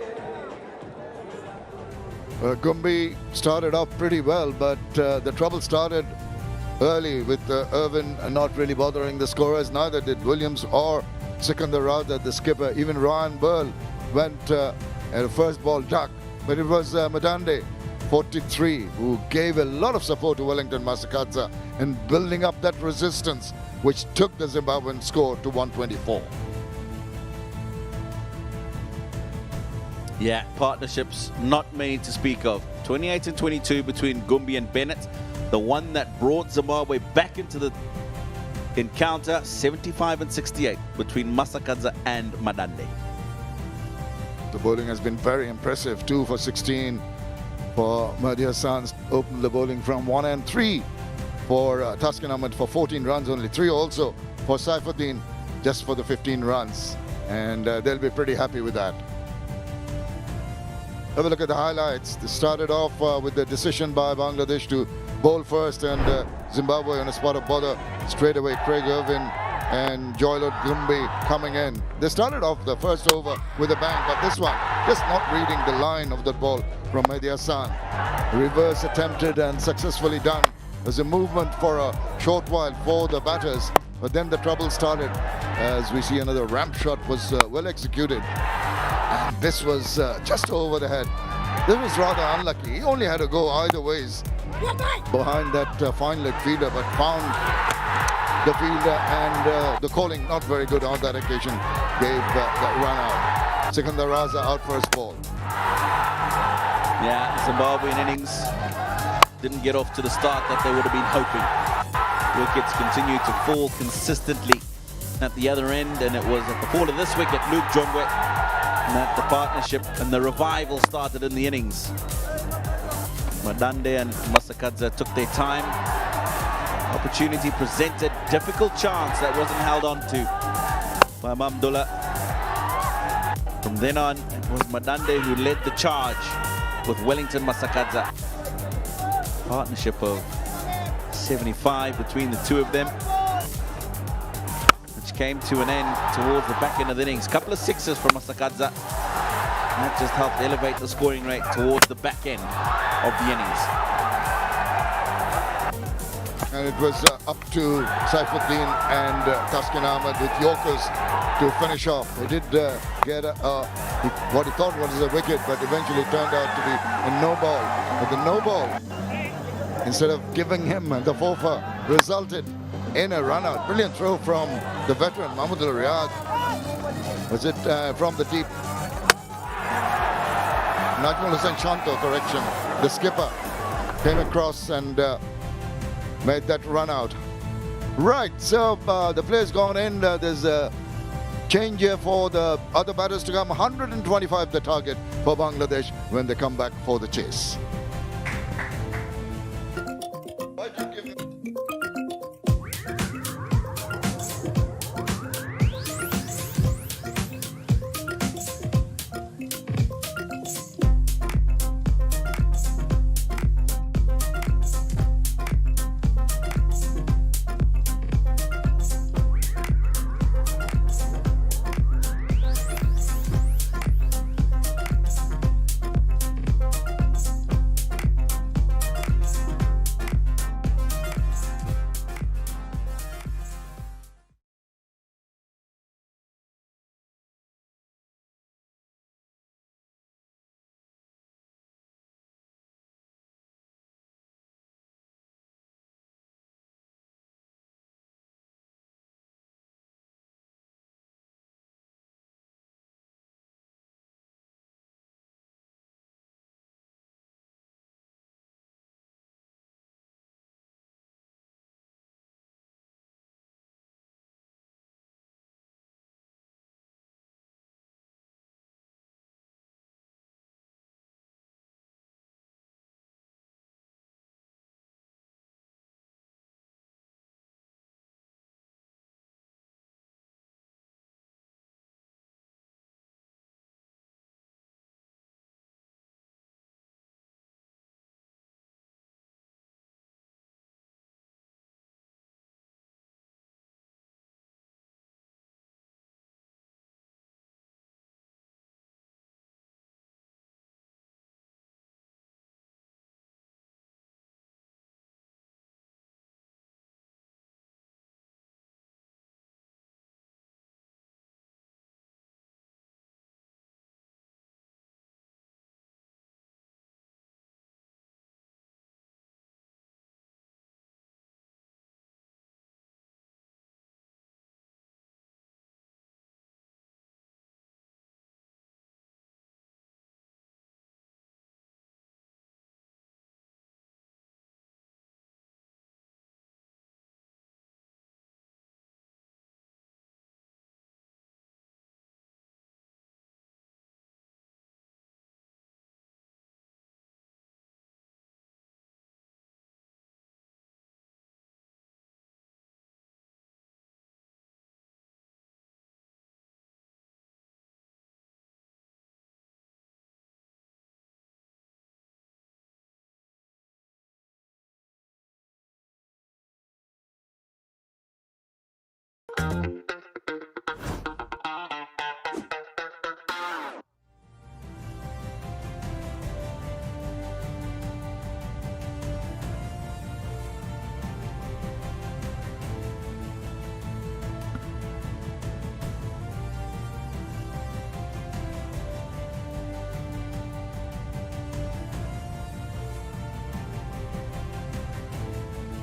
[SPEAKER 5] Gumbi started off pretty well, but the trouble started early with Irvin not really bothering the scorers. Neither did Williams or Sikandar Raza, the skipper. Even Ryan Burl went at a first ball duck, but it was Madande, 43, who gave a lot of support to Wellington Masakadza in building up that resistance, which took the Zimbabwean score to 124.
[SPEAKER 13] Yeah, partnerships not many to speak of. 28 and 22 between Gumbi and Bennett. The one that brought Zimbabwe back into the encounter, 75 and 68 between Masakadza and Madande.
[SPEAKER 5] The bowling has been very impressive. 2 for 16 for Mahdi Hassan. Opened the bowling from 1 and 3 for Taskian Ahmed for 14 runs only. 3 also for Saifuddin just for the 15 runs. And they'll be pretty happy with that. Have a look at the highlights. They started off with the decision by Bangladesh to bowl first, and Zimbabwe on a spot of bother. Straight away Craig Irvin and Joylord Gumbi coming in. They started off the first over with a bang, but this one just not reading the line of the ball from Mahdi Hassan. Reverse attempted and successfully done. There's a movement for a short while for the batters, but then the trouble started as we see another ramp shot was well executed. And this was just over the head. This was rather unlucky. He only had to go either ways behind that fine leg fielder, but found the fielder, and the calling not very good on that occasion. Gave that run out. Sikandar Raza out first ball.
[SPEAKER 13] Yeah, Zimbabwean innings didn't get off to the start that they would have been hoping. Wickets continued to fall consistently at the other end, and it was at the fall of this wicket, Luke Jongwe, that the partnership and the revival started in the innings. Madande and Masakadza took their time. Opportunity presented, difficult chance that wasn't held on to by Mamdullah. From then on, it was Madande who led the charge with Wellington Masakadza. Partnership of 75 between the two of them, which came to an end towards the back end of the innings. Couple of sixes from Masakadza. That just helped elevate the scoring rate towards the back end of the innings.
[SPEAKER 5] And it was up to Saifuddin and Taskian Ahmed with Yorkers to finish off. They did get what he thought was a wicket, but eventually turned out to be a no ball. But the no ball, instead of giving him the forfeit, resulted in a run out. Brilliant throw from the veteran Mahmudul Riyad. Was it from the deep? Najmul Hussain Shanto, correction. The skipper came across and made that run out. Right, so the play's gone in. There's a change here for the other batters to come. 125 the target for Bangladesh when they come back for the chase.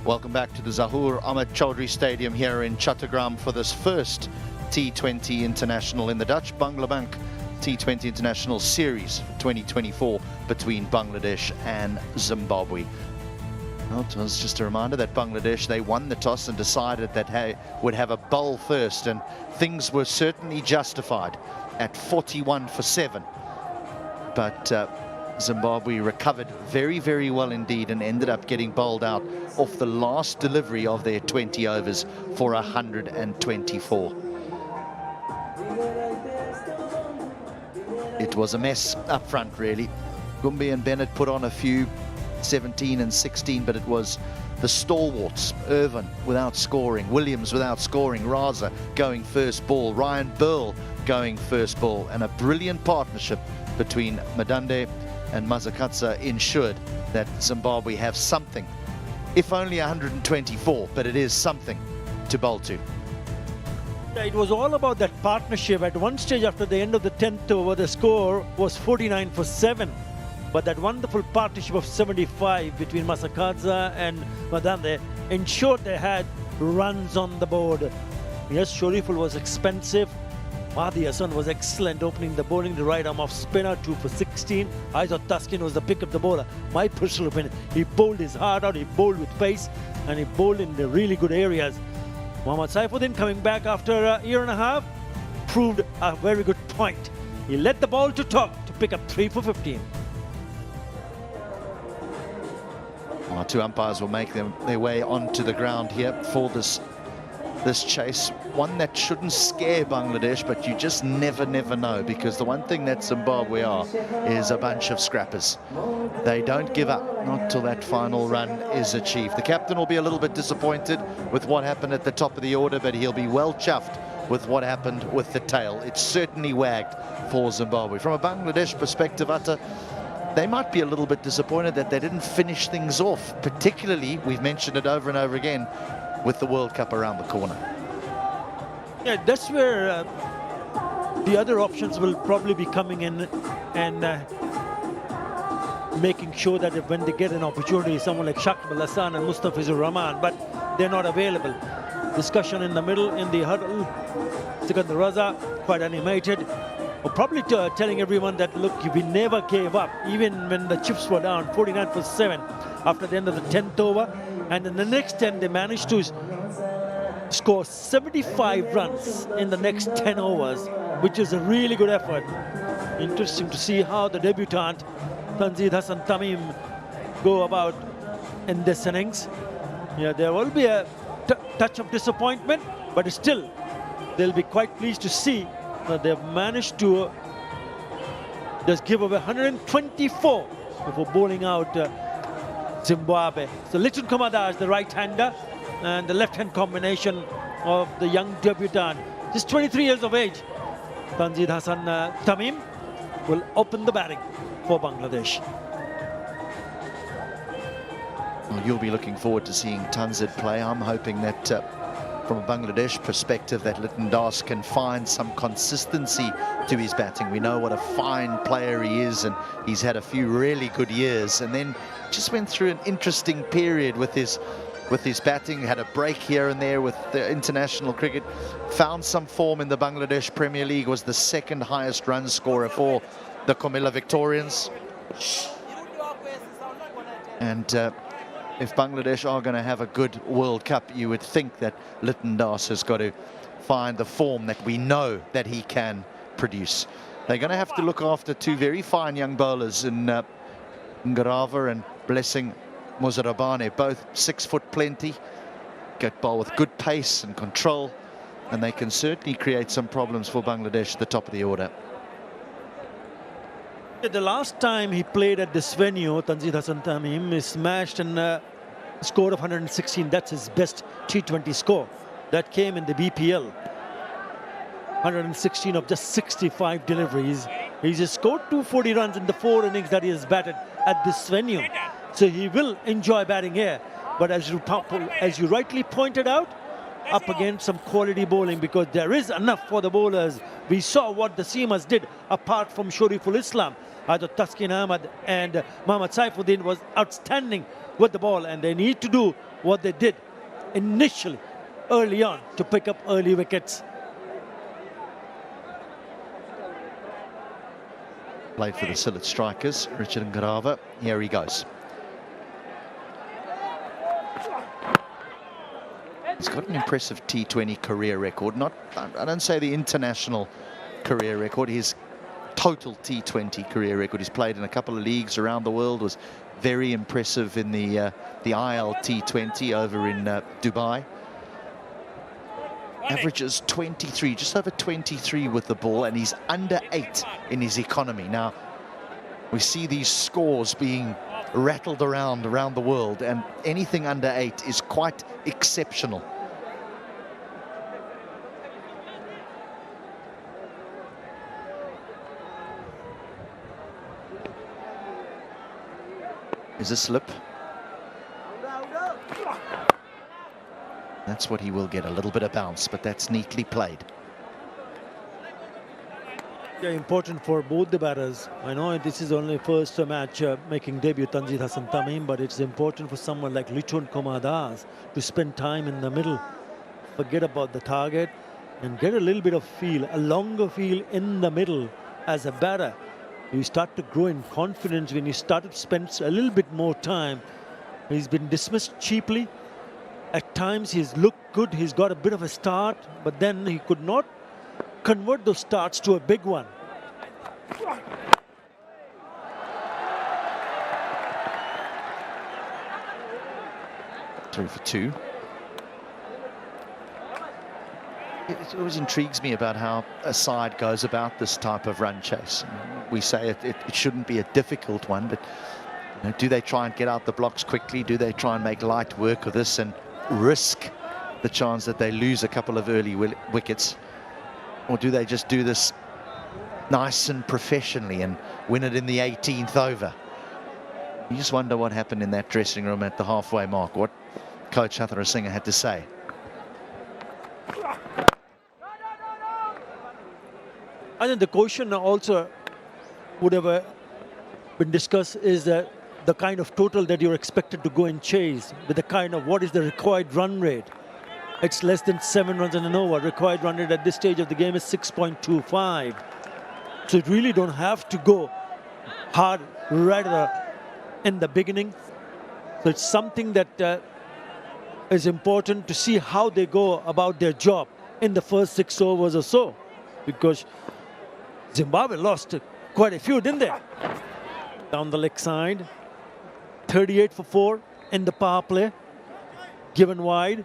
[SPEAKER 1] Welcome back to the Zahur Ahmed Chowdhury Stadium here in Chattogram for this first T20 International in the Dutch Banglabank T20 International Series 2024 between Bangladesh and Zimbabwe. Well, it was just a reminder that Bangladesh, they won the toss and decided that they would have a bowl first, and things were certainly justified at 41 for 7. But Zimbabwe recovered very, very well indeed and ended up getting bowled out off the last delivery of their 20 overs for 124. It was a mess up front, really. Gumbi and Bennett put on a few 17 and 16, but it was the stalwarts, Irvin without scoring, Williams without scoring, Raza going first ball, Ryan Burl going first ball, and a brilliant partnership between Madande and Mazakatsa ensured that Zimbabwe have something, if only 124, but it is something to bowl to.
[SPEAKER 6] It was all about that partnership. At one stage after the end of the 10th over, the score was 49 for 7. But that wonderful partnership of 75 between Masakadza and Madande ensured they had runs on the board. Yes, Shoriful was expensive. Mahdi Hassan was excellent opening the bowling, the right arm off spinner, 2 for 16. I thought Taskin was the pick of the bowler. My personal opinion, he bowled his heart out, he bowled with pace, and he bowled in the really good areas. Mohammad Saifuddin, coming back after a year and a half, proved a very good point. He led the ball to talk to pick up 3 for 15.
[SPEAKER 1] Our two umpires will make their way onto the ground here for this chase. One that shouldn't scare Bangladesh, but you just never know, because the one thing that Zimbabwe are is a bunch of scrappers. They don't give up, not till that final run is achieved. The captain will be a little bit disappointed with what happened at the top of the order, but he'll be well chuffed with what happened with the tail. It certainly wagged for Zimbabwe. From a Bangladesh perspective, Atta, they might be a little bit disappointed that they didn't finish things off, particularly, we've mentioned it over and over again, with the World Cup around the corner.
[SPEAKER 6] Yeah, that's where the other options will probably be coming in and making sure that when they get an opportunity, someone like Shakib Al Hassan and Mustafizur Rahman, but they're not available. Discussion in the middle, in the huddle. Sikandar Raza, quite animated. Probably telling everyone that, look, we never gave up, even when the chips were down, 49 for 7 after the end of the 10th over. And in the next 10, they managed to score 75 runs in the next 10 overs, which is a really good effort. Interesting to see how the debutant, Tanzid Hassan Tamim, go about in this innings. Yeah, there will be a touch of disappointment, but still, they'll be quite pleased to see that they've managed to just give away 124 before bowling out Zimbabwe. So Litton Kamada is the right-hander, and the left-hand combination of the young debutant, just 23 years of age, Tanzid Hassan Tamim, will open the batting for Bangladesh.
[SPEAKER 1] Well, you'll be looking forward to seeing Tanzid play. I'm hoping that from a Bangladesh perspective, that Litton Das can find some consistency to his batting. We know what a fine player he is, and he's had a few really good years, and then just went through an interesting period with his batting, had a break here and there with the international cricket, found some form in the Bangladesh Premier League, was the second highest run scorer for the Comilla Victorians. And if Bangladesh are going to have a good World Cup, you would think that Litton Das has got to find the form that we know that he can produce. They're going to have to look after two very fine young bowlers in Ngarava and Blessing Muzarabane, both 6 foot plenty, get bowl with good pace and control, and they can certainly create some problems for Bangladesh at the top of the order.
[SPEAKER 6] The last time he played at this venue, Tanzid Hassan Tamim, he smashed a score of 116. That's his best T20 score. That came in the BPL. 116 of just 65 deliveries. He's just scored 240 runs in the 4 innings that he has batted at this venue. So he will enjoy batting here. But as you rightly pointed out, up against some quality bowling, because there is enough for the bowlers. We saw what the seamers did apart from Shoriful Islam. Either Taskin Ahmed and Mohammad Saifuddin was outstanding with the ball, and they need to do what they did initially, early on, to pick up early wickets.
[SPEAKER 1] Played for the Sylhet Strikers, Richard Ngarava. Here he goes. He's got an impressive T20 career record. I don't say the international career record, his total T20 career record. He's played in a couple of leagues around the world, was very impressive in the T20 over in Dubai. Averages 23, just over 23 with the ball, and he's under 8 in his economy. Now, we see these scores being rattled around the world, and anything under 8 is quite exceptional. Is a slip. That's what he will get, a little bit of bounce, but that's neatly played.
[SPEAKER 6] Yeah, important for both the batters. I know this is only first match making debut Tanzil Hassan Tamim, but it's important for someone like Liton Kumar Das to spend time in the middle, forget about the target, and get a little bit of feel, a longer feel in the middle as a batter. You start to grow in confidence when you start to spend a little bit more time. He's been dismissed cheaply. At times he's looked good, he's got a bit of a start, but then he could not convert those starts to a big one.
[SPEAKER 1] 2 for 2. It always intrigues me about how a side goes about this type of run chase. We say it shouldn't be a difficult one, but you know, do they try and get out the blocks quickly? Do they try and make light work of this and risk the chance that they lose a couple of early wickets? Or do they just do this nice and professionally and win it in the 18th over? You just wonder what happened in that dressing room at the halfway mark, what Coach Chowdhury Singh had to say.
[SPEAKER 6] I think the question also would have been discussed is that the kind of total that you're expected to go and chase, with the kind of what is the required run rate. It's less than 7 runs in an over. Required run rate at this stage of the game is 6.25. So you really don't have to go hard right in the beginning. So it's something that is important to see how they go about their job in the first 6 overs or so, because Zimbabwe lost quite a few, didn't they? Down the leg side, 38 for 4 in the power play, given wide.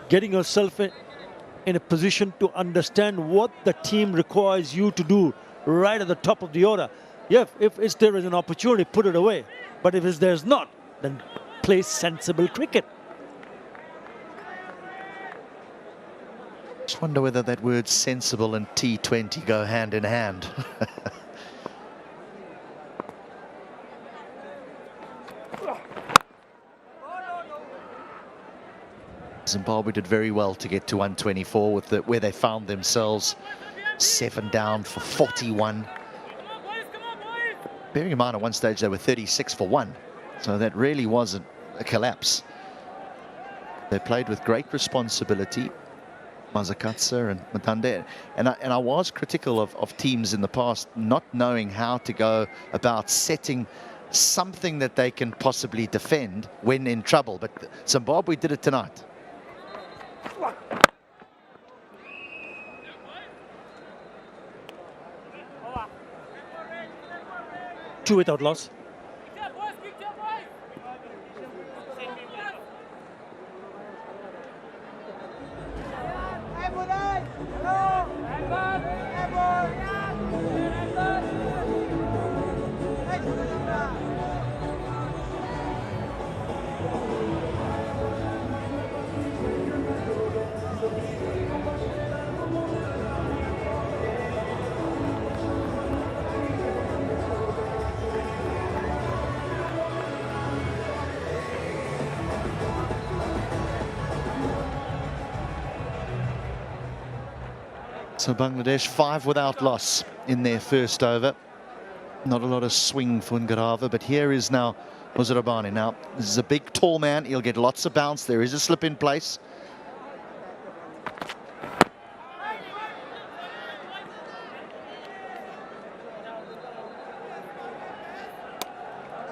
[SPEAKER 6] Getting yourself in a position to understand what the team requires you to do right at the top of the order. Yeah, if there is an opportunity, put it away. But if there's not, then play sensible cricket.
[SPEAKER 1] Just wonder whether that word sensible and T20 go hand in hand. Zimbabwe did very well to get to 124 with where they found themselves 7 down for 41. Bearing in mind at one stage they were 36 for 1, so that really wasn't a collapse. They played with great responsibility, Mazakatsa and Matande, and I was critical of teams in the past not knowing how to go about setting something that they can possibly defend when in trouble, but Zimbabwe did it tonight.
[SPEAKER 6] Two without loss.
[SPEAKER 1] So Bangladesh 5 without loss in their first over. Not a lot of swing for Ngarava, but here is now Muzarabani. Now, this is a big, tall man. He'll get lots of bounce. There is a slip in place.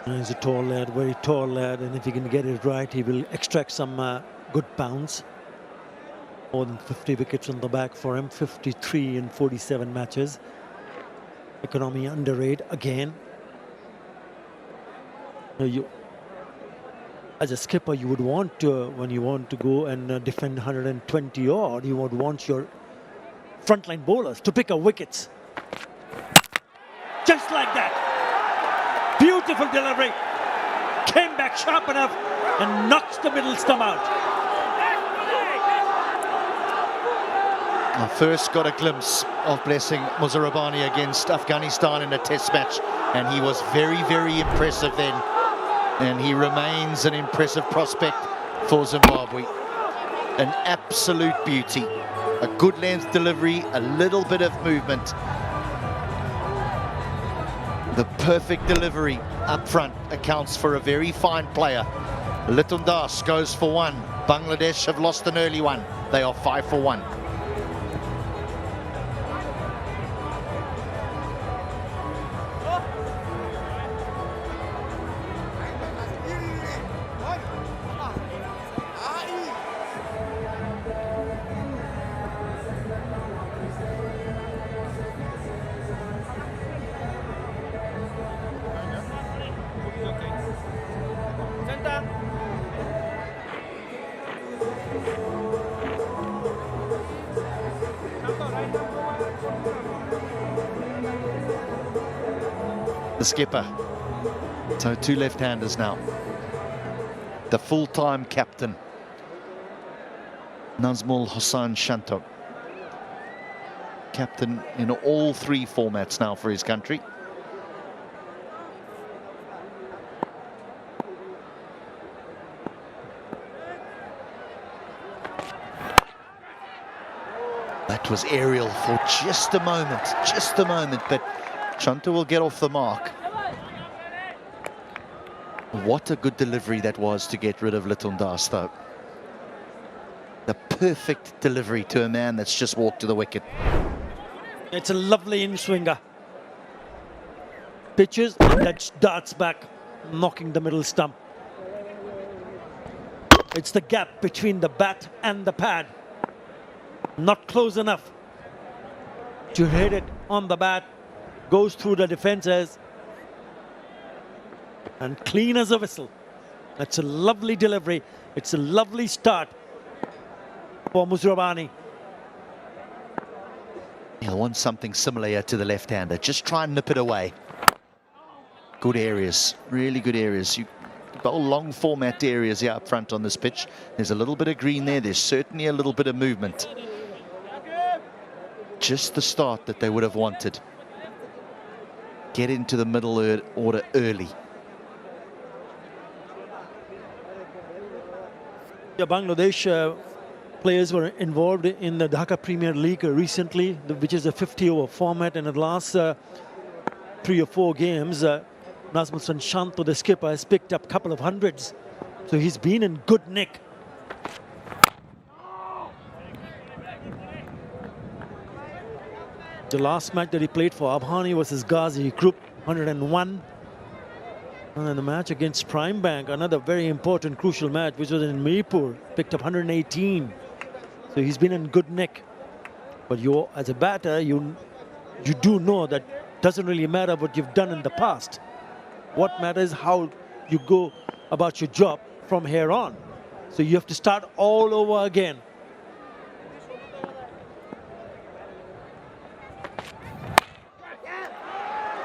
[SPEAKER 6] He's a tall lad, very tall lad, and if he can get it right, he will extract some good bounce. More than 50 wickets on the back for him, 53 in 47 matches. Economy underrated again. As a skipper, you would want to, when you want to go and defend 120 odd, you would want your frontline bowlers to pick up wickets. Just like that. Beautiful delivery. Came back sharp enough and knocks the middle stump out.
[SPEAKER 1] I first got a glimpse of blessing Muzarabani against Afghanistan in a test match, and he was very, very impressive then. And he remains an impressive prospect for Zimbabwe. An absolute beauty. A good length delivery, a little bit of movement. The perfect delivery up front accounts for a very fine player. Liton Das goes for one. Bangladesh have lost an early one. They are 5 for 1. The skipper. So 2 left-handers now. The full-time captain, Nazmul Hossain Shanto. Captain in all 3 formats now for his country. That was aerial for just a moment, but Shanto will get off the mark. What a good delivery that was to get rid of Liton Das, though. The perfect delivery to a man that's just walked to the wicket.
[SPEAKER 6] It's a lovely in-swinger. Pitches, and that darts back, knocking the middle stump. It's the gap between the bat and the pad. Not close enough to hit it on the bat. Goes through the defenses and clean as a whistle. That's a lovely delivery. It's a lovely start for Muzarabani.
[SPEAKER 1] He'll want something similar here to the left-hander. Just try and nip it away. Good areas, really good areas. You bowl long format areas here up front on this pitch. There's a little bit of green there. There's certainly a little bit of movement. Just the start that they would have wanted. Get into the middle order early.
[SPEAKER 6] The Bangladesh players were involved in the Dhaka Premier League recently, which is a 50-over format, and in the last 3 or 4 games, Nazmul Hossain Shanto, the skipper, has picked up a couple of hundreds. So he's been in good nick. The last match that he played for Abhani versus Ghazi Group, 101. And then the match against Prime Bank, another very important, crucial match, which was in Maypur, picked up 118. So he's been in good nick. But you, as a batter, you do know that doesn't really matter what you've done in the past. What matters is how you go about your job from here on. So you have to start all over again.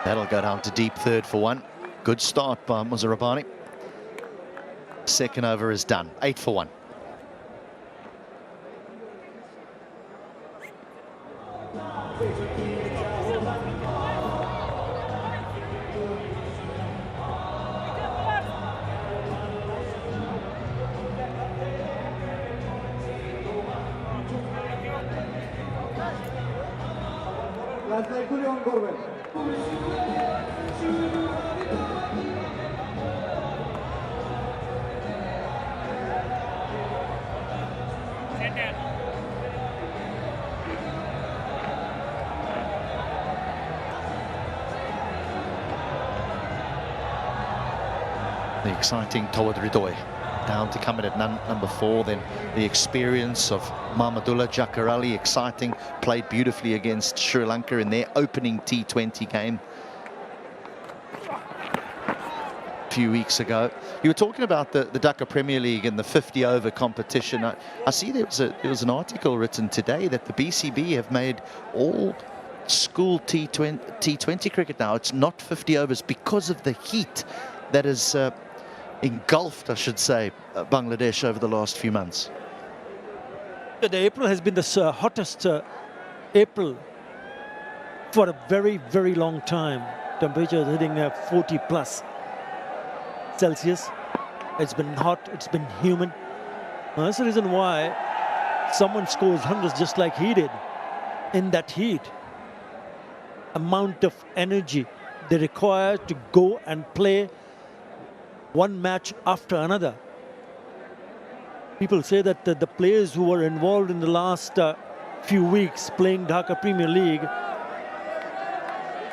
[SPEAKER 1] That'll go down to deep third for 1. Good start by Muzarabani. Second over is done. 8 for 1. The exciting Chowdhury down to come in at number 4. Then the experience of Mahmudullah Jakarali, exciting, played beautifully against Sri Lanka in their opening T20 game a few weeks ago. You were talking about the Dhaka Premier League and the 50-over competition. I see there was an article written today that the BCB have made all school T20 cricket now. It's not 50 overs because of the heat that is engulfed, I should say, Bangladesh over the last few months.
[SPEAKER 6] The April has been the hottest April for a very, very long time. Temperature is hitting 40 plus Celsius. It's been hot, it's been humid. That's the reason why someone scores hundreds just like he did in that heat. Amount of energy they require to go and play one match after another. People say that the players who were involved in the last few weeks playing Dhaka Premier League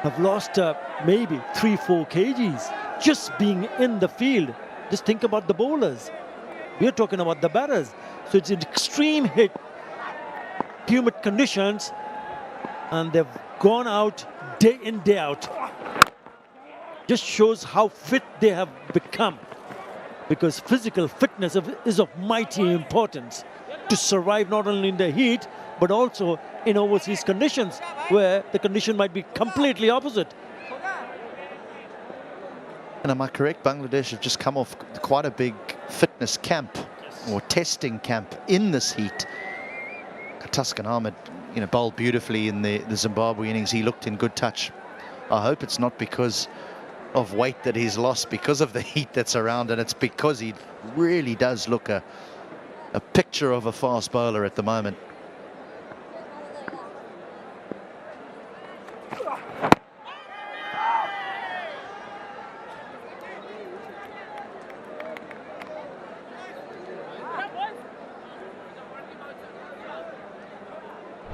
[SPEAKER 6] have lost maybe 3-4 kgs just being in the field. Just think about the bowlers. We're talking about the batters. So it's an extreme hit, humid conditions, and they've gone out day in, day out. Just shows how fit they have become, because physical fitness is of mighty importance to survive not only in the heat but also in overseas conditions where the condition might be completely opposite.
[SPEAKER 1] And am I correct, Bangladesh have just come off quite a big fitness camp or testing camp in this heat. Ahmed, bowled beautifully in the Zimbabwe innings. He looked in good touch. I hope it's not because of weight that he's lost, because of the heat that's around, and it's because he really does look a picture of a fast bowler at the moment.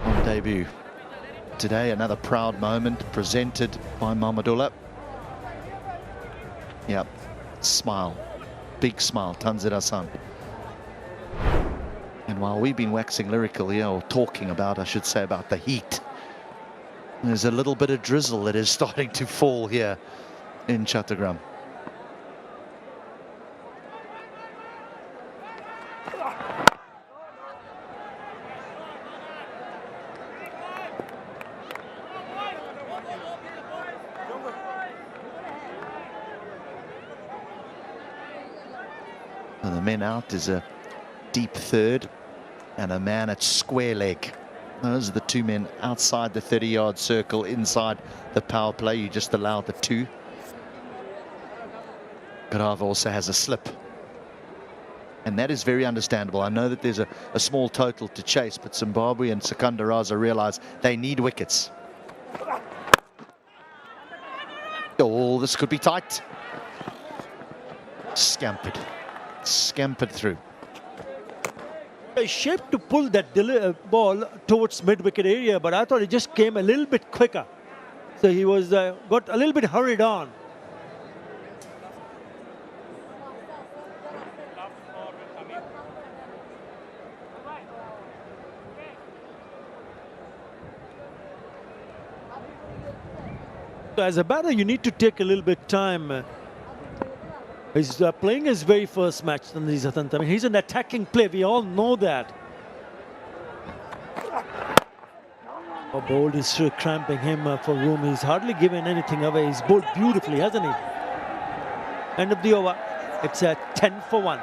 [SPEAKER 1] On debut today, another proud moment presented by Mahmudullah. Yep, smile, big smile, Tanzir Hassan. And while we've been waxing lyrical here, or talking about, I should say, about the heat, there's a little bit of drizzle that is starting to fall here in Chattogram. And the men out is a deep third and a man at square leg. Those are the two men outside the 30-yard circle, inside the power play. You just allowed the two. Garava also has a slip, and that is very understandable. I know that there's a small total to chase, but Zimbabwe and Sikandar Raza realize they need wickets. Oh, this could be tight. Scampered through.
[SPEAKER 6] A shape to pull that ball towards mid-wicket area, but I thought it just came a little bit quicker. So he was got a little bit hurried on. So as a batter, you need to take a little bit time. He's playing his very first match. I mean, he's an attacking player. We all know that. Bowled is still cramping him for room. He's hardly given anything away. He's bowled beautifully, hasn't he? End of the over. It's a 10 for 1.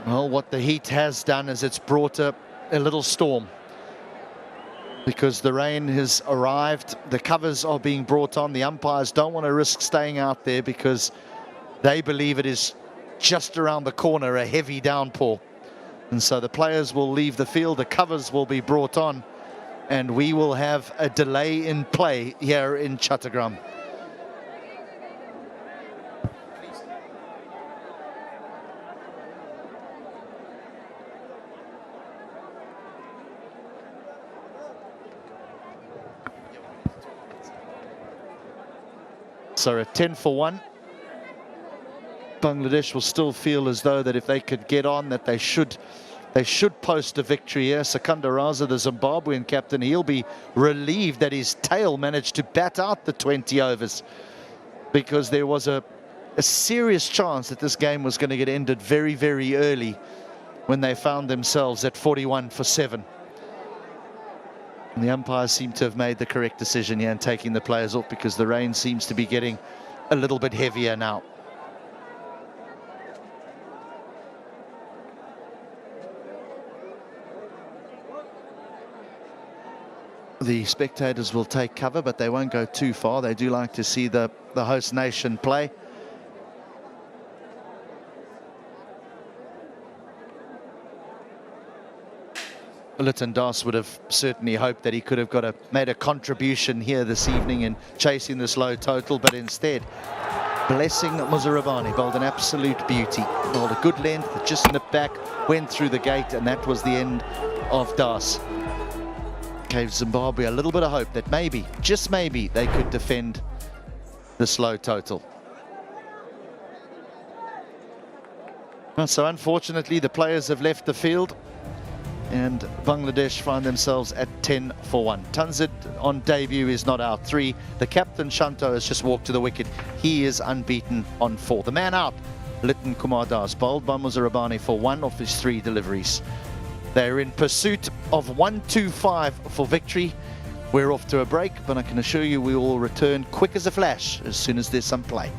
[SPEAKER 1] Well, what the heat has done is it's brought a little storm. because the rain has arrived. The covers are being brought on. The umpires don't want to risk staying out there because they believe it is just around the corner, a heavy downpour. And so the players will leave the field, the covers will be brought on, and we will have a delay in play here in Chattogram. So a 10 for 1. Bangladesh will still feel as though that if they could get on, that they should post a victory here. Secunda Raza, the Zimbabwean captain, he'll be relieved that his tail managed to bat out the 20 overs, because there was a serious chance that this game was going to get ended very, very early when they found themselves at 41 for 7. And the umpires seem to have made the correct decision here in taking the players off, because the rain seems to be getting a little bit heavier now. The spectators will take cover, but they won't go too far. They do like to see the host nation play. Lytton Das would have certainly hoped that he could have made a contribution here this evening in chasing this low total, but instead, Blessing Muzarabani bowled an absolute beauty. Bowled a good length, just nipped back, went through the gate, and that was the end of Das. Gave Zimbabwe a little bit of hope that maybe, just maybe, they could defend this low total. Well, so unfortunately, the players have left the field, and Bangladesh find themselves at 10 for 1. Tanzid on debut is not out 3. The captain Shanto has just walked to the wicket. He is unbeaten on 4. The man out, Lytton Kumar Das, bowled by Muzarabani for 1 of his 3 deliveries. They're in pursuit of 125 for victory. We're off to a break, but I can assure you we will return quick as a flash as soon as there's some play.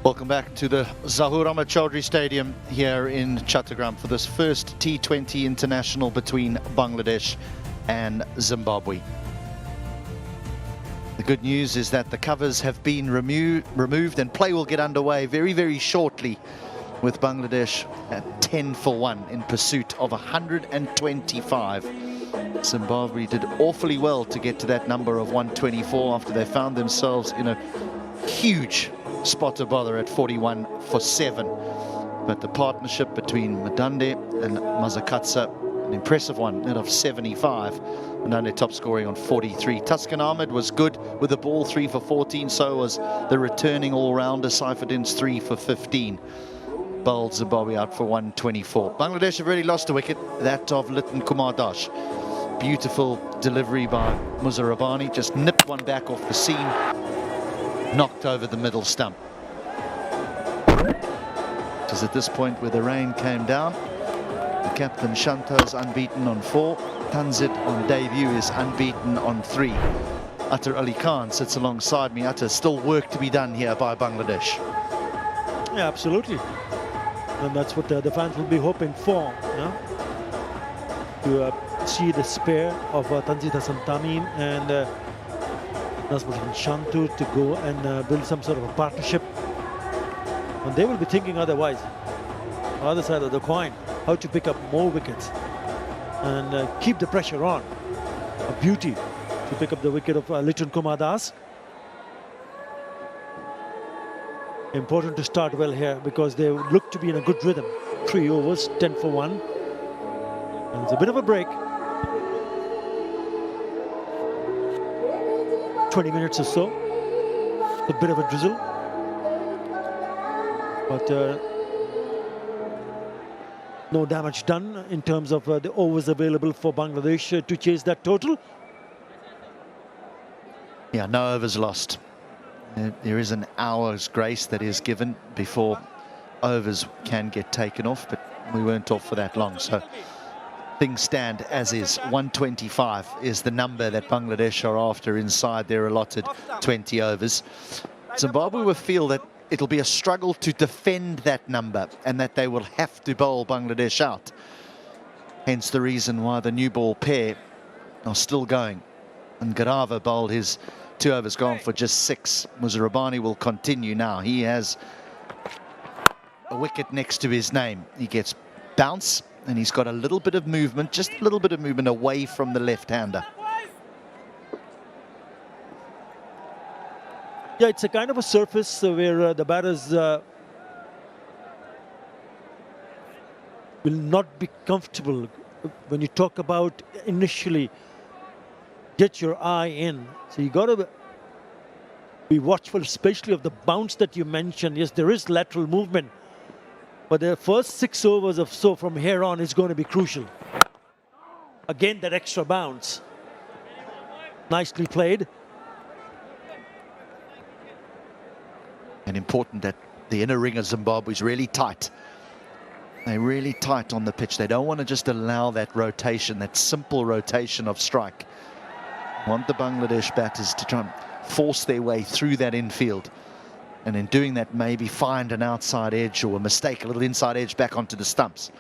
[SPEAKER 1] Welcome back to the Zahur Chowdhury Stadium here in Chattogram for this first T20 international between Bangladesh and Zimbabwe. The good news is that the covers have been removed and play will get underway very, very shortly, with Bangladesh at 10-1 in pursuit of 125. Zimbabwe did awfully well to get to that number of 124 after they found themselves in a huge spot to bother at 41 for 7. But the partnership between Madande and Mazakatsa, an impressive one, that of 75. Madande top scoring on 43. Tuscan Ahmed was good with the ball, 3 for 14. So was the returning all-rounder Saifeddin's 3 for 15. Bowled Zimbabwe out for 124. Bangladesh have already lost a wicket, that of knwKP. Beautiful delivery by Muzarabani, just nipped one back off the seam, knocked over the middle stump. It is at this point where the rain came down. The captain Shanto's unbeaten on 4. Tanzit on debut is unbeaten on 3. Atar Ali Khan sits alongside me. Atar, still work to be done here by Bangladesh.
[SPEAKER 6] Yeah, absolutely. And that's what the fans will be hoping for, to see the spare of Tanzit Hassan Tamim and Nazmuddin Shantu to go and build some sort of a partnership. And they will be thinking otherwise, other side of the coin, how to pick up more wickets and keep the pressure on. A beauty to pick up the wicket of knwKP. Important to start well here because they look to be in a good rhythm. 3 overs, 10-1. And it's a bit of a break. 20 minutes or so. A bit of a drizzle. But no damage done in terms of the overs available for Bangladesh to chase that total.
[SPEAKER 1] Yeah, no overs lost. There is an hour's grace that is given before overs can get taken off, but we weren't off for that long, so things stand as is. 125 is the number that Bangladesh are after inside their allotted 20 overs. Zimbabwe will feel that it'll be a struggle to defend that number and that they will have to bowl Bangladesh out. Hence the reason why the new ball pair are still going. And Garava bowled his 2 overs gone for just 6. Muzarabani will continue now. He has a wicket next to his name. He gets bounce and he's got a little bit of movement, just a little bit of movement away from the left-hander.
[SPEAKER 6] Yeah, it's a kind of a surface where the batters will not be comfortable. When you talk about initially get your eye in, so you got to be watchful, especially of the bounce that you mentioned. Yes, there is lateral movement, but the first 6 overs or so from here on is going to be crucial. Again, that extra bounce. Nicely played.
[SPEAKER 1] And important that the inner ring of Zimbabwe is really tight. They're really tight on the pitch. They don't want to just allow that rotation, that simple rotation of strike. Want the Bangladesh batters to try and force their way through that infield. And in doing that, maybe find an outside edge or a mistake, a little inside edge back onto the stumps.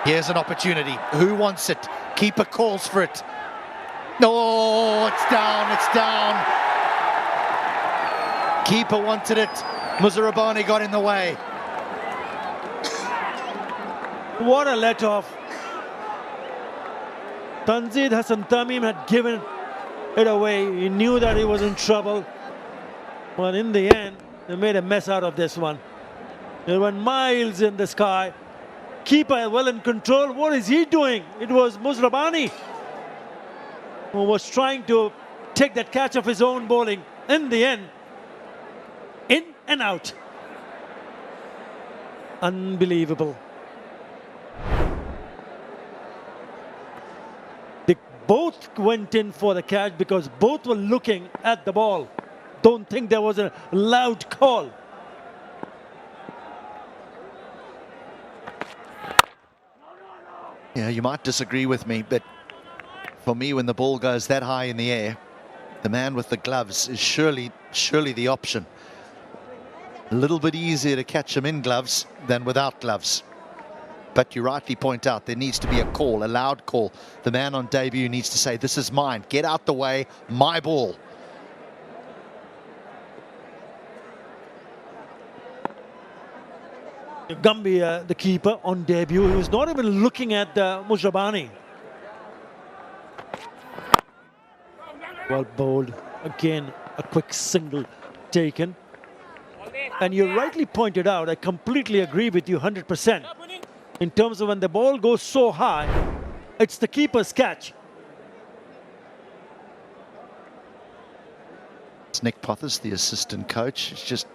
[SPEAKER 1] Here's an opportunity. Who wants it? Keeper calls for it. No, it's down, it's down. Keeper wanted it. Muzarabani got in the way.
[SPEAKER 6] What a let-off. Tanzit Hassan Tamim had given it away. He knew that he was in trouble. But in the end, they made a mess out of this one. They went miles in the sky. Keeper well in control. What is he doing? It was Muzarabani who was trying to take that catch of his own bowling. In the end, in and out. Unbelievable. They both went in for the catch because both were looking at the ball. Don't think there was a loud call.
[SPEAKER 1] Yeah, you might disagree with me, but For me, when the ball goes that high in the air, the man with the gloves is surely the option. A little bit easier to catch him in gloves than without gloves. But you rightly point out there needs to be a call, a loud call. The man on debut needs to say, this is mine, get out the way, my ball.
[SPEAKER 6] Gambia, the keeper, on debut, he was not even looking at Mujabani. Well bowled. Again, a quick single taken. And you rightly pointed out, I completely agree with you 100%. In terms of when the ball goes so high, it's the keeper's catch.
[SPEAKER 1] It's Nick Pothers, the assistant coach. It's just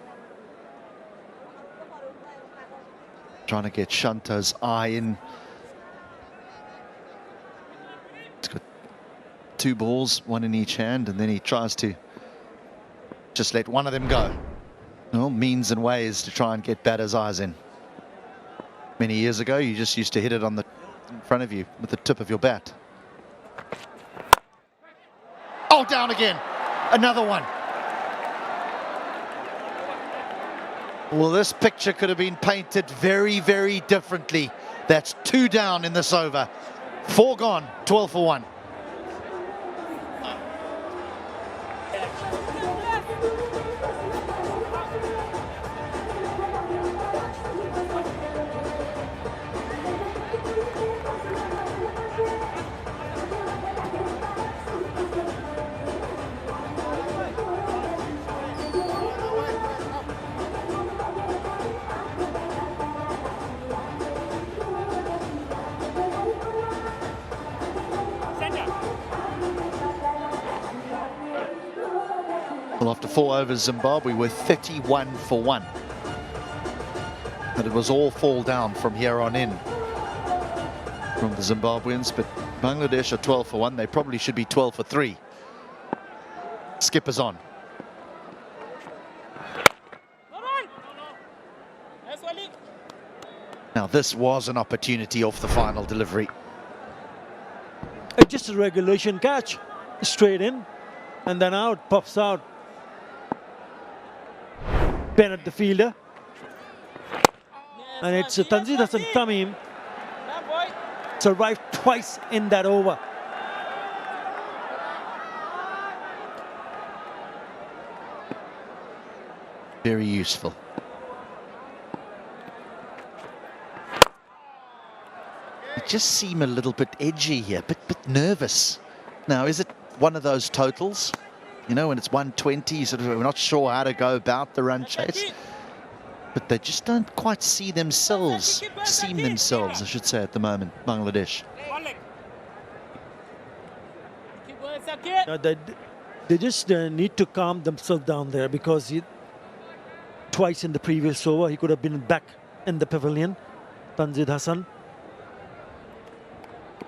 [SPEAKER 1] trying to get Shanto's eye in. He's got 2 balls, 1 in each hand, and then he tries to just let one of them go. Well, means and ways to try and get batters' eyes in. Many years ago, you just used to hit it on the in front of you with the tip of your bat. Oh, down again. Another one. Well, this picture could have been painted very, very differently. That's 2 down in this over. 4 gone, 12 for 1. Well, after 4 overs, Zimbabwe were 31 for 1. But it was all fall down from here on in from the Zimbabweans. But Bangladesh are 12 for 1. They probably should be 12 for 3. Skipper's on. Now, this was an opportunity off the final delivery.
[SPEAKER 6] It's just a regulation catch. Straight in and then out, pops out. Bennett, the fielder. And it's Tanzil Hassan Tamim. Survived twice in that over.
[SPEAKER 1] Very useful. They just seem a little bit edgy here, bit nervous. Now, is it one of those totals? You know, when it's 120, sort of, we're not sure how to go about the run chase. But they just don't quite see themselves, I should say, at the moment, Bangladesh.
[SPEAKER 6] They just need to calm themselves down there, because twice in the previous over, he could have been back in the pavilion, Tanzil Hassan.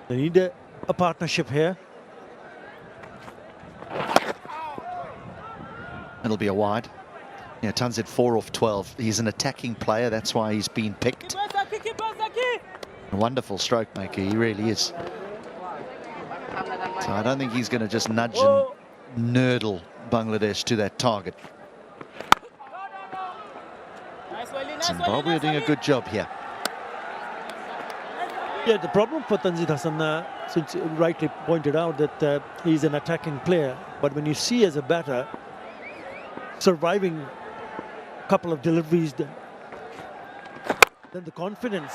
[SPEAKER 6] They need a partnership here.
[SPEAKER 1] It'll be a wide. Yeah, Tanzil 4 off 12. He's an attacking player. That's why he's been picked. A wonderful stroke maker. He really is. So I don't think he's going to just nudge and nurdle Bangladesh to that target. Zimbabwe are doing a good job here.
[SPEAKER 6] Yeah, the problem for Tanzil Hassan, since you rightly pointed out that he's an attacking player, but when you see as a batter, surviving a couple of deliveries, then the confidence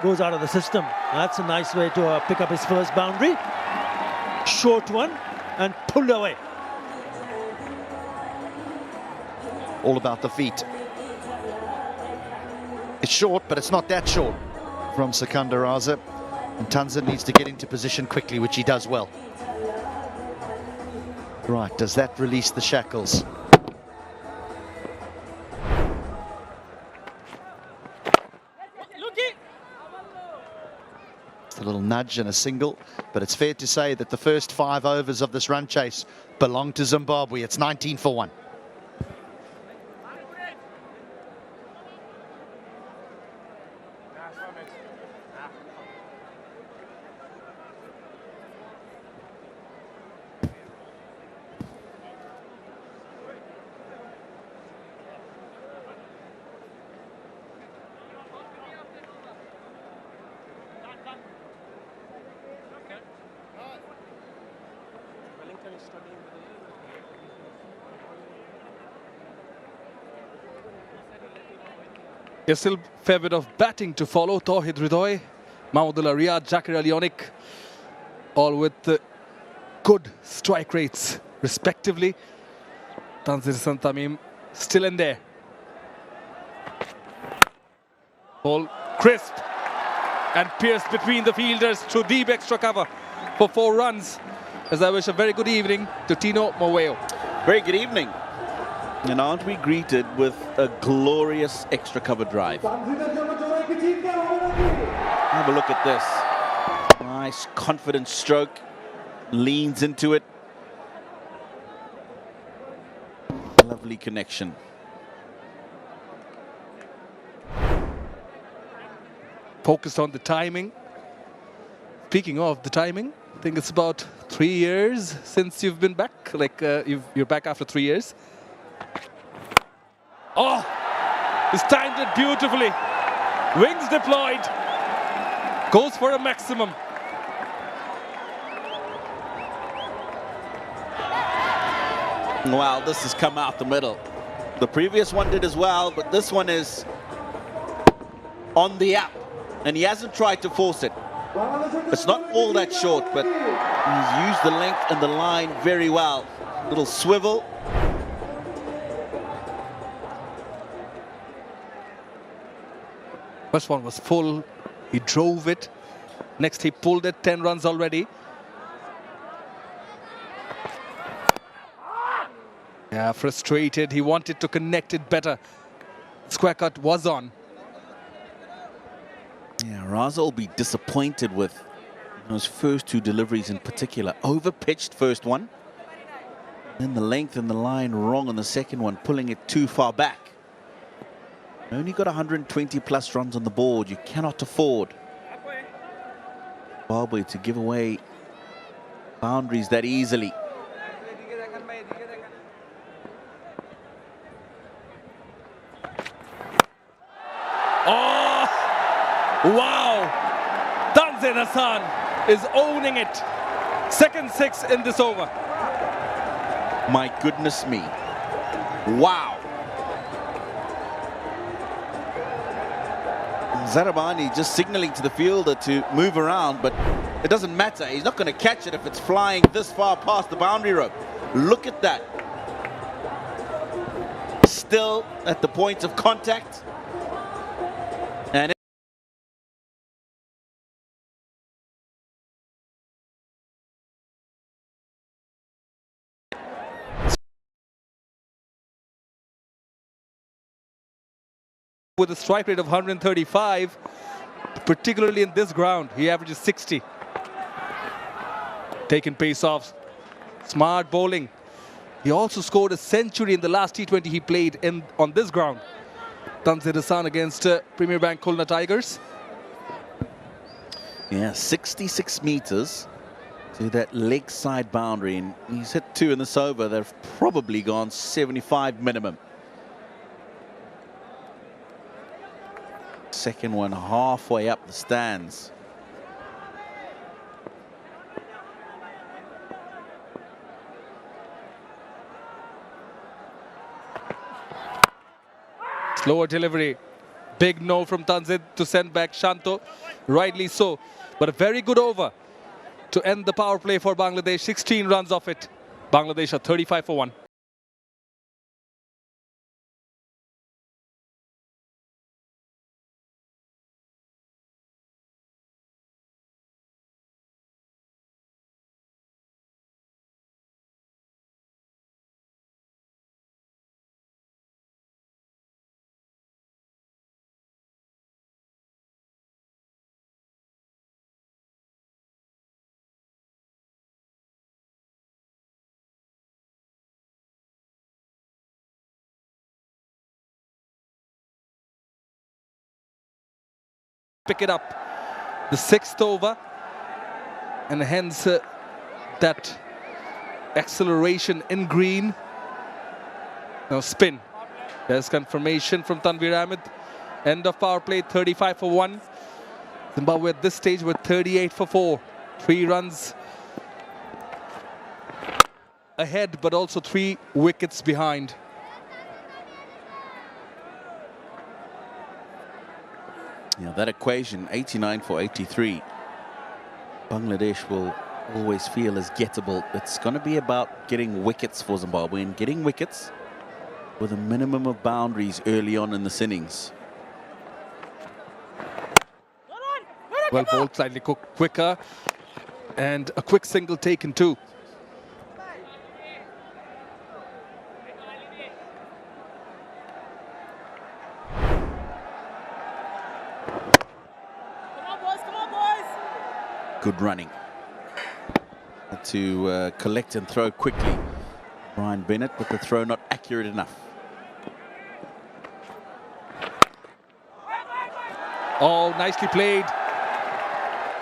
[SPEAKER 6] goes out of the system. That's a nice way to pick up his first boundary. Short one and pulled away.
[SPEAKER 1] All about the feet. It's short, but it's not that short from Sikandar Raza. And Tanzil needs to get into position quickly, which he does well. Right, does that release the shackles? It's a little nudge and a single, but it's fair to say that the first 5 overs of this run chase belong to Zimbabwe. It's 19 for 1.
[SPEAKER 10] There's still a fair bit of batting to follow. Tawhid Ridoy, Mahmudullah Riyad, Zakir Ali Onik, all with good strike rates respectively. Tanzir Hassan Tamim still in there. Ball crisp and pierced between the fielders through deep extra cover for 4 runs. As I wish a very good evening to Tino Moweo.
[SPEAKER 13] Very good evening. And aren't we greeted with a glorious extra cover drive? Have a look at this. Nice confident stroke. Leans into it. Lovely connection.
[SPEAKER 10] Focused on the timing. Speaking of the timing, I think it's about 3 years since you've been back. Like you're back after 3 years. Oh, he's timed it beautifully. Wings deployed. Goes for a maximum.
[SPEAKER 13] Wow, this has come out the middle. The previous one did as well, but this one is on the up. And he hasn't tried to force it. It's not all that short, but he's used the length and the line very well. Little swivel.
[SPEAKER 10] First one was full. He drove it. Next he pulled it. 10 runs already. Yeah, frustrated. He wanted to connect it better. Square cut was on.
[SPEAKER 13] Yeah, Raza will be disappointed with those first 2 deliveries in particular. Over-pitched first one. Then the length and the line wrong on the second one, pulling it too far back. Only got 120 plus runs on the board. You cannot afford Zimbabwe to give away boundaries that easily.
[SPEAKER 10] Oh, wow! Tanzir Hassan is owning it. Second 6 in this over.
[SPEAKER 13] My goodness me. Wow. Zarabani just signaling to the fielder to move around, but it doesn't matter. He's not going to catch it if it's flying this far past the boundary rope. Look at that. Still at the point of contact. And
[SPEAKER 10] with a strike rate of 135, particularly in this ground, he averages 60. Taking pace off, smart bowling. He also scored a century in the last T20 he played on this ground. Tanzir Hassan against Premier Bank Khulna Tigers.
[SPEAKER 13] yeah, 66 meters to that leg side boundary, and he's hit 2 in this over. They've probably gone 75 minimum. Second one halfway up the stands.
[SPEAKER 10] Slower delivery. Big no from Tanzir to send back Shanto. Rightly so. But a very good over to end the power play for Bangladesh. 16 runs off it. Bangladesh are 35 for 1. Pick it up, the 6th over, and hence that acceleration in green. Now spin. There's confirmation from Tanveer Ahmed. End of power play, 35 for 1. Zimbabwe at this stage with 38 for 4. 3 runs. ahead, but also 3 wickets behind.
[SPEAKER 7] Yeah, that equation, 89 for 83, Bangladesh will always feel is gettable. It's going to be about getting wickets for Zimbabwe and getting wickets with a minimum of boundaries early on in this innings.
[SPEAKER 10] Well bowled, slightly quicker, and a quick single taken too.
[SPEAKER 7] Good running. Had to collect and throw quickly. Brian Bennett, but the throw not accurate enough.
[SPEAKER 10] Oh, nicely played.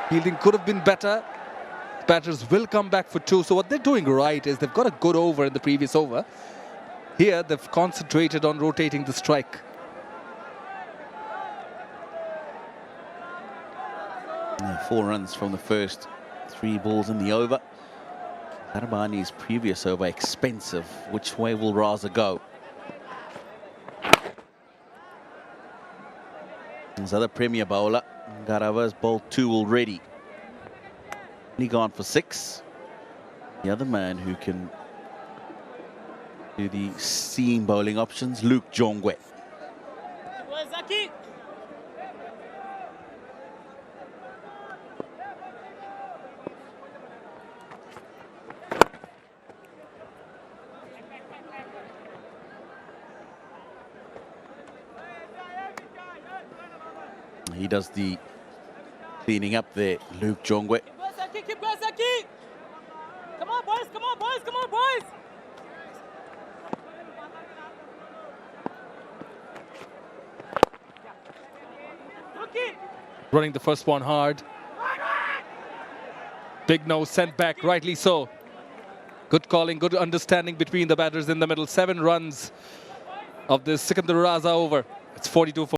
[SPEAKER 10] Fielding could have been better. Batters will come back for 2. So what they're doing right is they've got a good over in the previous over. Here, they've concentrated on rotating the strike.
[SPEAKER 7] Yeah, 4 runs from the first 3 balls in the over. Arabani's previous over expensive. Which way will Raza go? His other premier bowler, Garava's bowled 2 already. He gone for 6. The other man who can do the seam bowling options, Luke Jongwe. He does the cleaning up there, Luke Jongwe.
[SPEAKER 12] Come on, boys, come on, boys, come on, boys.
[SPEAKER 10] Running the first one hard. Big nose sent back, rightly so. Good calling, good understanding between the batters in the middle. 7 runs of this Sikandar Raza over. It's 42 for.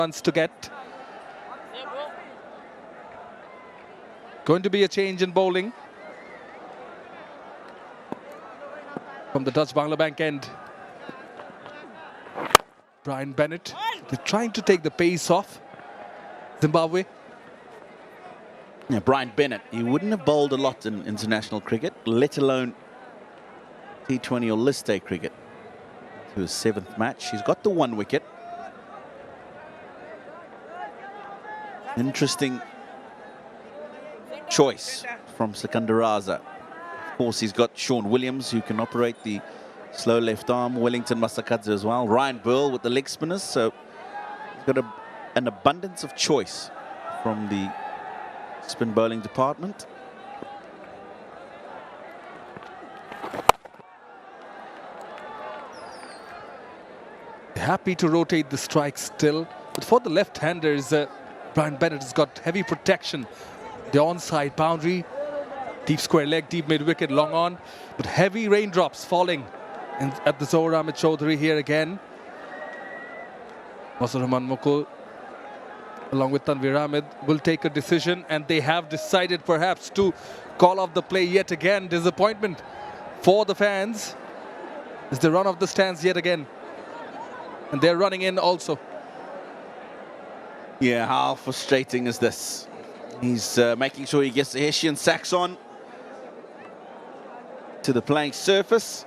[SPEAKER 10] Runs to get. Going to be a change in bowling from the Dutch Bangla Bank end. Brian Bennett, they're trying to take the pace off Zimbabwe.
[SPEAKER 7] Yeah, Brian Bennett, he wouldn't have bowled a lot in international cricket, let alone T20 or list day cricket. To his 7th match, he's got the 1 wicket. Interesting choice from Sikandar Raza. Of course, he's got Sean Williams, who can operate the slow left arm, Wellington Masakadze as well, Ryan Burl with the leg spinners, so he's got an abundance of choice from the spin bowling department.
[SPEAKER 10] Happy to rotate the strike still, but for the left-handers, Brian Bennett has got heavy protection. The onside boundary, deep square leg, deep mid-wicket, long on, but heavy raindrops falling at the Zahur Ahmed Chowdhury here again. Masur Rahman Mukul, along with Tanveer Ahmed, will take a decision, and they have decided perhaps to call off the play yet again. Disappointment for the fans as they run off the stands yet again. And they're running in also.
[SPEAKER 7] Yeah, how frustrating is this? He's making sure he gets the Hessian sacks on to the playing surface.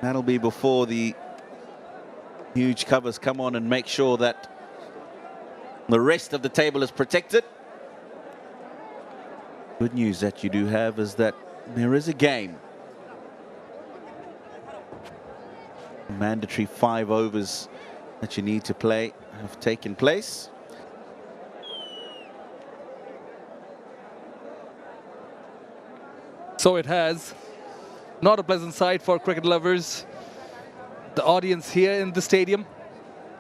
[SPEAKER 7] That'll be before the huge covers come on and make sure that the rest of the table is protected. Good news that you do have is that there is a game. Mandatory 5 overs
[SPEAKER 13] that you need to play have taken place.
[SPEAKER 10] So it has. Not a pleasant sight for cricket lovers. The audience here in the stadium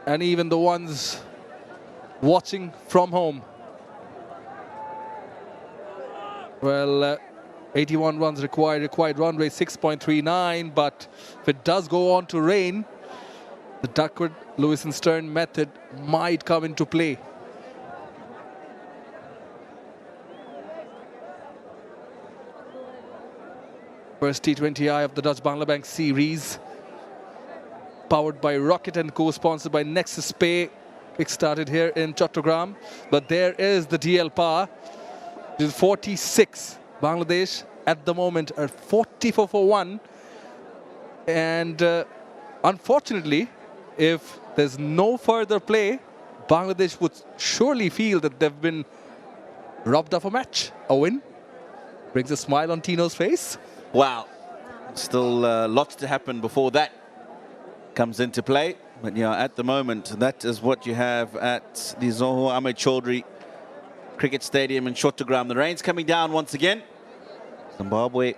[SPEAKER 10] and even the ones watching from home. Well, 81 runs required run rate 6.39, but if it does go on to rain, the Duckworth, Lewis and Stern method might come into play. First T20I of the Dutch Bangladesh series, powered by Rocket and co-sponsored by Nexus Pay. It started here in Chattogram, but there is the DL power. It is 46. Bangladesh at the moment are 44 for 1. And unfortunately, if there's no further play, Bangladesh would surely feel that they've been robbed of a match. A win brings a smile on Tino's face.
[SPEAKER 13] Wow, still lots to happen before that comes into play. But yeah, at the moment, that is what you have at the Zahur Ahmed Chowdhury Cricket Stadium in Chattogram. The rain's coming down once again. Zimbabwe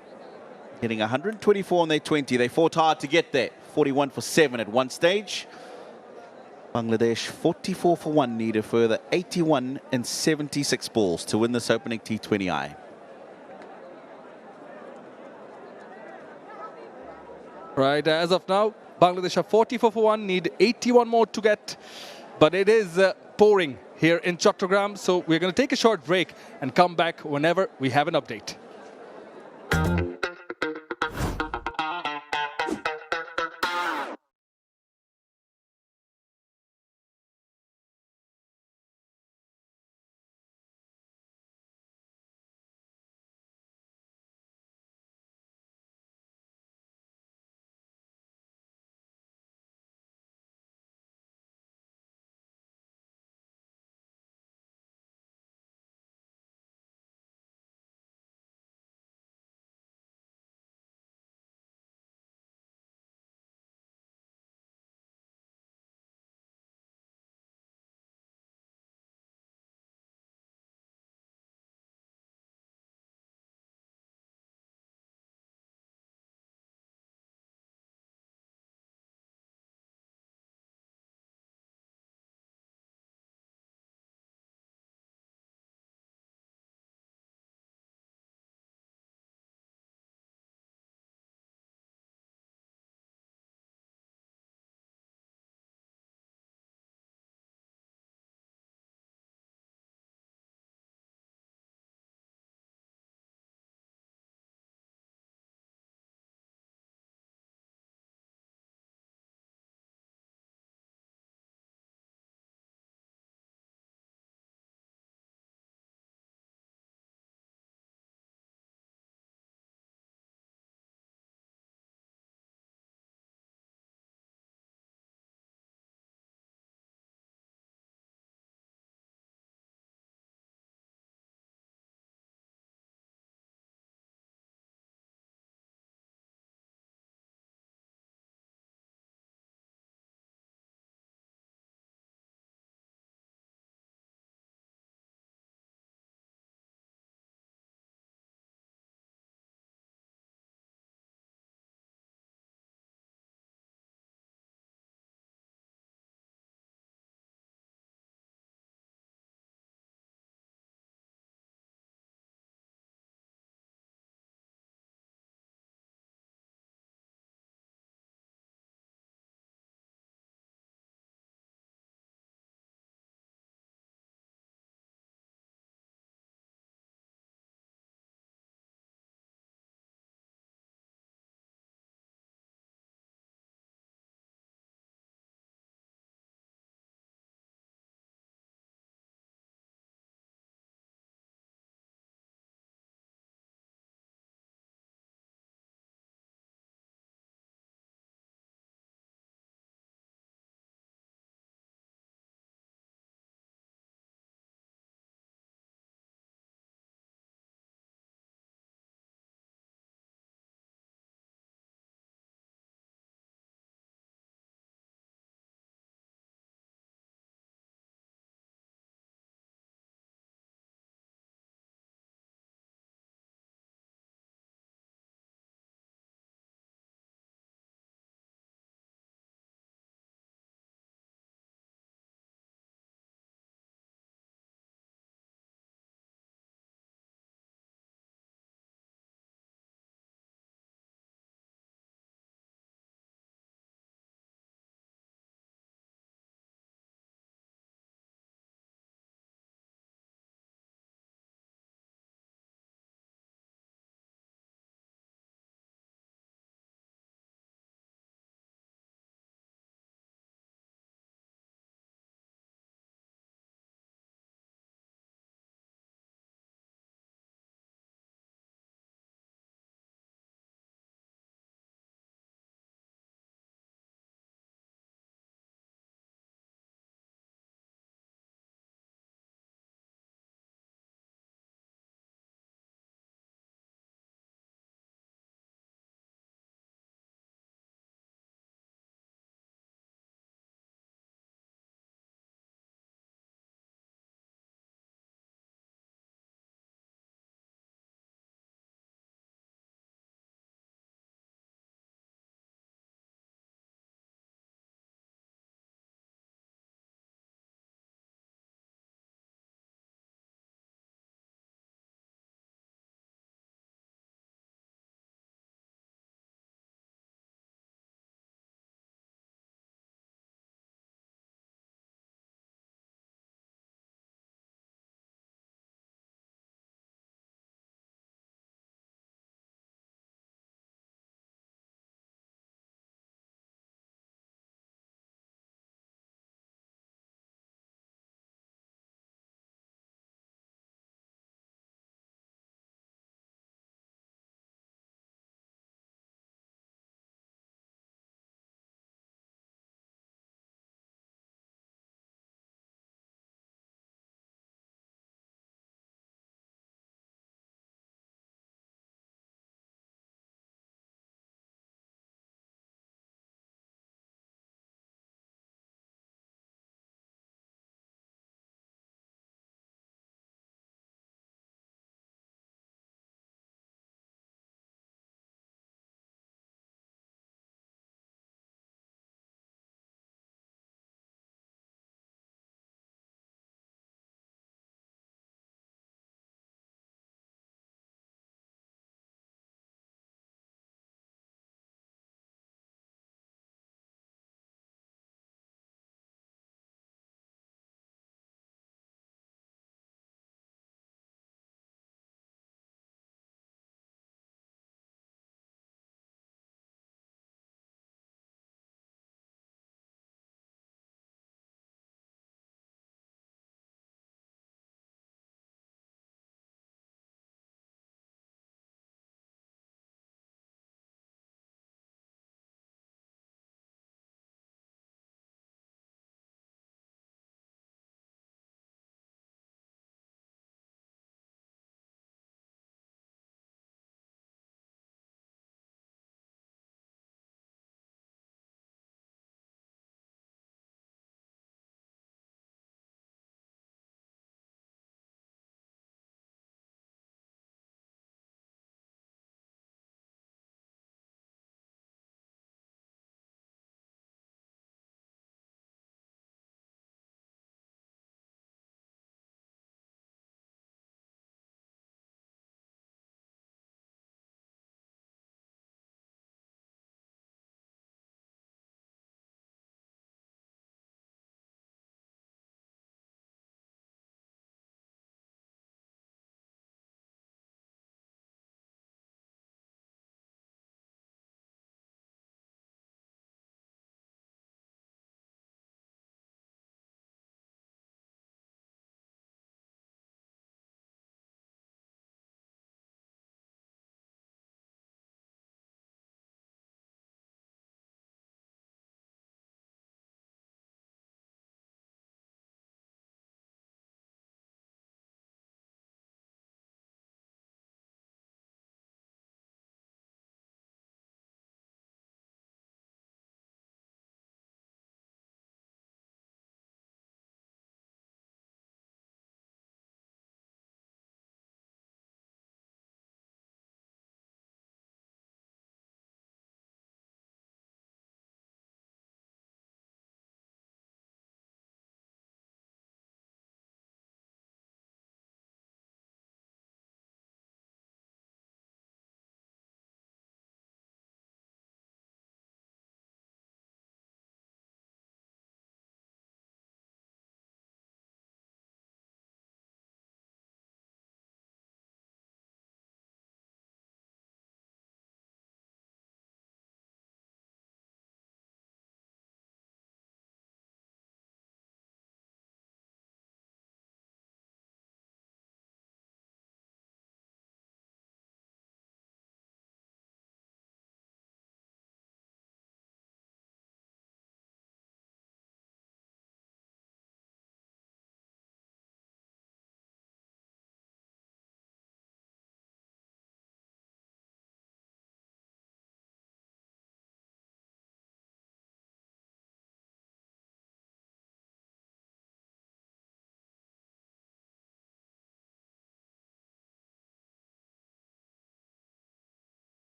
[SPEAKER 13] hitting 124 on their 20. They fought hard to get there. 41 for 7 at one stage. Bangladesh 44 for 1, need a further 81 and 76 balls to win this opening T20I.
[SPEAKER 10] Right, as of now, Bangladesh are 44 for 1, need 81 more to get. But it is pouring here in Chattogram, so we're going to take a short break and come back whenever we have an update.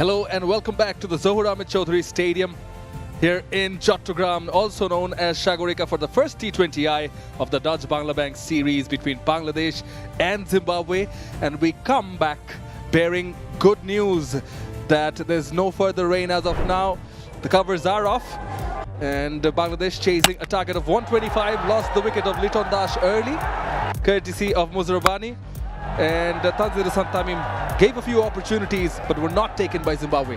[SPEAKER 10] Hello and welcome back to the Zahur Ahmed Chowdhury Stadium here in Chattogram, also known as Sagarika, for the first T20I of the Dutch-Bangla Bank series between Bangladesh and Zimbabwe. And we come back bearing good news that there's no further rain as of now. The covers are off, and Bangladesh chasing a target of 125, lost the wicket of Liton Das early, courtesy of Muzrabani. And Tanzir Santamim gave a few opportunities, but were not taken by Zimbabwe.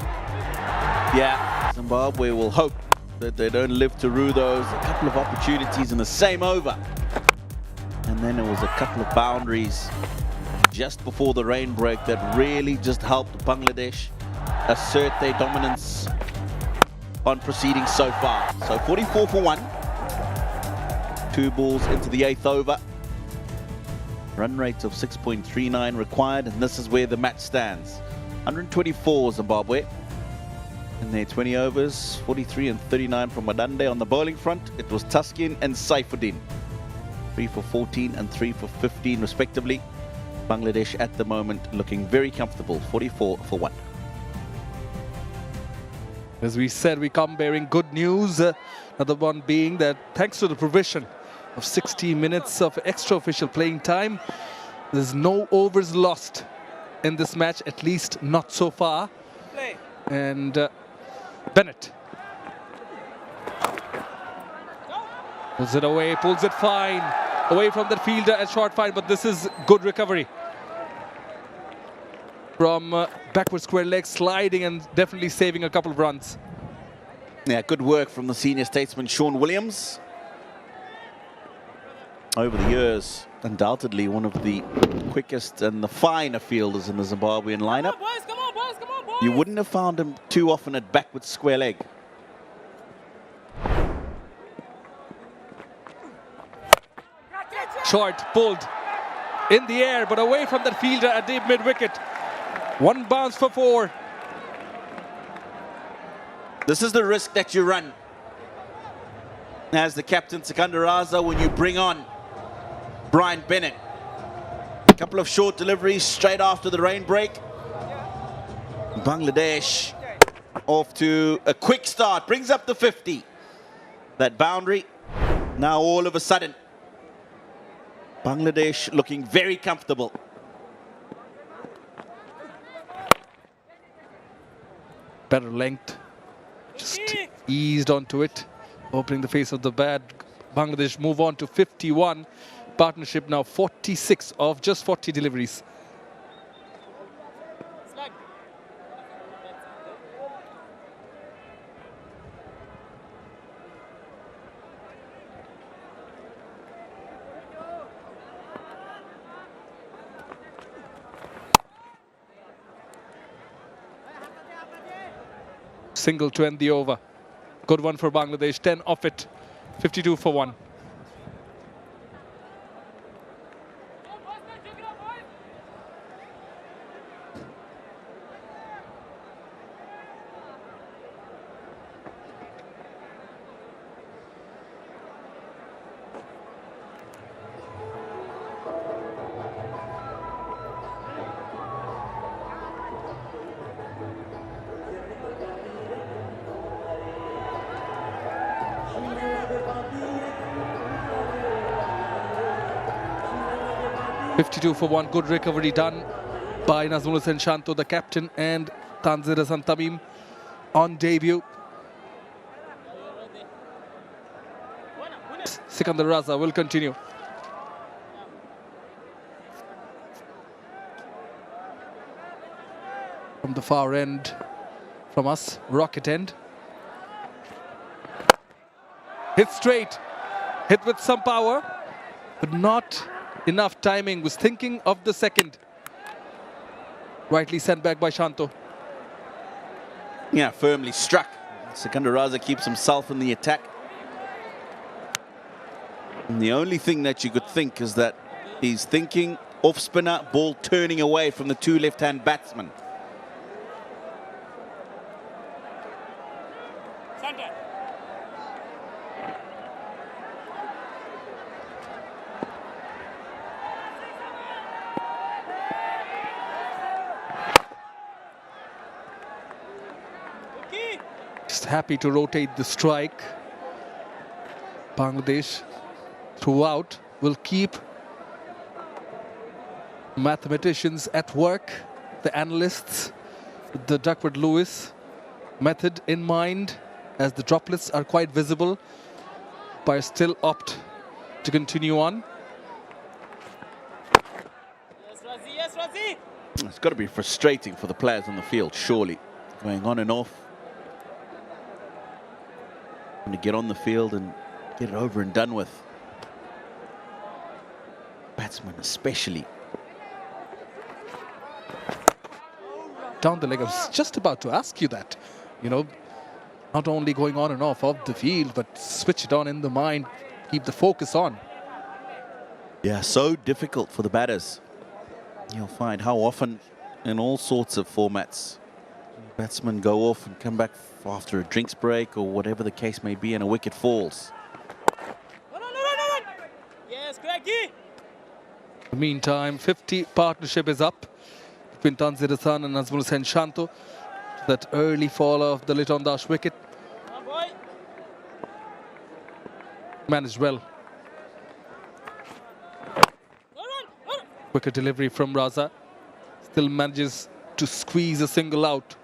[SPEAKER 13] Yeah, Zimbabwe will hope that they don't live to rue those. A couple of opportunities in the same over. And then it was a couple of boundaries just before the rain break that really just helped Bangladesh assert their dominance on proceedings so far. So 44 for 1. 2 balls into the 8th over. Run rate of 6.39 required, and this is where the match stands. 124 Zimbabwe in their 20 overs, 43 and 39 from Madande. On the bowling front, it was Tuskin and Saifuddin. 3 for 14 and 3 for 15 respectively. Bangladesh at the moment looking very comfortable, 44 for 1.
[SPEAKER 10] As we said, we come bearing good news. Another one being that thanks to the provision of 60 minutes of extra official playing time, there's no overs lost in this match, at least not so far. And Bennett pulls it away, pulls it fine, away from that fielder at short fine, but this is good recovery from backward square leg, sliding and definitely saving a couple of runs.
[SPEAKER 13] Yeah, good work from the senior statesman Sean Williams. Over the years, undoubtedly one of the quickest and the finer fielders in the Zimbabwean lineup.
[SPEAKER 12] Come on, boys, come on, boys.
[SPEAKER 13] You wouldn't have found him too often at backward square leg.
[SPEAKER 10] Short, pulled in the air, but away from that fielder at deep mid-wicket. 1 bounce for 4.
[SPEAKER 13] This is the risk that you run as the captain, Sikandar Raza, when you bring on Brian Bennett. A couple of short deliveries straight after the rain break. Bangladesh off to a quick start, brings up the 50. That boundary, now all of a sudden, Bangladesh looking very comfortable.
[SPEAKER 10] Better length, just eased onto it, opening the face of the bat. Bangladesh move on to 51. Partnership now 46 of just 40 deliveries. Single to end the over. Good one for Bangladesh, 10 off it, 52 for 1. .52 for 1, good recovery done by Nazmul Hussain Shanto, the captain, and Tanzir Santamim on debut. Sikandar Raza will continue. From the far end, from us, rocket end. Hit straight, hit with some power, but not enough timing. Was thinking of the second. Rightly sent back by Shanto.
[SPEAKER 13] Yeah, firmly struck. Sikandar Raza keeps himself in the attack. And the only thing that you could think is that he's thinking off spinner, ball turning away from the 2 left-hand batsmen.
[SPEAKER 10] just happy to rotate the strike. Bangladesh throughout will keep mathematicians at work, the analysts, the Duckworth-Lewis method in mind, as the droplets are quite visible, but still opt to continue on.
[SPEAKER 12] Yes, Razi, yes, Razi.
[SPEAKER 13] It's got to be frustrating for the players on the field, surely. Going on and off. Going to get on the field and get it over and done with. Batsmen especially.
[SPEAKER 10] Down the leg, I was just about to ask you that. You know, not only going on and off of the field, but switch it on in the mind, keep the focus on.
[SPEAKER 13] Yeah, so difficult for the batters. You'll find how often in all sorts of formats batsmen go off and come back after a drinks break or whatever the case may be, and a wicket falls.
[SPEAKER 12] Yes, Craigie.
[SPEAKER 10] In the meantime, 50 partnership is up between Tanzir Hassan and Nazmul Hussain Shanto. That early fall of the Liton Dash wicket.
[SPEAKER 12] Come on, boy.
[SPEAKER 10] Managed well. Quicker delivery from Raza. Still manages to squeeze a single out.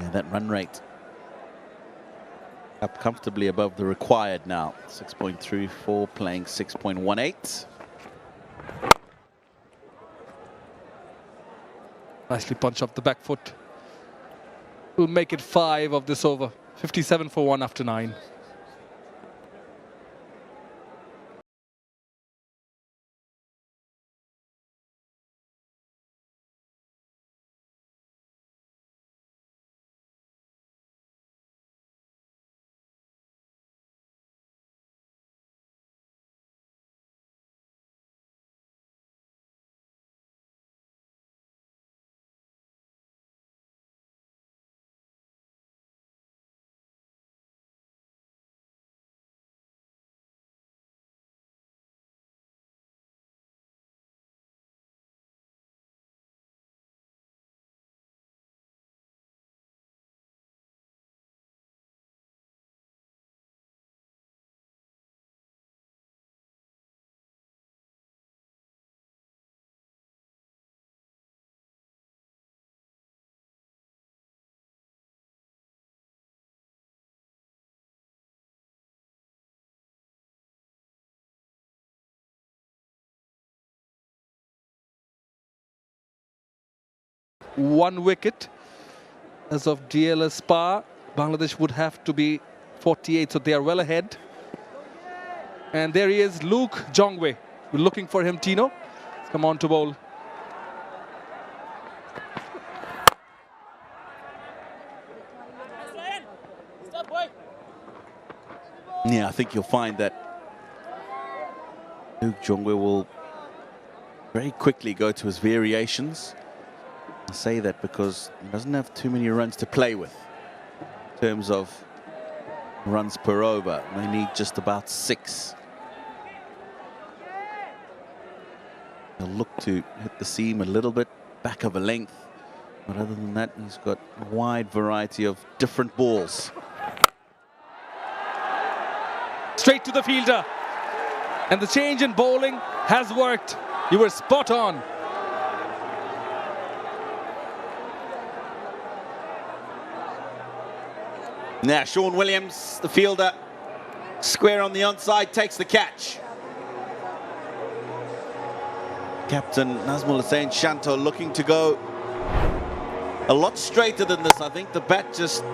[SPEAKER 13] Yeah, that run rate up comfortably above the required now. 6.34, playing 6.18.
[SPEAKER 10] Nicely punch up the back foot. Will make it 5 of this over. 57 for 1 after 9. One wicket as of DLS Spa. Bangladesh would have to be 48, so they are well ahead. And there he is, Luke Jongwe. We're looking for him, Tino. Come on to bowl.
[SPEAKER 12] Stop, boy.
[SPEAKER 13] Yeah, I think you'll find that Luke Jongwe will very quickly go to his variations. I say that because he doesn't have too many runs to play with in terms of runs per over. They need just about 6. He'll look to hit the seam a little bit back of a length, but other than that, he's got a wide variety of different balls.
[SPEAKER 10] Straight to the fielder. And the change in bowling has worked. You were spot on.
[SPEAKER 13] Now, Sean Williams, the fielder, square on the onside, takes the catch. Captain Nazmul Hussain Shanto looking to go a lot straighter than this. I think the bat just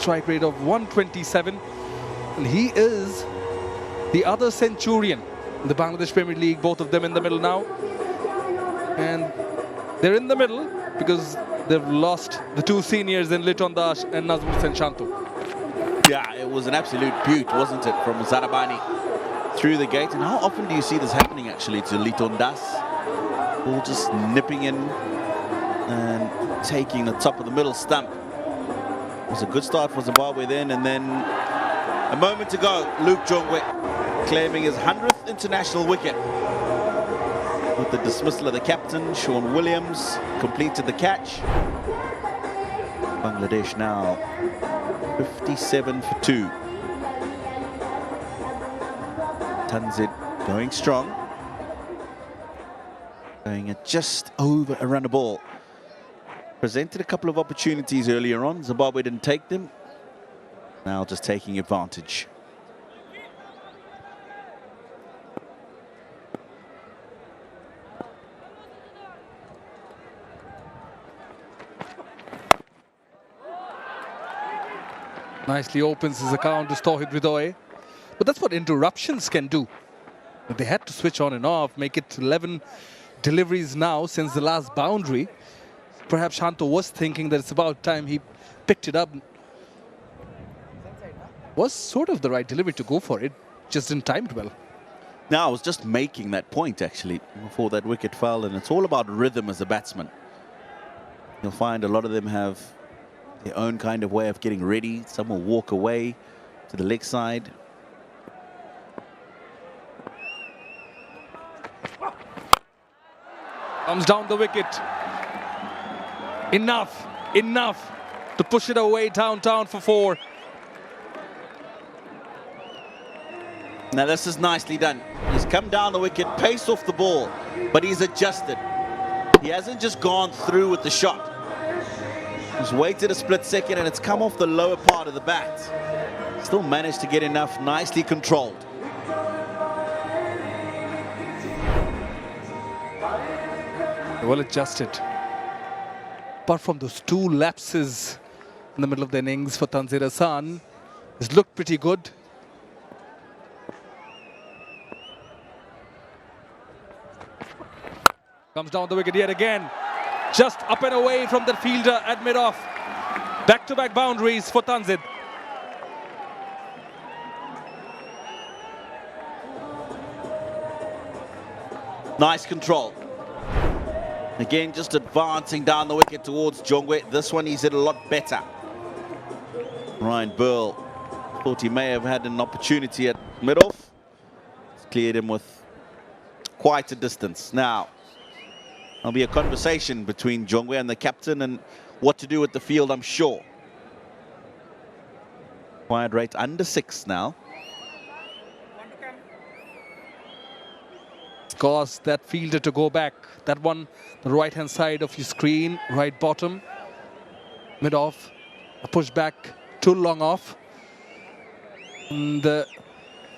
[SPEAKER 10] strike rate of 127. And he is the other centurion in the Bangladesh Premier League, both of them in the middle now. And they're in the middle because they've lost the two seniors in Liton Das and Nazmul Sen Shantu.
[SPEAKER 13] Yeah, it was an absolute beaut, wasn't it, from Zarabani through the gate. And how often do you see this happening, actually, to Liton Das? Ball just nipping in and taking the top of the middle stump. It was a good start for Zimbabwe then, and then a moment ago, Luke Jongwe claiming his 100th international wicket. With the dismissal of the captain, Sean Williams completed the catch. Bangladesh now 57 for 2. Tanzid going strong. Going at just over a run a ball. Presented a couple of opportunities earlier on. Zimbabwe didn't take them. Now just taking advantage.
[SPEAKER 10] Nicely opens his account to Tawhid Ridoy. But that's what interruptions can do. They had to switch on and off, make it 11 deliveries now since the last boundary. Perhaps Shanto was thinking that it's about time he picked it up. Was sort of the right delivery to go for it, just didn't time it well.
[SPEAKER 13] Now, I was just making that point, actually, before that wicket fell, and it's all about rhythm as a batsman. You'll find a lot of them have their own kind of way of getting ready. Some will walk away to the leg side.
[SPEAKER 10] Comes down the wicket. Enough to push it away downtown for 4.
[SPEAKER 13] Now this is nicely done. He's come down the wicket, pace off the ball, but he's adjusted. He hasn't just gone through with the shot. He's waited a split second and it's come off the lower part of the bat. Still managed to get enough, nicely controlled.
[SPEAKER 10] Well adjusted. Apart from those 2 lapses in the middle of the innings for Tanzir Hassan, it's looked pretty good. Comes down the wicket yet again. Just up and away from the fielder at mid-off. Back-to-back boundaries for Tanzid.
[SPEAKER 13] Nice control. Again, just advancing down the wicket towards Jongwe. This one he's hit a lot better. Ryan Burl thought he may have had an opportunity at mid-off. Cleared him with quite a distance. Now, there'll be a conversation between Jongwe and the captain and what to do with the field, I'm sure. Wide rate under 6 now.
[SPEAKER 10] Caused that fielder to go back. That one, the right-hand side of your screen, right bottom, mid-off, a push back, too long off. And now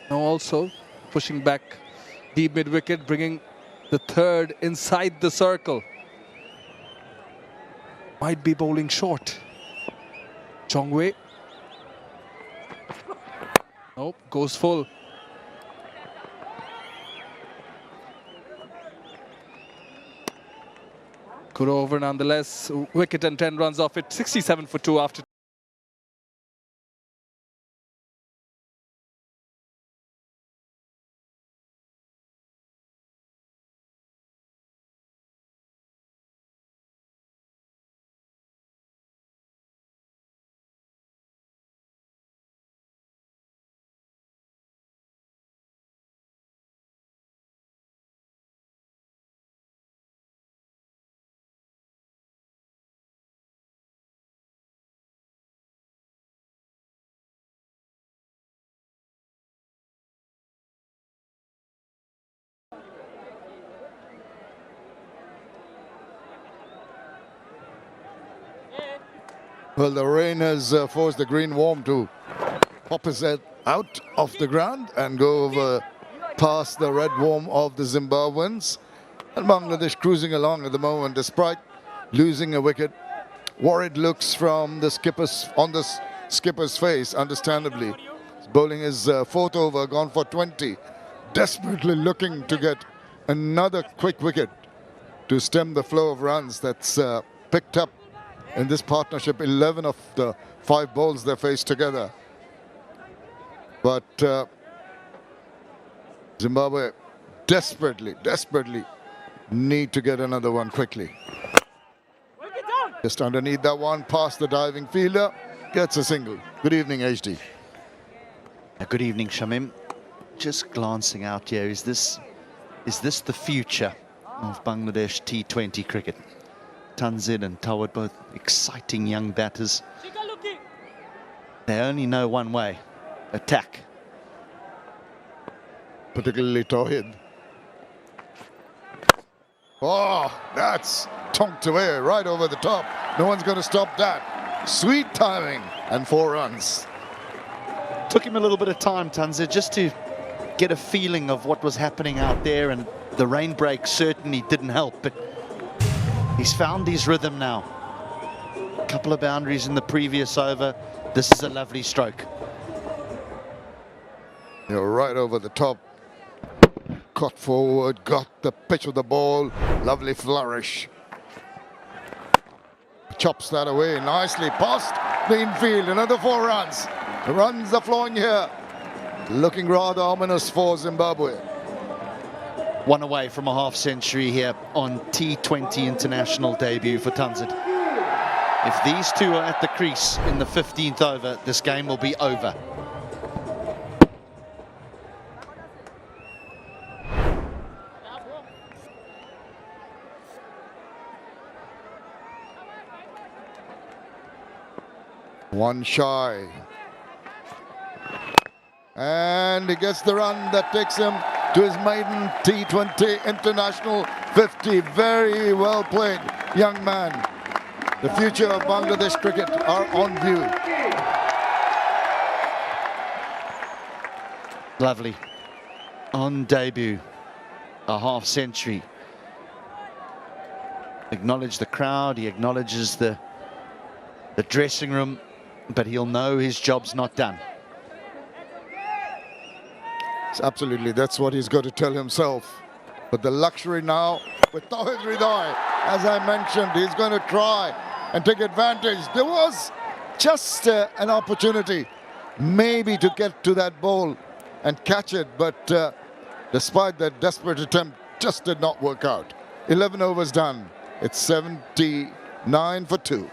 [SPEAKER 10] also pushing back deep mid-wicket, bringing the third inside the circle. Might be bowling short. Jongwe. Nope, goes full. Good over nonetheless. Wicket and 10 runs off it. 67 for 2 after.
[SPEAKER 5] Well, the rain has forced the green worm to pop his head out of the ground and go over past the red worm of the Zimbabweans. And Bangladesh cruising along at the moment despite losing a wicket. Worried looks from the skippers on this skipper's face, understandably. Bowling his fourth over, gone for 20. Desperately looking to get another quick wicket to stem the flow of runs that's picked up in this partnership. 11 of the 5 bowls they faced together. But Zimbabwe desperately need to get another one quickly. Just underneath that one, past the diving fielder, gets a single. Good evening, HD.
[SPEAKER 1] Good evening, Shamim. Just glancing out here, is this the future of Bangladesh T20 cricket? Tanzid and Tawad, both exciting young batters. They only know one way: attack.
[SPEAKER 5] Particularly Tawhid. Oh, that's tonked away right over the top. No one's going to stop that. Sweet timing and 4 runs.
[SPEAKER 1] Took him a little bit of time, Tanzid, just to get a feeling of what was happening out there, and the rain break certainly didn't help, but he's found his rhythm now. A couple of boundaries in the previous over. This is a lovely stroke.
[SPEAKER 5] You're right over the top. Cut forward, got the pitch of the ball. Lovely flourish. Chops that away nicely past the infield. Another 4 runs. The runs are flowing here. Looking rather ominous for Zimbabwe.
[SPEAKER 1] One away from a half century here on T20 international debut for Tanzid. If these two are at the crease in the 15th over, this game will be over.
[SPEAKER 5] One shy. And he gets the run that takes him to his maiden T20 international 50. Very well played, young man. The future of Bangladesh cricket are on view.
[SPEAKER 1] Lovely. On debut, a half century. Acknowledge the crowd, he acknowledges the dressing room, but he'll know his job's not done.
[SPEAKER 5] Absolutely, that's what he's got to tell himself. But the luxury now with Tawhid Ridai, as I mentioned, he's going to try and take advantage. There was just an opportunity maybe to get to that ball and catch it, but despite that desperate attempt, just did not work out. 11 overs done. It's 79 for 2.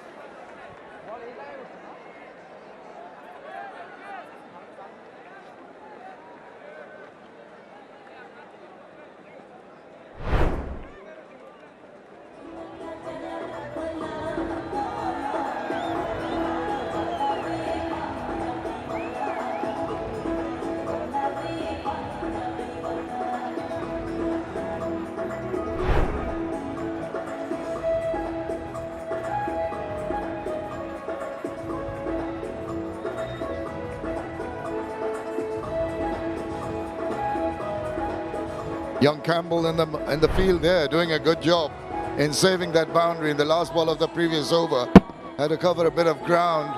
[SPEAKER 5] Young Campbell in the field there, doing a good job in saving that boundary in the last ball of the previous over. Had to cover a bit of ground.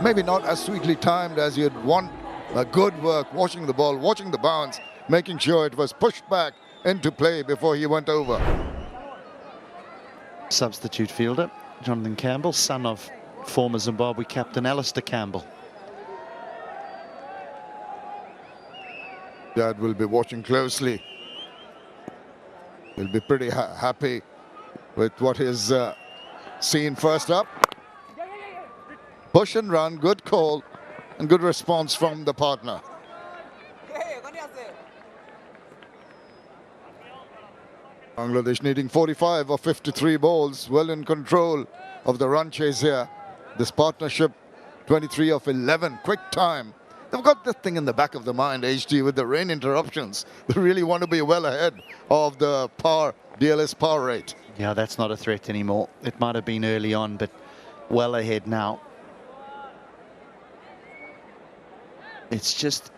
[SPEAKER 5] Maybe not as sweetly timed as you'd want. A good work, watching the ball, watching the bounce, making sure it was pushed back into play before he went over.
[SPEAKER 1] Substitute fielder, Jonathan Campbell, son of former Zimbabwe captain Alistair Campbell.
[SPEAKER 5] Dad will be watching closely. He'll be pretty happy with what he's seen first up. Push and run, good call, and good response from the partner. Bangladesh needing 45 of 53 balls, well in control of the run chase here. This partnership, 23 of 11, quick time. They've got this thing in the back of the mind, HD, with the rain interruptions. They really want to be well ahead of the DLS power rate.
[SPEAKER 1] Yeah, that's not a threat anymore. It might have been early on, but well ahead now. It's just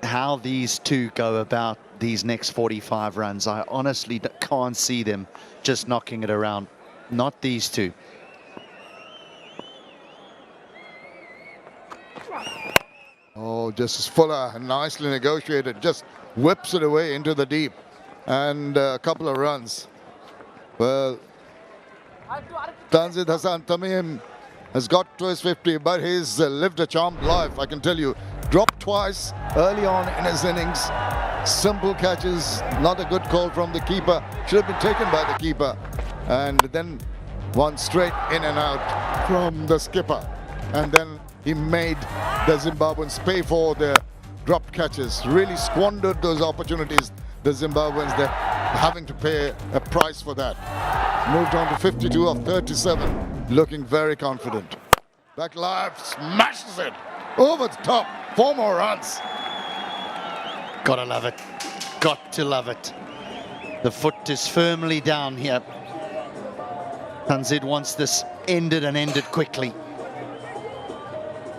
[SPEAKER 1] how these two go about these next 45 runs. I honestly can't see them just knocking it around. Not these two.
[SPEAKER 5] Oh, just Fuller, nicely negotiated, just whips it away into the deep. And a couple of runs. Well, Tanzid Hassan Tamim has got to his 50, but he's lived a charmed life, I can tell you. Dropped twice early on in his innings. Simple catches, not a good call from the keeper. Should have been taken by the keeper. And then one straight in and out from the skipper. And then he made the Zimbabweans pay for their dropped catches. Really squandered those opportunities, the Zimbabweans. They're having to pay a price for that. Moved on to 52 of 37, looking very confident. Back live, smashes it over the top. 4 more runs.
[SPEAKER 1] Gotta love it. Got to love it. The foot is firmly down here. Tanzid wants this ended and ended quickly.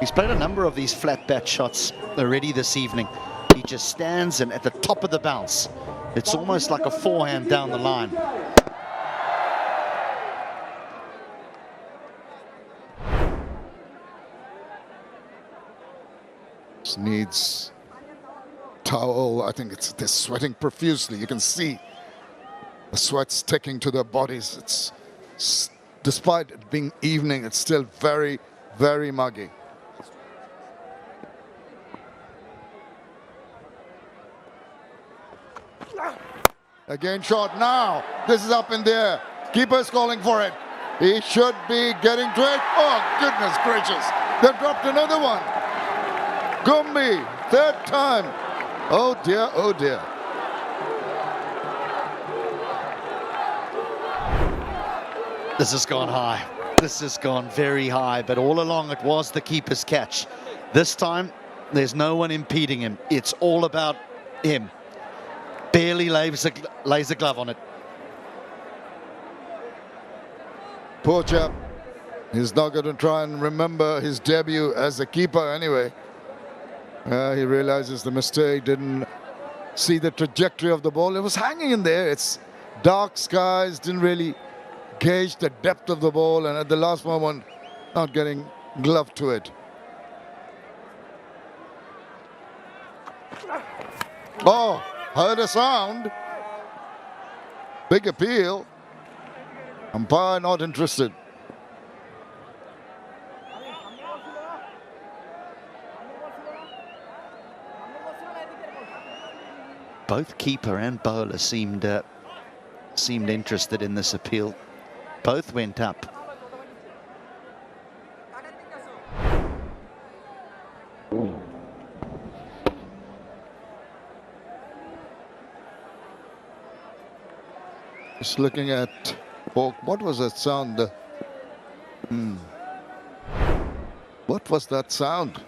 [SPEAKER 1] He's played a number of these flat bat shots already this evening. He just stands and at the top of the bounce. It's almost like a forehand down the line.
[SPEAKER 5] Needs towel. I think they're sweating profusely. You can see the sweat sticking to their bodies. It's despite it being evening, it's still very, very muggy. Again shot now. This is up in the air. Keeper's calling for it. He should be getting to it. Oh, goodness gracious. They've dropped another one. Gumbi, 3rd time. Oh dear, oh dear.
[SPEAKER 1] This has gone high. This has gone very high, but all along it was the keeper's catch. This time, there's no one impeding him. It's all about him. Barely lays a glove on it.
[SPEAKER 5] Poor chap. He's not going to try and remember his debut as a keeper anyway. He realizes the mistake, didn't see the trajectory of the ball. It was hanging in there. It's dark skies, didn't really gauge the depth of the ball, and at the last moment, not getting glove to it. Oh, heard a sound. Big appeal. Umpire not interested.
[SPEAKER 1] Both keeper and bowler seemed interested in this appeal. Both went up.
[SPEAKER 5] Just looking at what was that sound? What was that sound?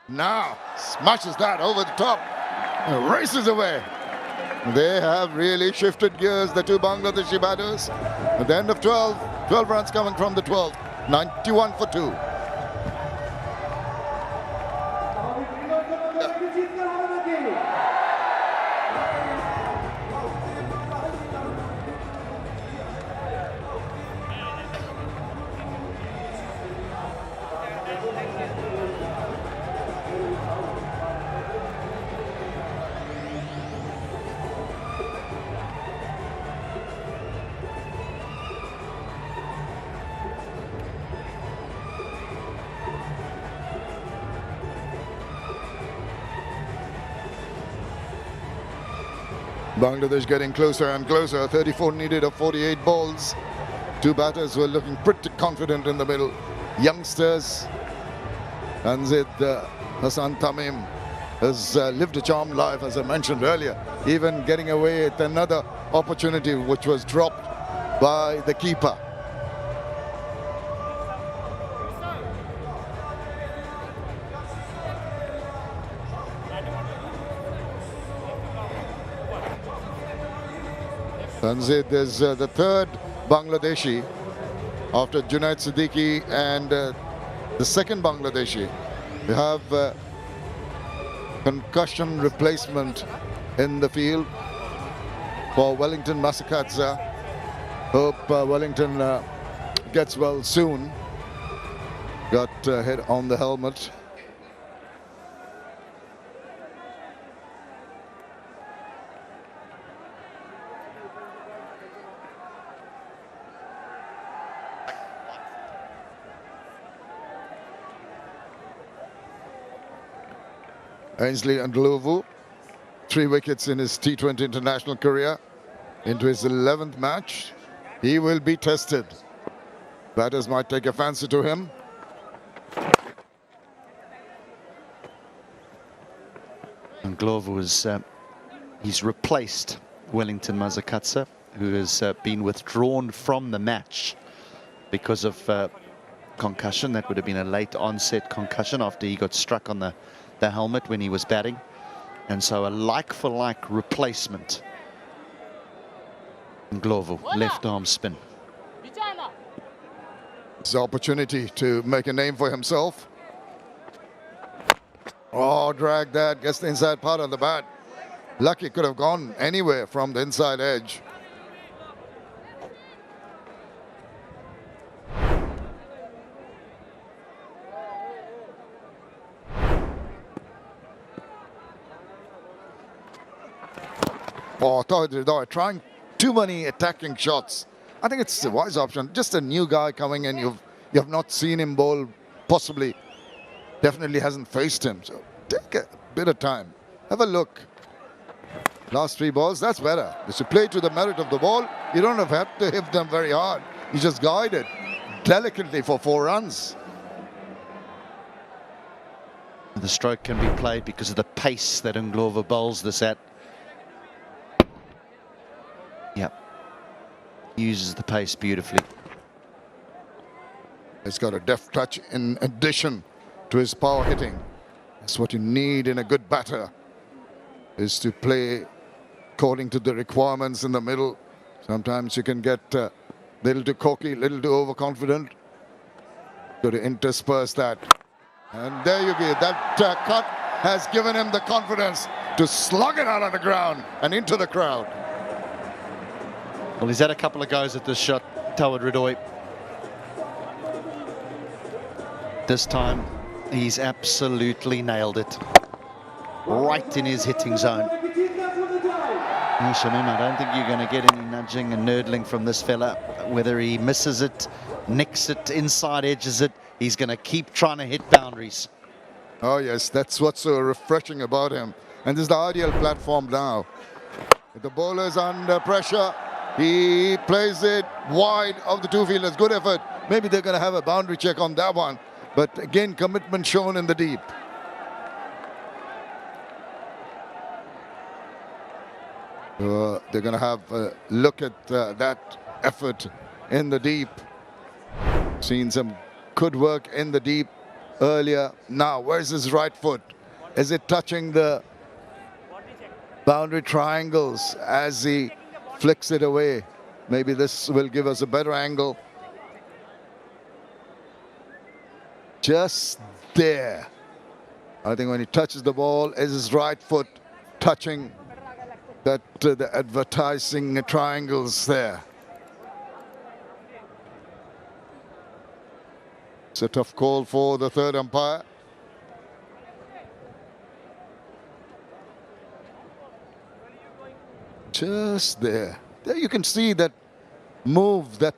[SPEAKER 5] Now smashes that over the top. Races away. They have really shifted gears, the two Bangladeshi batters. At the end of 12 runs coming from the 12th. 91 for 2. Bangladesh getting closer and closer. 34 needed of 48 balls. Two batters were looking pretty confident in the middle. Youngsters. Tanzid Hassan Tamim has lived a charmed life, as I mentioned earlier. Even getting away with another opportunity which was dropped by the keeper. Tanzid is the 3rd Bangladeshi after Junaid Siddiqui and the 2nd Bangladeshi. We have concussion replacement in the field for Wellington Masakadza. Hope Wellington gets well soon. Got hit on the helmet. Ainsley Ndlovu, 3 wickets in his T20 international career. Into his 11th match, he will be tested. Batters might take a fancy to him.
[SPEAKER 1] Ndlovu is he's replaced Wellington Mazakatsa, who has been withdrawn from the match because of concussion. That would have been a late onset concussion after he got struck on the helmet when he was batting. And so a like-for-like replacement. Ndlovu, left arm spin.
[SPEAKER 5] It's an opportunity to make a name for himself. Oh, drag that, gets the inside part of the bat. Lucky, could have gone anywhere from the inside edge. Oh, Chowdhury trying too many attacking shots. I think it's a wise option. Just a new guy coming in. You have not seen him bowl, possibly. Definitely hasn't faced him. So take a bit of time. Have a look. Last 3 balls, that's better. You should play to the merit of the ball. You don't have to hit them very hard. You just guide it delicately for 4 runs.
[SPEAKER 1] The stroke can be played because of the pace that Ndlovu bowls this at. Yep. Uses the pace beautifully.
[SPEAKER 5] He's got a deft touch in addition to his power hitting. That's what you need in a good batter, is to play according to the requirements in the middle. Sometimes you can get a little too cocky, a little too overconfident. Got to intersperse that. And there you go. That cut has given him the confidence to slug it out of the ground and into the crowd.
[SPEAKER 1] Well, he's had a couple of goes at this shot, Tailender. This time, he's absolutely nailed it. Right in his hitting zone. Shamin, I don't think you're going to get any nudging and nerdling from this fella. Whether he misses it, nicks it, inside edges it, he's going to keep trying to hit boundaries.
[SPEAKER 5] Oh, yes, that's what's so refreshing about him. And this is the ideal platform now. If the bowler's under pressure, he plays it wide of the 2 fielders. Good effort. Maybe they're going to have a boundary check on that one. But again, commitment shown in the deep. They're going to have a look at that effort in the deep. Seen some good work in the deep earlier. Now, where's his right foot? Is it touching the boundary triangles as he flicks it away? Maybe this will give us a better angle. Just there. I think when he touches the ball, is his right foot touching that the advertising triangles there. It's a tough call for the 3rd umpire. Just there. There you can see that move, that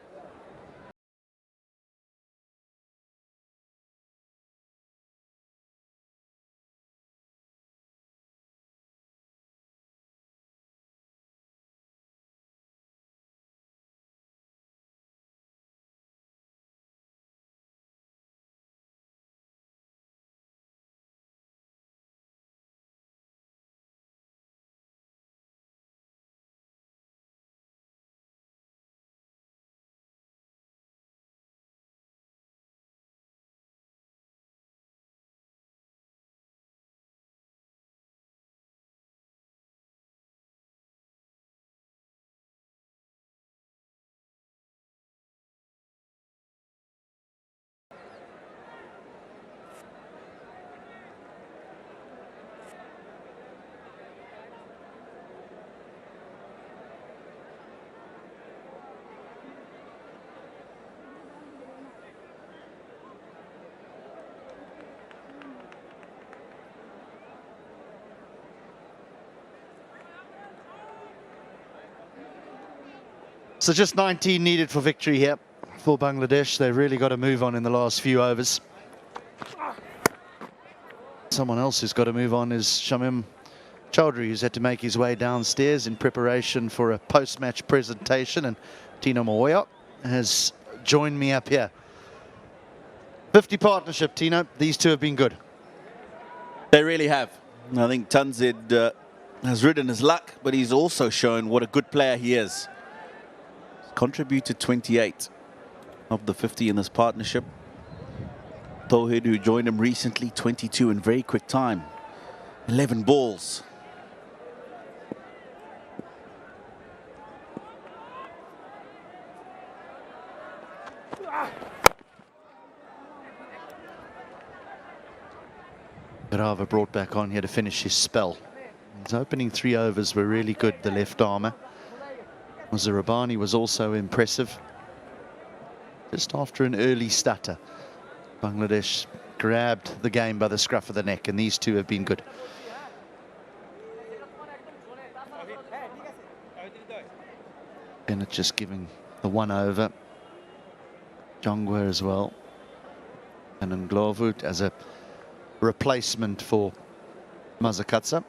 [SPEAKER 1] So just 19 needed for victory here for Bangladesh. They really got to move on in the last few overs. Someone else who's got to move on is Shamim Chowdhury, who's had to make his way downstairs in preparation for a post-match presentation, and Tino Moya has joined me up here. 50 partnership, Tino. These two have been good.
[SPEAKER 7] They really have. I think Tanzid has ridden his luck, but he's also shown what a good player he is. He's contributed 28 of the 50 in this partnership. Zahur, who joined him recently, 22 in very quick time. 11 balls.
[SPEAKER 1] Garava brought back on here to finish his spell. His opening 3 overs were really good, the left armour. Zahur was also impressive. Just after an early stutter, Bangladesh grabbed the game by the scruff of the neck, and these two have been good. Bennett just giving the 1 over. Jongwa as well. And knwKP as a replacement for Mazakatsa.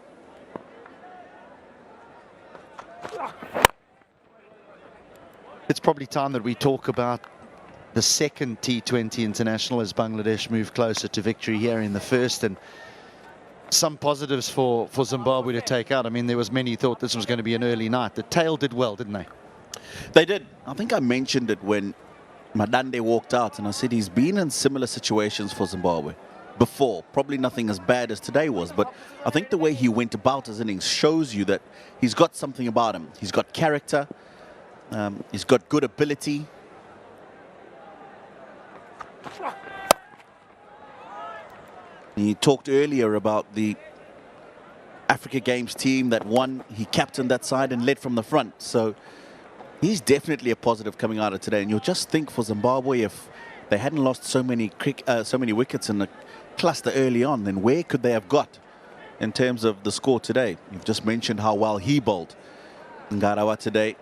[SPEAKER 1] It's probably time that we talk about the second T20 international as Bangladesh move closer to victory here in the first, and some positives for Zimbabwe to take out. I mean, there was many who thought this was going to be an early night. The tail did well, didn't they?
[SPEAKER 7] They did. I think I mentioned it when Madande walked out, and I said he's been in similar situations for Zimbabwe before. Probably nothing as bad as today was, but I think the way he went about his innings shows you that he's got something about him. He's got character. He's got good ability. He talked earlier about the Africa Games team that won. He captained that side and led from the front. So he's definitely a positive coming out of today. And you'll just think for Zimbabwe, if they hadn't lost so many wickets in the cluster early on, then where could they have got in terms of the score today? You've just mentioned how well he bowled. Ngarawa today,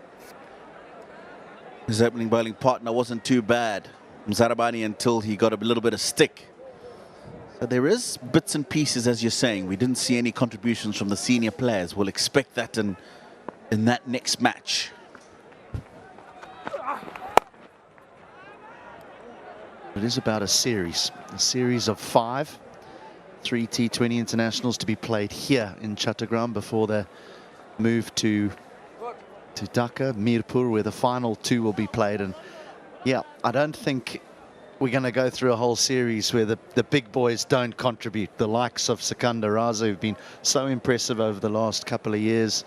[SPEAKER 7] his opening bowling partner wasn't too bad, Mzarabani, until he got a little bit of stick. So there is bits and pieces, as you're saying. We didn't see any contributions from the senior players. We'll expect that in that next match.
[SPEAKER 1] It is about a series of 5. 3 T20 internationals to be played here in Chattogram before they move to Dhaka, Mirpur, where the final 2 will be played. And yeah, I don't think we're going to go through a whole series where the big boys don't contribute. The likes of Sikandar Raza, who've been so impressive over the last couple of years.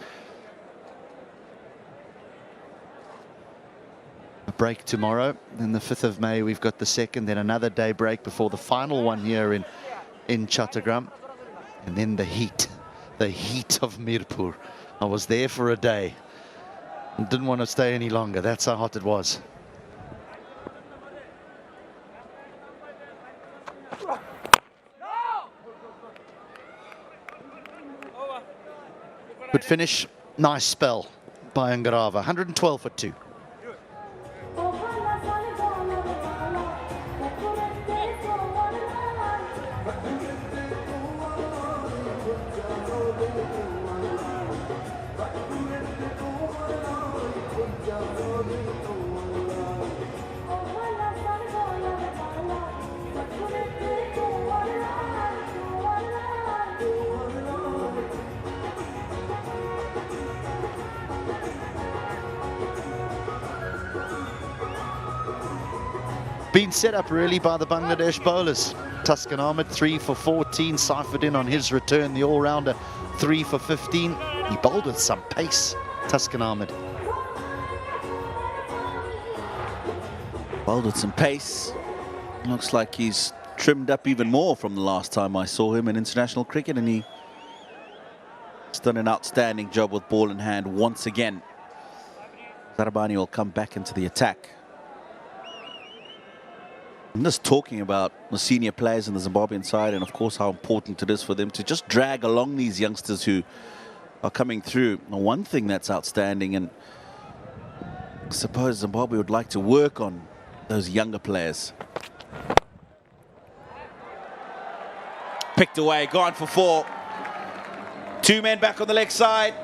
[SPEAKER 1] A break tomorrow, then the 5th of May we've got the 2nd, then another day break before the final one here in Chattogram, and then the heat of Mirpur. I was there for a day and didn't want to stay any longer. That's how hot it was. Good finish, nice spell by Ngarawa. 112 for 2. Been set up really by the Bangladesh bowlers. Tuscan Ahmed 3 for 14, ciphered in on his return. The all-rounder 3 for 15. He bowled with some pace, Tuscan Ahmed.
[SPEAKER 7] Bowled with some pace. Looks like he's trimmed up even more from the last time I saw him in international cricket, and he's done an outstanding job with ball in hand once again. Zarabani will come back into the attack. I'm just talking about the senior players in the Zimbabwean side, and of course how important it is for them to just drag along these youngsters who are coming through. Now, one thing that's outstanding, and I suppose Zimbabwe would like to work on those younger players.
[SPEAKER 13] Picked away, gone for 4. 2 men back on the leg side.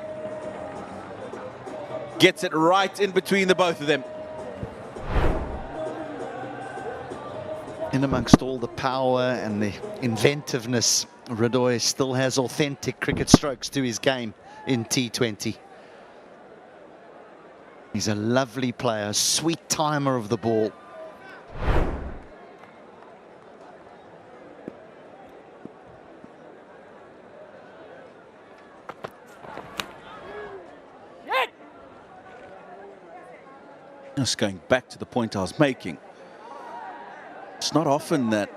[SPEAKER 13] Gets it right in between the both of them.
[SPEAKER 1] In amongst all the power and the inventiveness, Radoy still has authentic cricket strokes to his game in T20. He's a lovely player, a sweet timer of the ball.
[SPEAKER 13] Just going back to the point I was making. It's not often that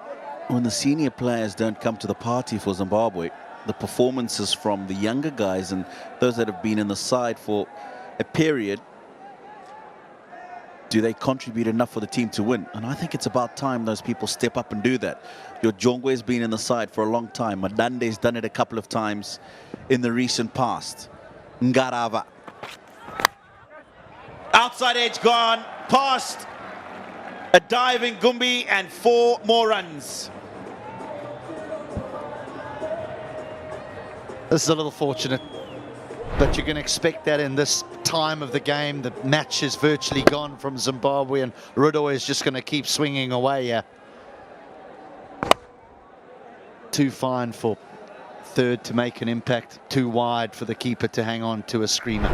[SPEAKER 13] when the senior players don't come to the party for Zimbabwe, the performances from the younger guys and those that have been in the side for a period, do they contribute enough for the team to win? And I think it's about time those people step up and do that. Your Jongwe's been in the side for a long time. Madande's done it a couple of times in the recent past. Ngarava. Outside edge gone, past a diving Gumbi, and 4 more runs.
[SPEAKER 1] This is a little fortunate, but you can expect that in this time of the game. The match is virtually gone from Zimbabwe, and Radoy is just going to keep swinging away here. Too fine for third to make an impact, too wide for the keeper to hang on to a screamer.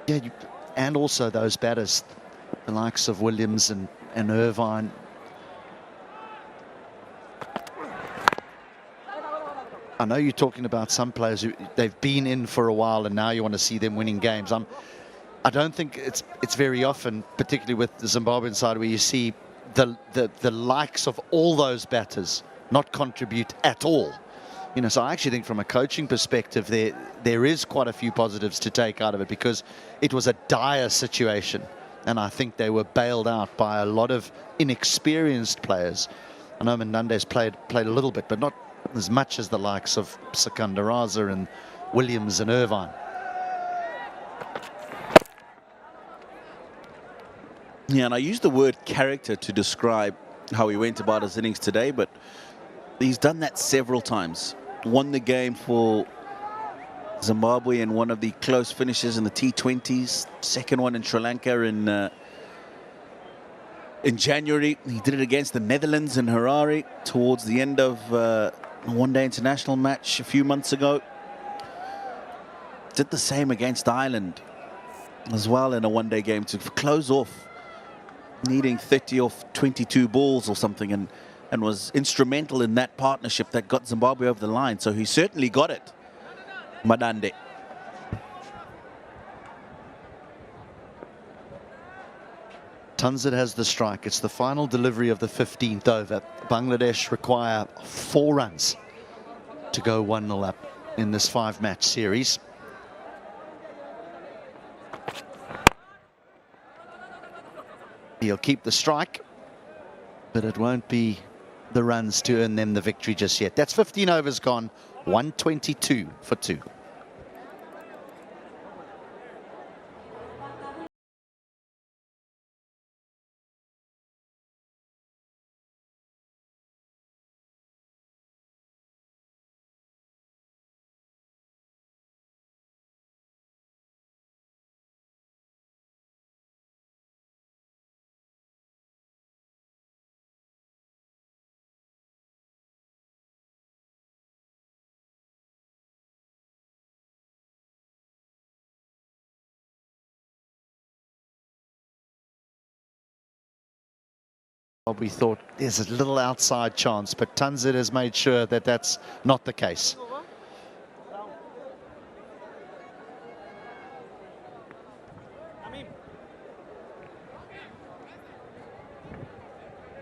[SPEAKER 1] Yeah, and also those batters, the likes of Williams and Irvine. I know you're talking about some players who they've been in for a while and now you want to see them winning games. I don't think it's very often, particularly with the Zimbabwean side, where you see the likes of all those batters not contribute at all. You know, so I actually think from a coaching perspective, there is quite a few positives to take out of it, because it was a dire situation, and I think they were bailed out by a lot of inexperienced players. I know Menande's played a little bit, but not as much as the likes of Secunda Raza and Williams and Irvine.
[SPEAKER 13] Yeah, and I used the word character to describe how he went about his innings today, but he's done that several times. Won the game for Zimbabwe in one of the close finishes in the T20s. Second one in Sri Lanka in January. He did it against the Netherlands in Harare towards the end of a one-day international match a few months ago. Did the same against Ireland as well in a one-day game to close off, needing 30 off 22 balls or something, and was instrumental in that partnership that got Zimbabwe over the line. So he certainly got it, Madande.
[SPEAKER 1] Tanzit has the strike. It's the final delivery of the 15th over. Bangladesh require 4 runs to go 1-0 up in this 5-match series. He'll keep the strike, but it won't be the runs to earn them the victory just yet. That's 15 overs gone, 122 for 2. We thought there's a little outside chance, but Tanzit has made sure that that's not the case.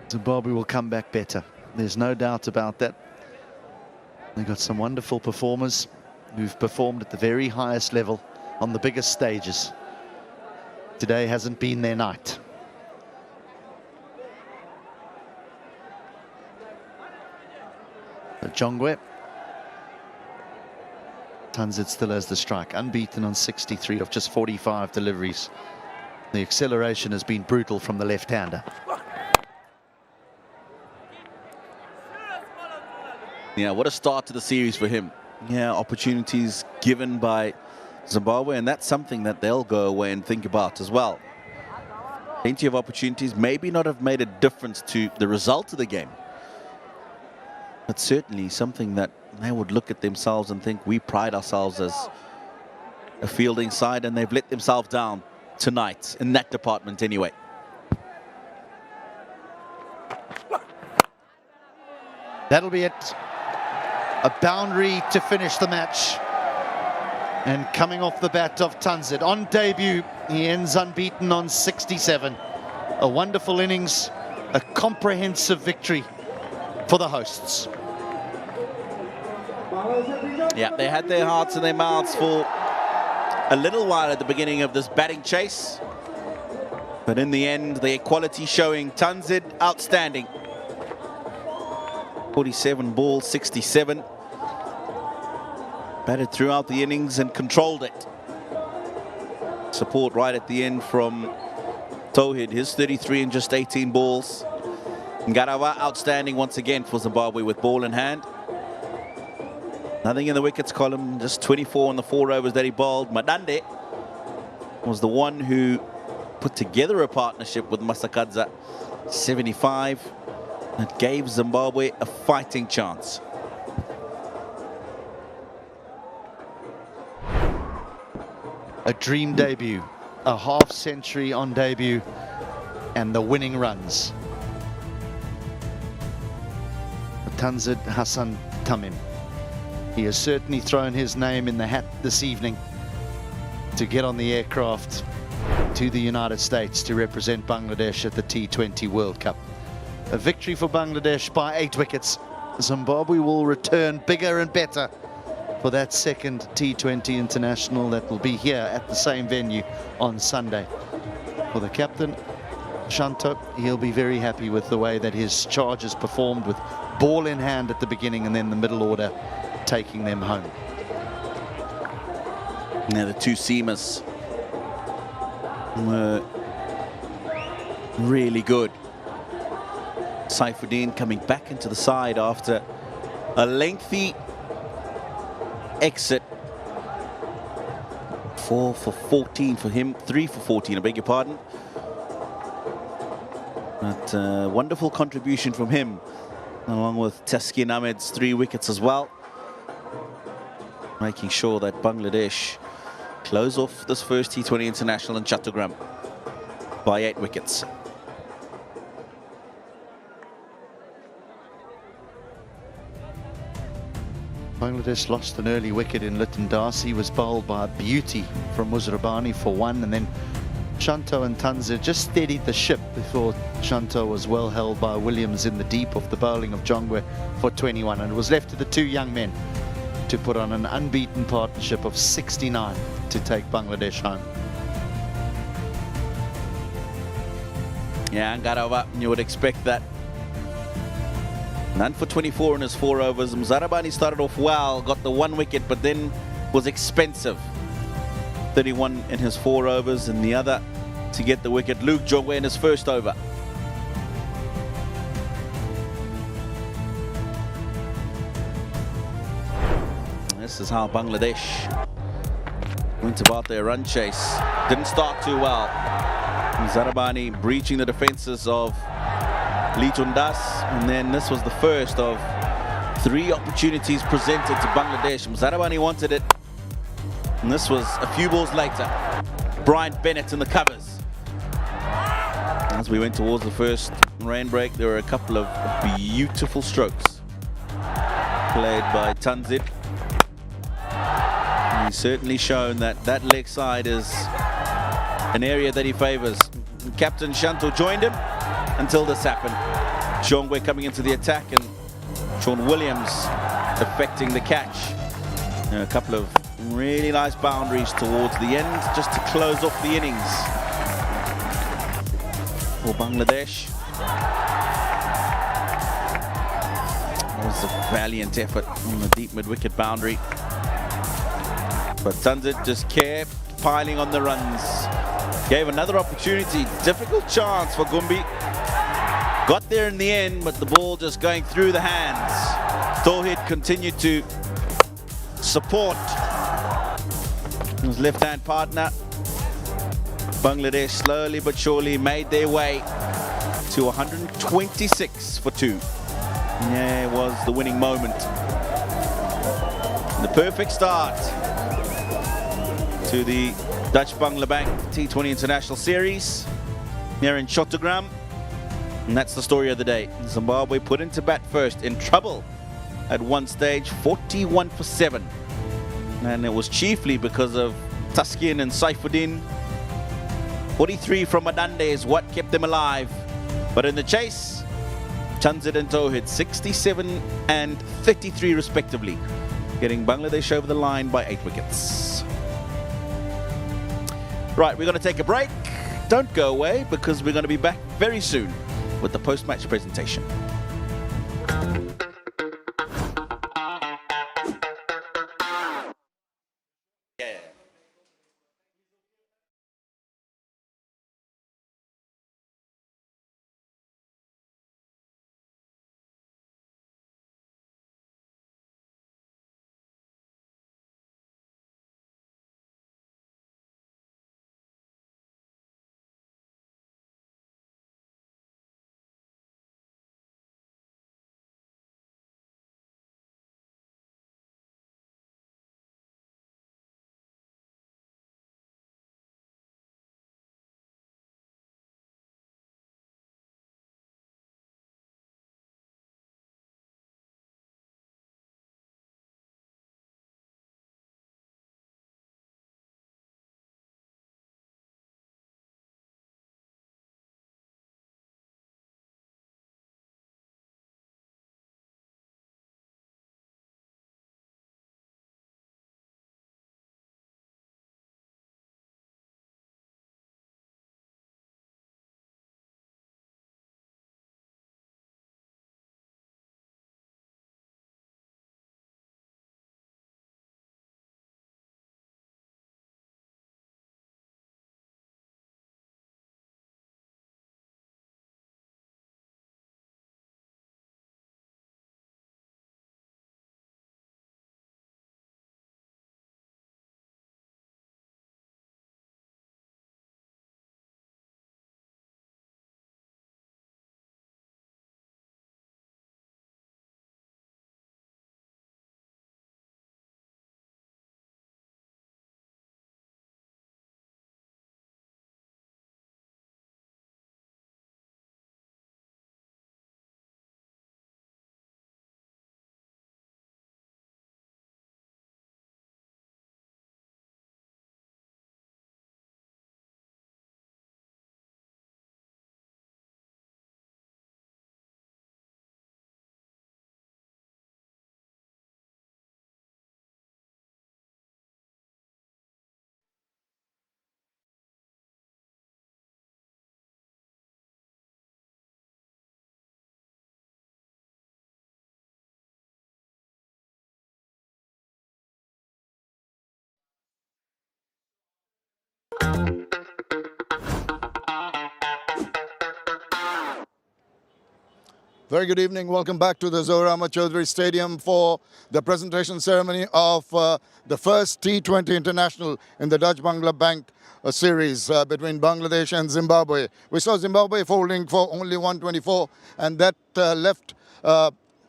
[SPEAKER 1] Zimbabwe will come back better. There's no doubt about that. They've got some wonderful performers who've performed at the very highest level on the biggest stages. Today hasn't been their night. Jongwe. Tanzit still has the strike, unbeaten on 63 of just 45 deliveries. The acceleration has been brutal from the left-hander.
[SPEAKER 7] Yeah, what a start to the series for him. Yeah, opportunities given by Zimbabwe, and that's something that they'll go away and think about as well. Plenty of opportunities, maybe not have made a difference to the result of the game, but certainly something that they would look at themselves and think, we pride ourselves as a fielding side, and they've let themselves down tonight in that department anyway.
[SPEAKER 1] That'll be it. A boundary to finish the match. And coming off the bat of Tanzid, on debut, he ends unbeaten on 67. A wonderful innings, a comprehensive victory for the hosts.
[SPEAKER 7] Yeah, they had their hearts in their mouths for a little while at the beginning of this batting chase. But in the end, their quality showing. Tanzid, outstanding. 47 balls, 67. Batted throughout the innings and controlled it. Support right at the end from Tauhid, his 33 in just 18 balls. Ngarawa, outstanding once again for Zimbabwe with ball in hand. Nothing in the wickets column, just 24 on the 4 overs that he bowled. Madande was the one who put together a partnership with Masakadza, 75. That gave Zimbabwe a fighting chance.
[SPEAKER 1] A dream debut, a half century on debut, and the winning runs. Tanzid Hassan Tamim. He has certainly thrown his name in the hat this evening to get on the aircraft to the United States to represent Bangladesh at the T20 World Cup. A victory for Bangladesh by 8 wickets. Zimbabwe will return bigger and better for that second T20 international that will be here at the same venue on Sunday. For the captain, Shanto, he'll be very happy with the way that his charges performed, with ball in hand at the beginning and then the middle order taking them home.
[SPEAKER 7] Now the two seamers were really good. Saifuddin coming back into the side after a lengthy exit. 4 for 14 for him, 3 for 14, I beg your pardon. But wonderful contribution from him, along with Taskin Ahmed's 3 wickets as well, making sure that Bangladesh close off this first T20 international in Chattogram by 8 wickets.
[SPEAKER 1] Bangladesh lost an early wicket in Lytton Darcy, was bowled by a beauty from Muzrabani for 1, and then Shanto and Tanzid just steadied the ship before Shanto was well held by Williams in the deep off the bowling of Jongwe for 21, and it was left to the 2 young men to put on an unbeaten partnership of 69 to take Bangladesh home.
[SPEAKER 7] Yeah, Ngarawa, you would expect that. None for 24 in his 4 overs. Mzarabani started off well, got the 1 wicket, but then was expensive. 31 in his 4 overs, and the other to get the wicket, Luke Jongwe in his first over. This is how Bangladesh went about their run chase. Didn't start too well. Mzarabani breaching the defenses of Litundas, and then this was the first of 3 opportunities presented to Bangladesh. Mzarabani wanted it, and this was a few balls later. Bryant Bennett in the covers. As we went towards the first rain break, there were a couple of beautiful strokes played by Tanzid. He's certainly shown that that leg side is an area that he favors. Captain Shanto joined him until this happened. Jongwe coming into the attack and Sean Williams affecting the catch. And a couple of really nice boundaries towards the end just to close off the innings for Bangladesh. It was a valiant effort on the deep mid-wicket boundary. But Tanzid just kept piling on the runs. Gave another opportunity, difficult chance for Gumbi. Got there in the end, but the ball just going through the hands.
[SPEAKER 13] Tauhid continued to support his left-hand partner. Bangladesh slowly but surely made their way to 126 for 2. Yeah, it was the winning moment. The perfect start to the Dutch-Bangla Bank T20 International Series here in Chattogram. And that's the story of the day. Zimbabwe put into bat first, in trouble at one stage, 41 for 7. And it was chiefly because of Taskin and Saifuddin. 43 from Madande is what kept them alive. But in the chase, Chanzit and Tauhid, 67 and 33 respectively, getting Bangladesh over the line by 8 wickets. Right, we're going to take a break. Don't go away, because we're going to be back very soon with the post-match presentation.
[SPEAKER 5] Very good evening. Welcome back to the Zahur Chowdhury Stadium for the presentation ceremony of the first T20 International in the Dutch-Bangla Bank series between Bangladesh and Zimbabwe. We saw Zimbabwe folding for only 124, and that left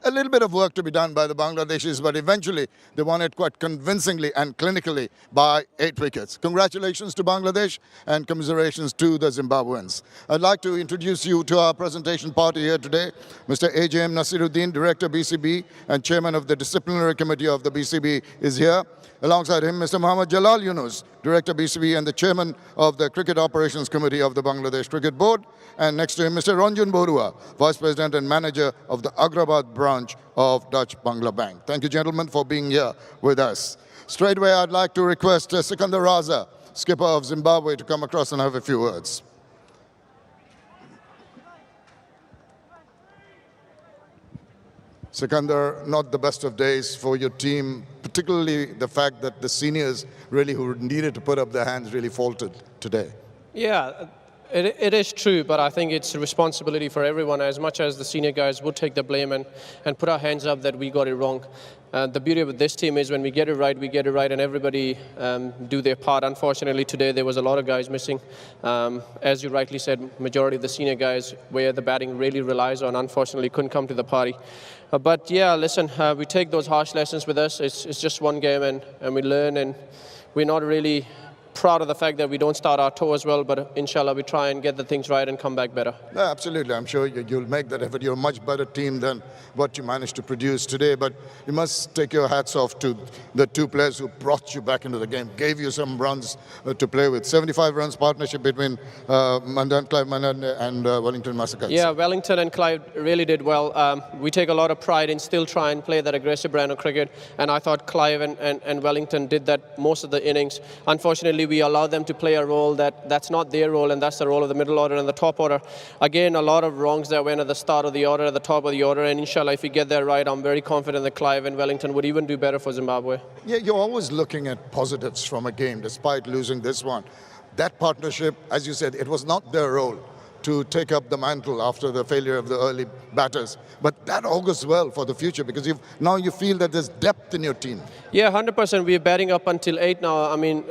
[SPEAKER 5] a little bit of work to be done by the Bangladeshis, but eventually they won it quite convincingly and clinically by 8 wickets. Congratulations to Bangladesh and commiserations to the Zimbabweans. I'd like to introduce you to our presentation party here today. Mr. AJM Nasiruddin, Director BCB and Chairman of the Disciplinary Committee of the BCB is here. Alongside him, Mr. Muhammad Jalal Yunus, Director BCB and the Chairman of the Cricket Operations Committee of the Bangladesh Cricket Board. And next to him, Mr. Ranjan Borua, Vice President and Manager of the Agrabad branch of Dutch-Bangla Bank. Thank you, gentlemen, for being here with us. Straight away, I'd like to request Sikandar Raza, skipper of Zimbabwe, to come across and have a few words. Sikandar, not the best of days for your team, particularly the fact that the seniors really who needed to put up their hands really faltered today.
[SPEAKER 14] Yeah,
[SPEAKER 4] It is true, but I think it's a responsibility for everyone, as much as the senior guys would take the blame and put our hands up that we got it wrong. The beauty of this team is when we get it right, and everybody do their part. Unfortunately, today there was a lot of guys missing. As you rightly said, majority of the senior guys, where the batting really relies on, unfortunately couldn't come to the party. But yeah, listen, we take those harsh lessons with us. It's just one game, and we learn, and we're not really proud of the fact that we don't start our tour as well, but inshallah we try and get the things right and come back better.
[SPEAKER 5] Yeah, absolutely. I'm sure you'll make that effort. You're a much better team than what you managed to produce today, but you must take your hats off to the two players who brought you back into the game, gave you some runs to play with. 75 runs partnership between Clive Mandan and Wellington Massacres.
[SPEAKER 4] Yeah, Wellington and Clive really did well. We take a lot of pride in still try and play that aggressive brand of cricket, and I thought Clive and Wellington did that most of the innings. Unfortunately, we allow them to play a role that's not their role, and that's the role of the middle order and the top order. Again, a lot of wrongs that went at the start of the order, at the top of the order, and inshallah, if we get that right, I'm very confident that Clive and Wellington would even do better for Zimbabwe.
[SPEAKER 5] Yeah, you're always looking at positives from a game, despite losing this one. That partnership, as you said, it was not their role to take up the mantle after the failure of the early batters. But that augurs well for the future, because now you feel that there's depth in your team.
[SPEAKER 4] Yeah, 100%. We're batting up until 8 now. I mean,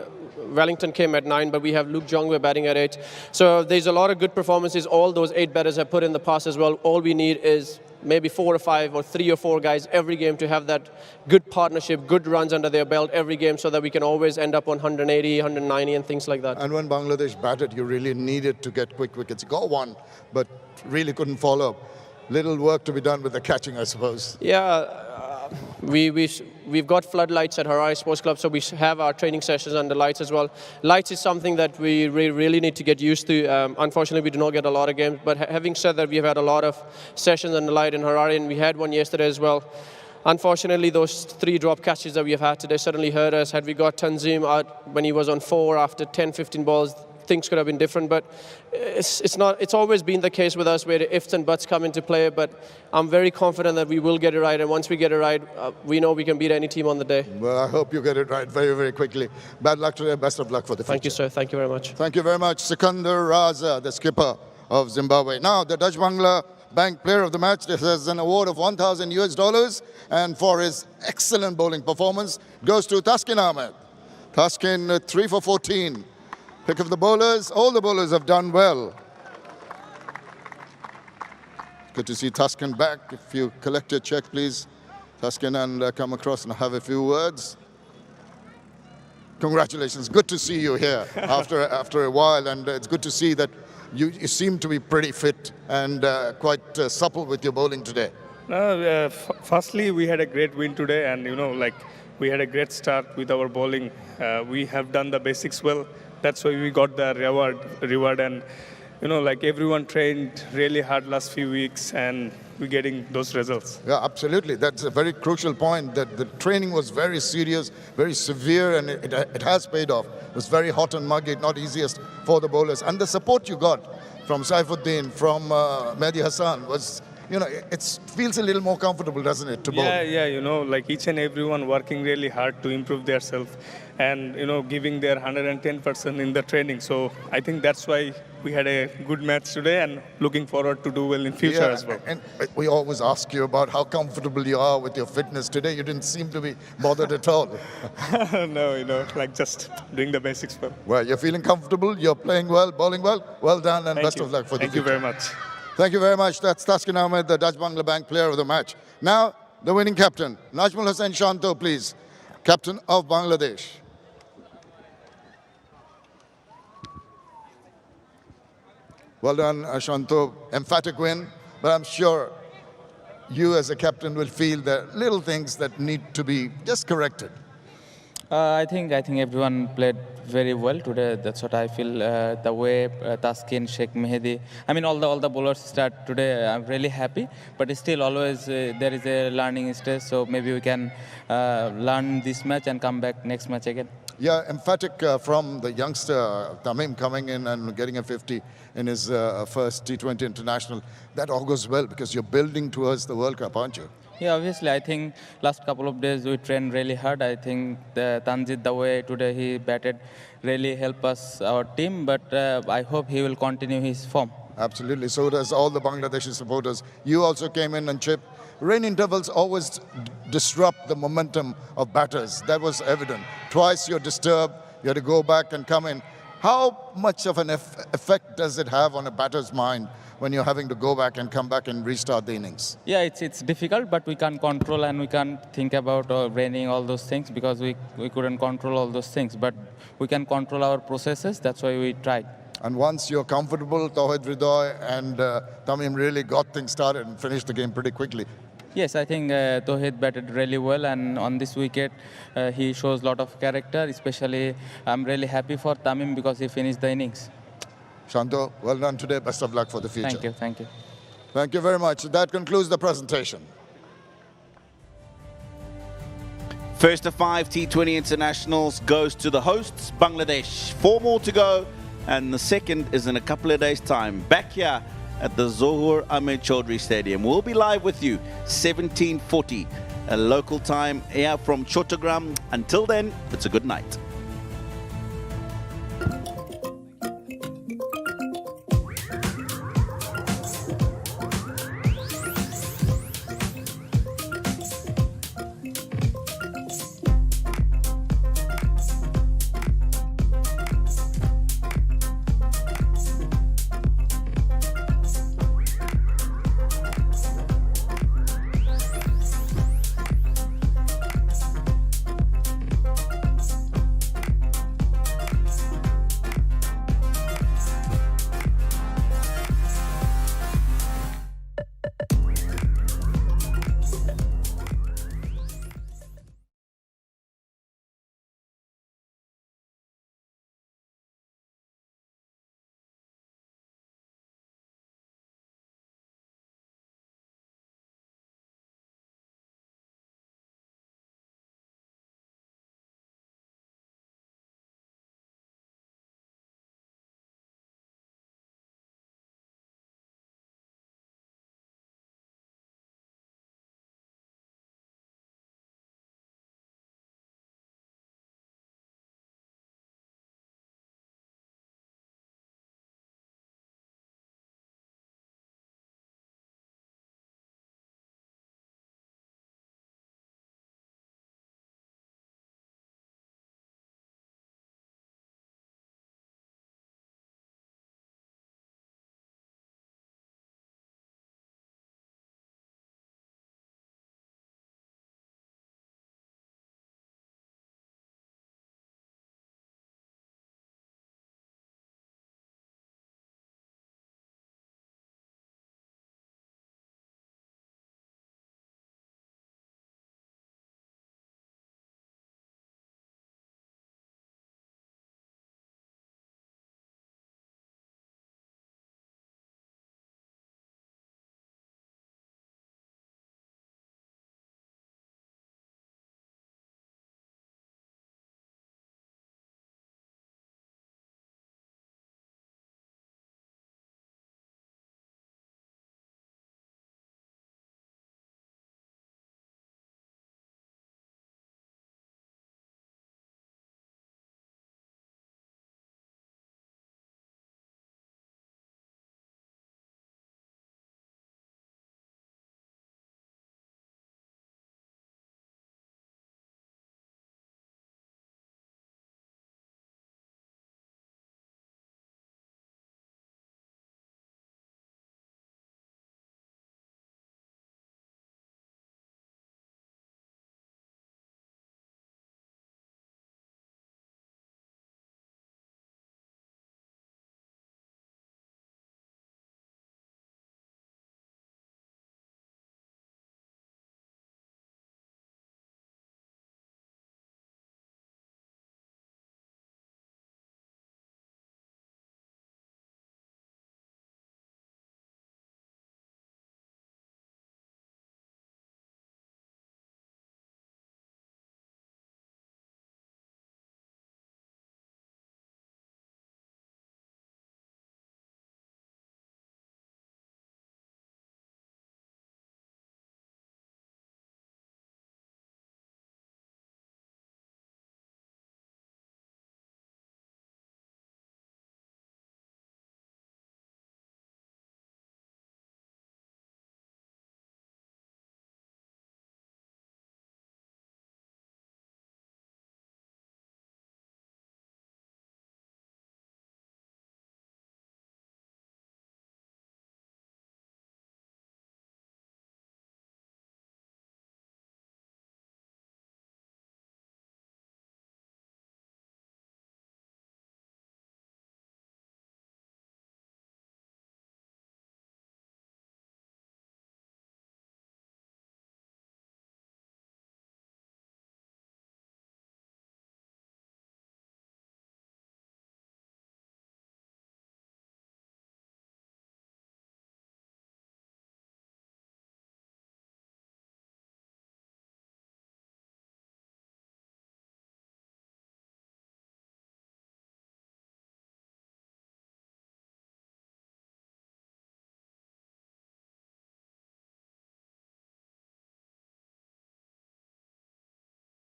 [SPEAKER 4] Wellington came at 9, but we have Luke Jongwe batting at 8. So there's a lot of good performances. All those 8 batters have put in the past as well. All we need is maybe 4 or 5 or 3 or 4 guys every game to have that good partnership, good runs under their belt every game, so that we can always end up on 180, 190 and things like that.
[SPEAKER 5] And when Bangladesh batted, you really needed to get quick wickets. Got one, but really couldn't follow up. Little work to be done with the catching, I suppose.
[SPEAKER 4] Yeah. We've got floodlights at Harare Sports Club, so we have our training sessions under lights as well. Lights is something that we really need to get used to. Unfortunately, we do not get a lot of games, but having said that, we've had a lot of sessions under light in Harare, and we had one yesterday as well. Unfortunately, those 3 drop catches that we have had today suddenly hurt us. Had we got Tanzim out when he was on 4 after 10, 15 balls, things could have been different, but it's always been the case with us where the ifs and buts come into play, but I'm very confident that we will get it right, and once we get it right, we know we can beat any team on the day.
[SPEAKER 5] Well, I hope you get it right very, very quickly. Bad luck today, best of luck for the future.
[SPEAKER 4] Thank you, sir. Thank you very much.
[SPEAKER 5] Thank you very much. Sikandar Raza, the skipper of Zimbabwe. Now, the Dutch Bangla Bank Player of the Match, this has an award of $1,000, and for his excellent bowling performance, goes to Taskin Ahmed. Taskin, 3 for 14. Pick of the bowlers, all the bowlers have done well. Good to see Taskin back. If you collect your check, please, Taskin, and come across and have a few words. Congratulations, good to see you here after a while, and it's good to see that you seem to be pretty fit and quite supple with your bowling today.
[SPEAKER 14] Firstly, we had a great win today, and we had a great start with our bowling. We have done the basics well. That's why we got the reward, and everyone trained really hard last few weeks, and we're getting those results.
[SPEAKER 5] Yeah, absolutely. That's a very crucial point, that the training was very serious, very severe, and it has paid off. It was very hot and muggy, not easiest for the bowlers. And the support you got from Saifuddin, from Mehdi Hassan was, it feels a little more comfortable, doesn't it, to bowl?
[SPEAKER 14] Yeah, each and everyone working really hard to improve themselves, and giving their 110% in the training. So I think that's why we had a good match today, and looking forward to do well in future as well.
[SPEAKER 5] And we always ask you about how comfortable you are with your fitness. Today you didn't seem to be bothered at all.
[SPEAKER 14] No, just doing the basics well.
[SPEAKER 5] Well, you're feeling comfortable, you're playing well, bowling well. Well done, and best of luck for the future.
[SPEAKER 14] Thank you very much.
[SPEAKER 5] Thank you very much. That's Taskin Ahmed, the Dutch Bangla Bank Player of the Match. Now, the winning captain, Najmul Hussain Shanto, please. Captain of Bangladesh. Well done, Shanto. Emphatic win, but I'm sure you as a captain will feel the little things that need to be just corrected.
[SPEAKER 3] I think everyone played very well today. That's what I feel. The way Taskin, Sheikh Mehdi, all the bowlers start today. I'm really happy. But still, always there is a learning stage. So maybe we can learn this match and come back next match again.
[SPEAKER 5] Yeah, emphatic from the youngster Tamim coming in and getting a 50 in his first T20 international. That augurs well, because you're building towards the World Cup, aren't you?
[SPEAKER 3] Yeah, obviously, I think last couple of days we trained really hard. I think Tanzit, the way today he batted, really helped us, our team. But I hope he will continue his form.
[SPEAKER 5] Absolutely. So does all the Bangladeshi supporters. You also came in and chipped. Rain intervals always disrupt the momentum of batters. That was evident. Twice you're disturbed. You had to go back and come in. How much of an effect does it have on a batter's mind when you're having to go back and come back and restart the innings?
[SPEAKER 3] Yeah, it's difficult, but we can't control and we can't think about raining, all those things, because we couldn't control all those things. But we can control our processes. That's why we tried.
[SPEAKER 5] And once you're comfortable, Tawhid Ridoy and Tamim really got things started and finished the game pretty quickly.
[SPEAKER 3] Yes, I think Tawhid batted really well, and on this wicket he shows a lot of character. Especially, I'm really happy for Tamim because he finished the innings.
[SPEAKER 5] Shanto, well done today. Best of luck for the future.
[SPEAKER 3] Thank you, thank you.
[SPEAKER 5] Thank you very much. That concludes the presentation.
[SPEAKER 13] First of 5 T20 internationals goes to the hosts, Bangladesh. 4 more to go, and the second is in a couple of days' time. Back here at the Zahur Ahmed Chowdhury Stadium. We'll be live with you, 17:40, a local time here from Chattogram. Until then, it's a good night.